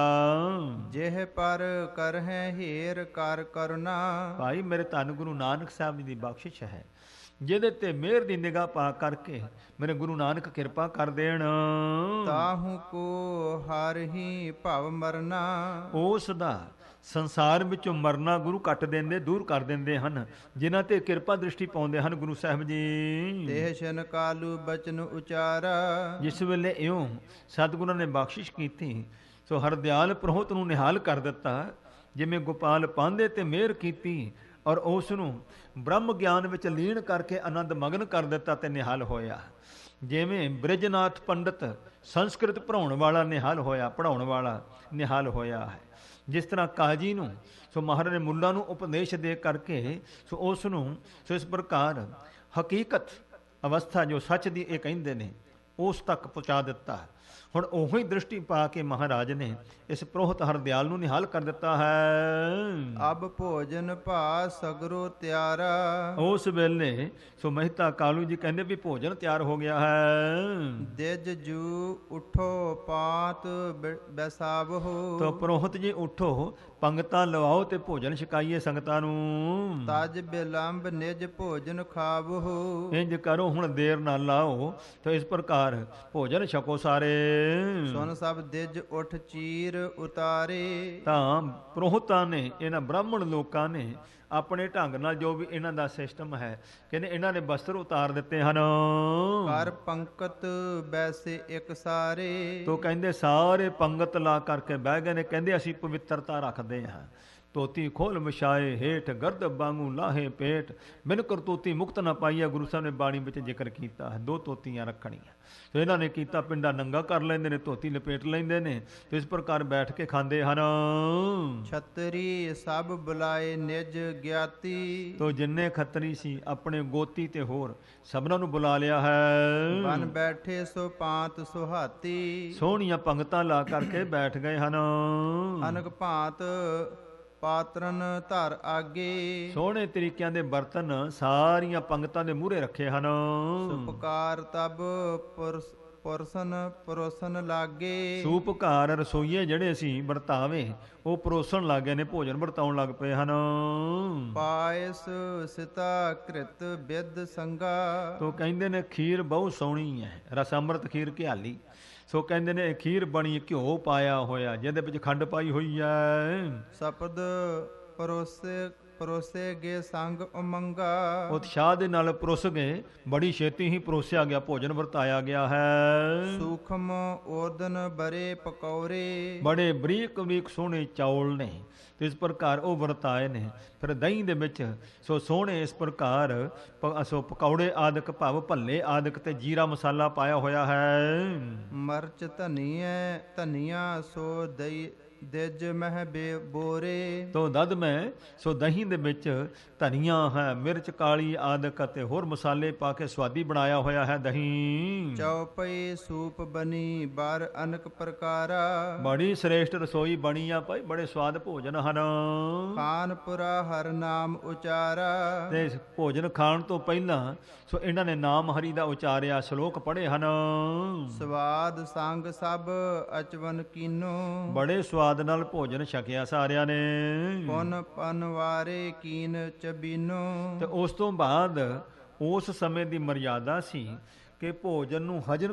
S2: ਜਿਹ ਪਰ ਕਰਹਿ ਹੀਰ ਕਰ ਕਰੁਣਾ।
S1: ਭਾਈ ਮੇਰੇ ਧੰਨ ਗੁਰੂ ਨਾਨਕ ਸਾਹਿਬ ਜੀ ਦੀ ਬਖਸ਼ਿਸ਼ ਹੈ, ਜਿਹਦੇ ਤੇ ਮਿਹਰ ਦੀ ਨਿਗਾਹ ਪਾ ਕਰਕੇ ਮੇਰੇ ਗੁਰੂ ਨਾਨਕ ਕਿਰਪਾ ਕਰ ਦੇਣ।
S2: ਤਾਹੂ ਕੋ ਹਰ ਹੀ ਭਵ ਮਰਨਾ।
S1: ਉਸ ਦਾ ਸੰਸਾਰ ਵਿੱਚੋਂ ਮਰਨਾ ਗੁਰੂ ਕੱਟ ਦਿੰਦੇ, ਦੂਰ ਕਰ ਦਿੰਦੇ ਹਨ, ਜਿਨ੍ਹਾਂ ਤੇ ਕਿਰਪਾ ਦ੍ਰਿਸ਼ਟੀ ਪਾਉਂਦੇ ਹਨ ਗੁਰੂ ਸਾਹਿਬ ਜੀ।
S2: ਦੇਹ ਸ਼ਨ ਕਾਲੂ ਬਚਨ ਉਚਾਰਾ।
S1: ਜਿਸ ਵੇਲੇ ਇਉਂ ਸਤਿਗੁਰਾਂ ਨੇ ਬਖਸ਼ਿਸ਼ ਕੀਤੀ, ਸੋ ਹਰਦਿਆਲ ਪ੍ਰੋਹਤ ਨੂੰ ਨਿਹਾਲ ਕਰ ਦਿੱਤਾ, ਜਿਵੇਂ ਗੋਪਾਲ ਪਾਂਧੇ ਤੇ ਮਿਹਰ ਕੀਤੀ ਔਰ ਉਸ ਨੂੰ ਬ੍ਰਹਮ ਗਿਆਨ ਵਿੱਚ ਲੀਨ ਕਰਕੇ ਆਨੰਦ ਮਗਨ ਕਰ ਦਿੱਤਾ ਤੇ ਨਿਹਾਲ ਹੋਇਆ। ਜਿਵੇਂ ਬ੍ਰਿਜਨਾਥ ਪੰਡਤ ਸੰਸਕ੍ਰਿਤ ਪੜ੍ਹਾਉਣ ਵਾਲਾ ਨਿਹਾਲ ਹੋਇਆ, ਪੜ੍ਹਾਉਣ ਵਾਲਾ ਨਿਹਾਲ ਹੋਇਆ ਹੈ, ਜਿਸ ਤਰ੍ਹਾਂ ਕਾਜੀ ਨੂੰ ਸੋ ਮਹਾਰਾਜ ਨੇ ਮੁੱਲਾ ਨੂੰ ਉਪਦੇਸ਼ ਦੇ ਕਰਕੇ ਸੋ ਉਸ ਨੂੰ ਸੋ ਇਸ ਪ੍ਰਕਾਰ ਹਕੀਕਤ ਅਵਸਥਾ ਜੋ ਸੱਚ ਦੀ ਇਹ ਕਹਿੰਦੇ ਨੇ ਉਸ ਤੱਕ ਪਹੁੰਚਾ ਦਿੱਤਾ। ਹੁਣ ਉਹੋ ਹੀ ਦ੍ਰਿਸ਼ਟੀ ਪਾ ਕੇ ਮਹਾਰਾਜ ਨੇ ਇਸ ਪ੍ਰੋਹਤ ਹਰਦਿਆਲ ਨੂੰ ਨਿਹਾਲ ਕਰ ਦਿੱਤਾ ਹੈ।
S2: ਅਬ ਭੋਜਨ ਭਾ ਸਗਰੋ ਤਿਆਰਾ।
S1: ਉਸ ਵੇਲੇ ਸੋ ਮਹਿਤਾ ਕਾਲੂ ਜੀ ਕਹਿੰਦੇ ਵੀ ਭੋਜਨ ਤਿਆਰ ਹੋ ਗਿਆ ਹੈ।
S2: ਦਿਜ ਜੂ ਉਠੋ ਪਾਤ ਬੈਸਾਵਹੁ।
S1: ਤੋ ਪ੍ਰੋਹਤ ਜੀ ਉਠੋ, ਪੰਗਤਾਂ ਲਵਾਓ ਤੇ ਭੋਜਨ ਛਕਾਈਏ ਸੰਗਤਾਂ ਨੂੰ।
S2: ਤਜ ਬਿਲੰਬ ਨਿਜ ਭੋਜਨ ਖਾਵਹੁ।
S1: ਇੰਜ ਕਰੋ ਹੁਣ ਦੇਰ ਨਾ ਲਾਓ, ਤੇ ਇਸ ਪ੍ਰਕਾਰ ਭੋਜਨ ਛਕੋ ਸਾਰੇ।
S2: ਸੁਨ ਸਭ ਦਿਜ ਉਠ ਚੀਰ ਉਤਾਰੇ।
S1: ਤਾਂ ਪ੍ਰੋਹਤਾਂ ਨੇ, ਇਹਨਾਂ ਬ੍ਰਾਹਮਣ ਲੋਕਾਂ ਨੇ ਆਪਣੇ ਢੰਗ ਨਾਲ ਜੋ ਵੀ ਇਹਨਾਂ ਦਾ ਸਿਸਟਮ ਹੈ, ਕਹਿੰਦੇ ਇਹਨਾਂ ਨੇ ਬਸਤਰ ਉਤਾਰ ਦਿੱਤੇ ਹਨ।
S2: ਕਰ ਪੰਕਤ ਬੈਸੇ ਇੱਕ ਸਾਰੇ।
S1: ਤੋ ਕਹਿੰਦੇ ਸਾਰੇ ਪੰਗਤ ਲਾ ਕਰਕੇ ਬਹਿ ਗਏ ਨੇ, ਕਹਿੰਦੇ ਅਸੀਂ ਪਵਿੱਤਰਤਾ ਰੱਖਦੇ ਹਾਂ। ਤੋਤੀ ਖੋਲ ਵਿਛਾਏ ਹੇਠ ਗਰਦ ਵਾਂਗੂ ਲਾਹੇ ਪੇਟ, ਬਿਨ ਕਰਤੂਤੀ ਮੁਕਤ ਨਾ ਪਾਈਆ। ਗੁਰੂ ਸਾਹਿਬ ਨੇ ਬਾਣੀ ਵਿੱਚ ਜ਼ਿਕਰ ਕੀਤਾ ਹੈ 2 ਤੋਤੀਆਂ ਰੱਖਣੀਆਂ। ਤੇ ਇਹਨਾਂ ਨੇ ਕੀਤਾ, ਪਿੰਡਾ ਨੰਗਾ ਕਰ ਲੈਂਦੇ ਨੇ, ਧੋਤੀ ਲਪੇਟ ਲੈਂਦੇ ਨੇ, ਤੇ ਇਸ ਪ੍ਰਕਾਰ ਬੈਠ ਕੇ ਖਾਂਦੇ ਹਨ।
S2: ਛਤਰੀ ਸਭ ਬੁਲਾਏ ਨਿਜ ਗਿਆਤੀ।
S1: ਤੋ ਜਿੰਨੇ ਖੱਤਰੀ ਸੀ ਆਪਣੇ ਗੋਤੀ ਤੇ ਹੋਰ ਸਭਨਾਂ ਨੂੰ ਬੁਲਾ ਲਿਆ ਹੈ।
S2: ਬਨ ਬੈਠੇ ਸੋ ਪਾਂਤ ਸੁਹਾਤੀ।
S1: ਸੋਹਣੀਆਂ ਪੰਗਤਾਂ ਲਾ ਕਰਕੇ ਬੈਠ ਗਏ ਹਨ।
S2: ਅਨਕ ਭਾਂਤ ਪਾਤਰਨ ਧਰ ਆਗੇ।
S1: ਸੋਹਣੇ ਤਰੀਕਿਆਂ ਦੇ ਬਰਤਨ ਸਾਰੀਆਂ ਪੰਗਤਾਂ ਦੇ ਮੂਹਰੇ ਰੱਖੇ ਹਨ।
S2: ਸੁਪਕਾਰ ਤਬ ਪਰੋਸਨ ਲਾਗੇ।
S1: ਸੂਪਕਾਰ ਰਸੋਈਏ ਜਿਹੜੇ ਸੀ ਵਰਤਾਵੇ ਉਹ ਪਰੋਸਣ ਲੱਗ ਗਏ ਨੇ, ਭੋਜਨ ਵਰਤਾਉਣ ਲੱਗ ਪਏ ਹਨ।
S2: ਪਾਇਸ ਸਿਤਾ ਕ੍ਰਿਤ ਬਿਦ ਸੰਗਾ।
S1: ਤੋ ਕਹਿੰਦੇ ਨੇ ਖੀਰ ਬਹੁਤ ਸੋਹਣੀ ਹੈ, ਰਸ ਅੰਮ੍ਰਿਤ ਖੀਰ ਘਿਆਲੀ। ਸੋ ਕਹਿੰਦੇ ਨੇ ਖੀਰ ਬਣੀ ਘਿਓ ਪਾਇਆ ਹੋਇਆ, ਜਿਹਦੇ ਵਿੱਚ ਖੰਡ ਪਾਈ ਹੋਈ ਹੈ।
S2: ਸਪਦ ਪਰੋਸੇ ਗੇ ਸੰਗ ਉਮੰਗਾ।
S1: ਉਤਸ਼ਾਹ ਦੇ ਨਾਲ ਪਰੋਸ ਗਏ, ਬੜੀ ਛੇਤੀ ਹੀ ਪਰੋਸਿਆ ਗਿਆ, ਭੋਜਨ ਵਰਤਾਇਆ ਗਿਆ ਹੈ।
S2: ਸੂਖਮ ਓਦਨ ਬਰੇ ਪਕੌੜੇ।
S1: ਬੜੇ ਬਰੀਕ ਬਰੀਕ ਸੋਹਣੇ ਚੌਲ ਨੇ, ਤੇ ਇਸ ਪ੍ਰਕਾਰ ਉਹ ਵਰਤਾਏ ਨੇ। ਫਿਰ ਦਹੀਂ ਦੇ ਵਿੱਚ ਸੋ ਸੋਹਣੇ ਇਸ ਪ੍ਰਕਾਰ ਸੋ ਪਕੌੜੇ ਆਦਿਕ ਭਾਵ ਭੱਲੇ ਆਦਿਕ ਤੇ ਜੀਰਾ ਮਸਾਲਾ ਪਾਇਆ ਹੋਇਆ ਹੈ।
S2: ਮਰਚ ਧਨੀਆ ਸੋ ਦਈ ਦਿਜ ਮਹਿ ਬੋਰੇ।
S1: ਤੋ ਦਦ ਮੈਂ ਸੋ ਦਹੀਂ ਦੇ ਵਿੱਚ ਧਨੀਆ ਹੈ, ਮਿਰਚ ਕਾਲੀ ਆਦਿਕ ਅਤੇ ਹੋਰ ਮਸਾਲੇ ਪਾ ਕੇ ਸਵਾਦੀ ਬਣਾਇਆ ਹੋਇਆ ਹੈ ਦਹੀਂ।
S2: ਚੌਪਈ ਸੂਪ ਬਣੀ ਬਰ ਅਨਕ ਪ੍ਰਕਾਰਾ।
S1: ਬੜੀ ਸ੍ਰੇਸ਼ਟ ਰਸੋਈ ਬਣੀ ਆ ਭਾਈ, ਬੜੇ ਸਵਾਦ ਭੋਜਨ ਹਨ।
S2: ਖਾਨਪੁਰਾ ਹਰ ਨਾਮ ਉਚਾਰਾ।
S1: ਤੇ ਭੋਜਨ ਖਾਣ ਤੋਂ ਪਹਿਲਾਂ ਸੋ ਇਹਨਾਂ ਨੇ ਨਾਮ ਹਰੀ ਦਾ ਉਚਾਰਿਆ, ਸ਼ਲੋਕ ਪੜ੍ਹੇ ਹਨ।
S2: ਸਵਾਦ ਸੰਗ ਸਭ ਅਚਵਨ ਕੀਨੋ।
S1: ਬੜੇ ਸਵਾਦ ਨਾਲ ਭੋਜਨ ਛਕਿਆ ਸਾਰਿਆਂ ਨੇ।
S2: ਪੁਨ ਪਨਵਾਰੇ ਕੀਨ ਚਬੀਨੋ।
S1: ਤੇ ਉਸ ਤੋਂ ਬਾਅਦ ਉਸ ਸਮੇਂ ਦੀ ਮਰਿਆਦਾ ਸੀ ਕਿ ਭੋਜਨ ਨੂੰ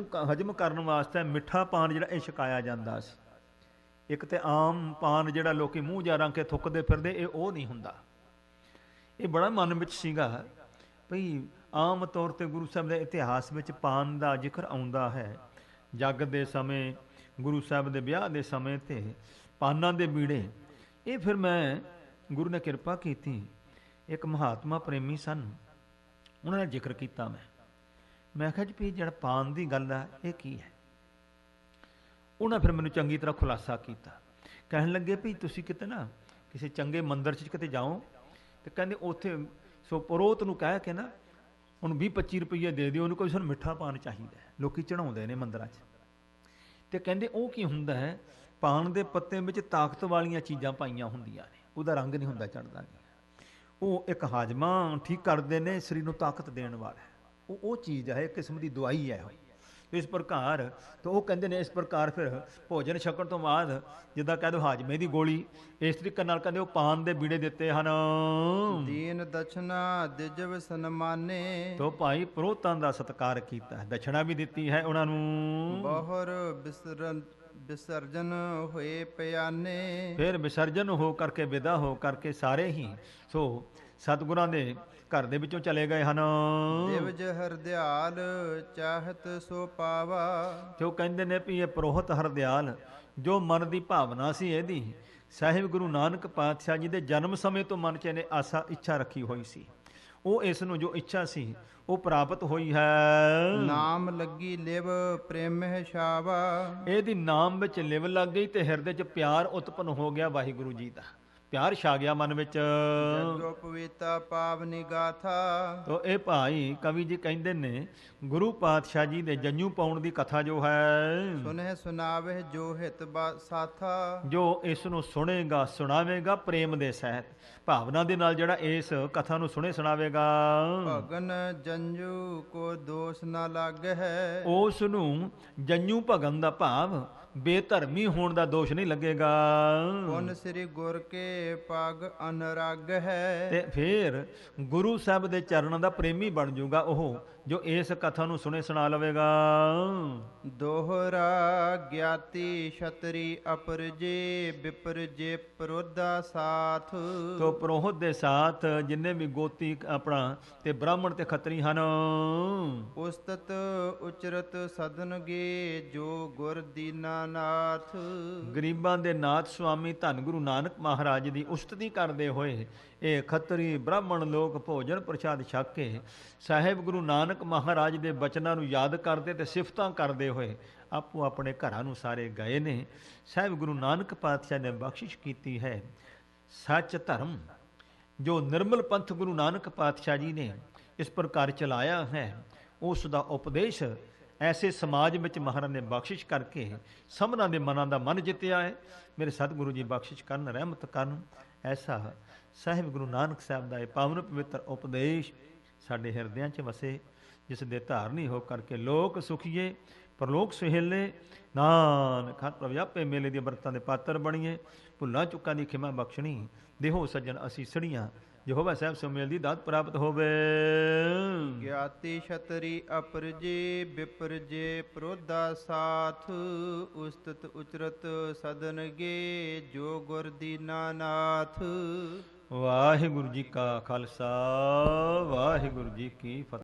S1: ਹਜਮ ਕਰਨ ਵਾਸਤੇ ਮਿੱਠਾ ਪਾਨ ਜਿਹੜਾ ਇਹ ਛਕਾਇਆ ਜਾਂਦਾ ਸੀ। ਇੱਕ ਤੇ ਆਮ ਪਾਨ ਜਿਹੜਾ ਲੋਕੀ ਮੂੰਹ ਜਾ ਰੰਗ ਕੇ ਥੁੱਕਦੇ ਫਿਰਦੇ, ਇਹ ਉਹ ਨਹੀਂ ਹੁੰਦਾ। ਇਹ ਬੜਾ ਮਨ ਵਿੱਚ ਸੀਗਾ ਭਈ ਆਮ ਤੌਰ ਤੇ ਗੁਰੂ ਸਾਹਿਬ ਦੇ ਇਤਿਹਾਸ ਵਿੱਚ ਪਾਨ ਦਾ ਜ਼ਿਕਰ ਆਉਂਦਾ ਹੈ। ਜੱਗ ਦੇ ਸਮੇਂ, ਗੁਰੂ ਸਾਹਿਬ ਦੇ ਵਿਆਹ ਦੇ ਸਮੇਂ ਤੇ ਪਾਨਾਂ ਦੇ ਬੀੜੇ। ਇਹ ਫਿਰ ਮੈਂ ਗੁਰੂ ਨੇ ਕਿਰਪਾ ਕੀਤੀ, ਇੱਕ ਮਹਾਤਮਾ ਪ੍ਰੇਮੀ ਸਨ, ਉਹਨਾਂ ਨੇ ਜ਼ਿਕਰ ਕੀਤਾ। ਮੈਂ ਕਿਹਾ ਜੀ ਵੀ ਜਿਹੜਾ ਪਾਨ ਦੀ ਗੱਲ ਹੈ ਇਹ ਕੀ ਹੈ? ਉਹਨਾਂ ਫਿਰ ਮੈਨੂੰ ਚੰਗੀ ਤਰ੍ਹਾਂ ਖੁਲਾਸਾ ਕੀਤਾ। ਕਹਿਣ ਲੱਗੇ ਵੀ ਤੁਸੀਂ ਕਿਤੇ ਨਾ ਕਿਸੇ ਚੰਗੇ ਮੰਦਿਰ 'ਚ ਕਿਤੇ ਜਾਓ, ਤੇ ਕਹਿੰਦੇ ਉੱਥੇ ਸੋ ਪ੍ਰੋਹਤ ਨੂੰ ਕਹਿ ਕੇ ਨਾ ਉਹਨੂੰ 20-25 ਰੁਪਈਏ ਦੇ ਦਿਓ, ਉਹਨੂੰ ਕੋਈ ਸਾਨੂੰ ਮਿੱਠਾ ਪਾਨ ਚਾਹੀਦਾ ਹੈ। ਲੋਕੀ ਚੜਾਉਂਦੇ ਨੇ ਮੰਦਿਰਾਂ 'ਚ, ਤੇ ਕਹਿੰਦੇ ਉਹ ਕੀ ਹੁੰਦਾ ਹੈ, ਪਾਨ ਦੇ ਪੱਤੇ ਵਿੱਚ ਤਾਕਤ ਵਾਲੀਆਂ ਚੀਜ਼ਾਂ ਪਾਈਆਂ ਹੁੰਦੀਆਂ ਨੇ, ਉਹਦਾ ਰੰਗ ਨਹੀਂ ਹੁੰਦਾ ਚੜ੍ਹਦਾ ਨਹੀਂ। ਉਹ ਇੱਕ ਹਾਜ਼ਮਾ ਠੀਕ ਕਰਦੇ ਨੇ, ਸਰੀਰ ਨੂੰ ਤਾਕਤ ਦੇਣ ਵਾਲਾ ਹੈ। ਉਹ ਚੀਜ਼ ਹੈ, ਇੱਕ ਕਿਸਮ ਦੀ ਦਵਾਈ ਹੈ ਉਹ। ਇਸ ਪ੍ਰਕਾਰ ਤਾਂ ਉਹ ਕਹਿੰਦੇ ਨੇ, ਇਸ ਪ੍ਰਕਾਰ ਫਿਰ ਭੋਜਨ ਛਕਣ ਤੋਂ ਬਾਅਦ ਜਿੱਦਾਂ ਕਹਿ ਦਿਓ ਹਾਜ਼ਮੇ ਦੀ ਗੋਲੀ, ਇਸ ਤਰੀਕੇ ਨਾਲ ਕਹਿੰਦੇ ਉਹ ਪਾਨ ਦੇ ਬੀੜੇ ਦਿੱਤੇ ਹਨ।
S2: ਦੀਨ ਦਛਨਾ ਦਿਜਵ ਸਨਮਾਨੇ,
S1: ਤੋ ਭਾਈ ਪ੍ਰੋਤਾਂ ਦਾ ਸਤਿਕਾਰ ਕੀਤਾ, ਦਛਣਾ ਵੀ ਦਿੱਤੀ ਹੈ ਉਹਨਾਂ ਨੂੰ।
S2: ਬਹੁਰ ਵਿਸਰਜਨ ਹੋਏ ਪਿਆਨੇ,
S1: ਫਿਰ ਵਿਸਰਜਨ ਹੋ ਕਰਕੇ, ਵਿਦਾ ਹੋ ਕਰਕੇ ਸਾਰੇ ਹੀ ਸੋ ਸਤਿਗੁਰਾਂ ਦੇ ਘਰ ਦੇ ਵਿੱਚੋਂ ਚਲੇ ਗਏ ਹਨ।
S2: ਦਿਵਜ ਹਰਦਿਆਲ ਚਾਹਤ ਸੋ ਪਾਵਾ,
S1: ਤੇ ਉਹ ਕਹਿੰਦੇ ਨੇ ਵੀ ਇਹ ਪ੍ਰੋਹਤ ਹਰਦਿਆਲ ਜੋ ਮਨ ਦੀ ਭਾਵਨਾ ਸੀ ਇਹਦੀ, ਸਾਹਿਬ ਗੁਰੂ ਨਾਨਕ ਪਾਤਸ਼ਾਹ ਜੀ ਦੇ ਜਨਮ ਸਮੇਂ ਤੋਂ ਮਨ 'ਚ ਇਹਨੇ ਆਸਾ ਇੱਛਾ ਰੱਖੀ ਹੋਈ ਸੀ, ਉਹ ਇਸ ਨੂੰ ਜੋ ਇੱਛਾ ਸੀ ਉਹ ਪ੍ਰਾਪਤ ਹੋਈ ਹੈ।
S2: ਨਾਮ ਲੱਗੀ ਲਿਵ ਪ੍ਰੇਮਹਿ ਛਾਵਾ,
S1: ਇਹਦੀ ਨਾਮ ਵਿੱਚ ਲਿਵ ਲੱਗ ਗਈ ਤੇ ਹਿਰਦੇ 'ਚ ਪਿਆਰ ਉਤਪੰਨ ਹੋ ਗਿਆ ਵਾਹਿਗੁਰੂ ਜੀ ਦਾ, ਪਿਆਰ ਛਾ ਗਿਆ ਮਨ ਵਿੱਚ।
S2: ਜਗੋ ਪਵਿੱਤਾ ਪਾਵਨੀ ਗਾਥਾ,
S1: ਤੋ ਇਹ ਭਾਈ ਕਵੀ ਜੀ ਕਹਿੰਦੇ ਨੇ ਗੁਰੂ ਪਾਤਸ਼ਾਹ ਜੀ ਦੇ ਜੰਝੂ ਪਾਉਣ ਦੀ ਕਥਾ ਜੋ ਹੈ,
S2: ਸੁਨਹਿ ਸੁਨਾਵੇ ਜੋ ਹਿਤ ਸਾਥਾ,
S1: ਜੋ ਇਸ ਨੂੰ ਸੁਣੇਗਾ ਸੁਣਾਵੇਗਾ ਪ੍ਰੇਮ ਦੇ ਸਹਿਤ, ਭਾਵਨਾ ਦੇ ਨਾਲ ਜਿਹੜਾ ਇਸ ਕਥਾ ਨੂੰ ਸੁਣੇ ਸੁਣਾਵੇਗਾ,
S2: ਭਗਨ ਜੰਝੂ ਕੋ ਦੋਸ਼ ਨਾ ਲਾਗੇ ਹੈ,
S1: ਉਸ ਨੂੰ ਜੰਝੂ ਭਗਨ ਦਾ ਭਾਵ ਬੇਧਰਮੀ ਹੋਣ ਦਾ ਦੋਸ਼ ਨਹੀਂ ਲੱਗੇਗਾ।
S2: ਪੁਨ ਸ੍ਰੀ ਗੁਰ ਕੇ ਪਗ ਅਨਰਗ ਹੈ,
S1: ਤੇ ਫਿਰ ਗੁਰੂ ਸਾਹਿਬ ਦੇ ਚਰਨਾਂ ਦਾ ਪ੍ਰੇਮੀ ਬਣ ਜਾਊਗਾ ਉਹ, ਜੋ ਇਸ ਕਥਾ ਨੂੰ ਸੁਣੇ ਸੁਣਾ ਲਵੇਗਾ।
S2: ਦੋਹਰਾ ਗਿਆਤੀ ਛਤਰੀ ਅਪਰਜੇ ਵਿਪਰਜੇ ਪ੍ਰੋਧਾ ਸਾਥ,
S1: ਤੋ ਪ੍ਰੋਹਤ ਦੇ ਸਾਥ ਜਿੰਨੇ ਵੀ ਗੋਤੀ ਆਪਣਾ ਤੇ ਬ੍ਰਾਹਮਣ ਤੇ ਖੱਤਰੀ ਹਨ,
S2: ਉਸਤਤ ਉਚਰਤ ਸਦਨਗੇ ਜੋ ਗੁਰ ਦੀਨਾ ਨਾਥ,
S1: ਗਰੀਬਾਂ ਦੇ ਨਾਥ ਸੁਆਮੀ ਧੰਨ ਗੁਰੂ ਨਾਨਕ ਮਹਾਰਾਜ ਦੀ ਉਸਤਤੀ ਕਰਦੇ ਹੋਏ ਇਹ ਖੱਤਰੀ ਬ੍ਰਾਹਮਣ ਲੋਕ ਭੋਜਨ ਪ੍ਰਸ਼ਾਦ ਛਕ ਕੇ ਸਾਹਿਬ ਗੁਰੂ ਨਾਨਕ ਮਹਾਰਾਜ ਦੇ ਬਚਨਾਂ ਨੂੰ ਯਾਦ ਕਰਦੇ ਤੇ ਸਿਫਤਾਂ ਕਰਦੇ ਹੋਏ ਆਪੋ ਆਪਣੇ ਘਰਾਂ ਨੂੰ ਸਾਰੇ ਗਏ ਨੇ। ਸਾਹਿਬ ਗੁਰੂ ਨਾਨਕ ਪਾਤਸ਼ਾਹ ਨੇ ਬਖਸ਼ਿਸ਼ ਕੀਤੀ ਹੈ ਸੱਚ ਧਰਮ, ਜੋ ਨਿਰਮਲ ਪੰਥ ਗੁਰੂ ਨਾਨਕ ਪਾਤਸ਼ਾਹ ਜੀ ਨੇ ਇਸ ਪ੍ਰਕਾਰ ਚਲਾਇਆ ਹੈ, ਉਸ ਦਾ ਉਪਦੇਸ਼ ਐਸੇ ਸਮਾਜ ਵਿੱਚ ਮਹਾਰਾਜ ਨੇ ਬਖਸ਼ਿਸ਼ ਕਰਕੇ ਸਭਨਾਂ ਦੇ ਮਨਾਂ ਦਾ ਮਨ ਜਿੱਤਿਆ ਹੈ। ਮੇਰੇ ਸਤਿਗੁਰੂ ਜੀ ਬਖਸ਼ਿਸ਼ ਕਰਨ, ਰਹਿਮਤ ਕਰਨ। ਐਸਾ ਸਾਹਿਬ ਗੁਰੂ ਨਾਨਕ ਸਾਹਿਬ ਦਾ ਇਹ ਪਾਵਨ ਪਵਿੱਤਰ ਉਪਦੇਸ਼ ਸਾਡੇ ਹਿਰਦਿਆਂ 'ਚ ਵਸੇ, ਜਿਸ ਦੇ ਧਾਰਨੀ ਹੋ ਕਰਕੇ ਲੋਕ ਸੁਖੀਏ ਪਰਲੋਕ ਸੁਹੇਲੇ, ਨਾਨਕ ਹੱਥ ਪ੍ਰਭ ਆਪੇ ਮੇਲੇ ਦੀ ਬਰਤਾਂ ਦੇ ਪਾਤਰ ਬਣੀਏ। ਭੁੱਲਾਂ ਚੁੱਕਾਂ ਦੀ ਖਿਮਾ ਬਖਸ਼ਣੀ, ਦੇਹੋ ਸੱਜਣ ਅਸੀਸੜੀਆਂ, ਯਹੋਵਾ ਸਾਹਿਬ ਸੁਮੇਲ ਦੀ ਦਾਤ ਪ੍ਰਾਪਤ ਹੋਵੇ।
S2: ਗਿਆਤੀ ਛਤਰੀ ਅਪਰਜੇ ਵਿਪਰਜੇ ਪ੍ਰੋਧਾ ਸਾਥ, ਉਸਤਤ ਉਚਰਤ ਸਦਨਗੇ ਜੋ ਗੁਰ ਦੀਨਾ ਨਾਥ।
S1: ਵਾਹਿਗੁਰੂ ਜੀ ਕਾ ਖਾਲਸਾ, ਵਾਹਿਗੁਰੂ ਜੀ ਕੀ ਫਤਿਹ।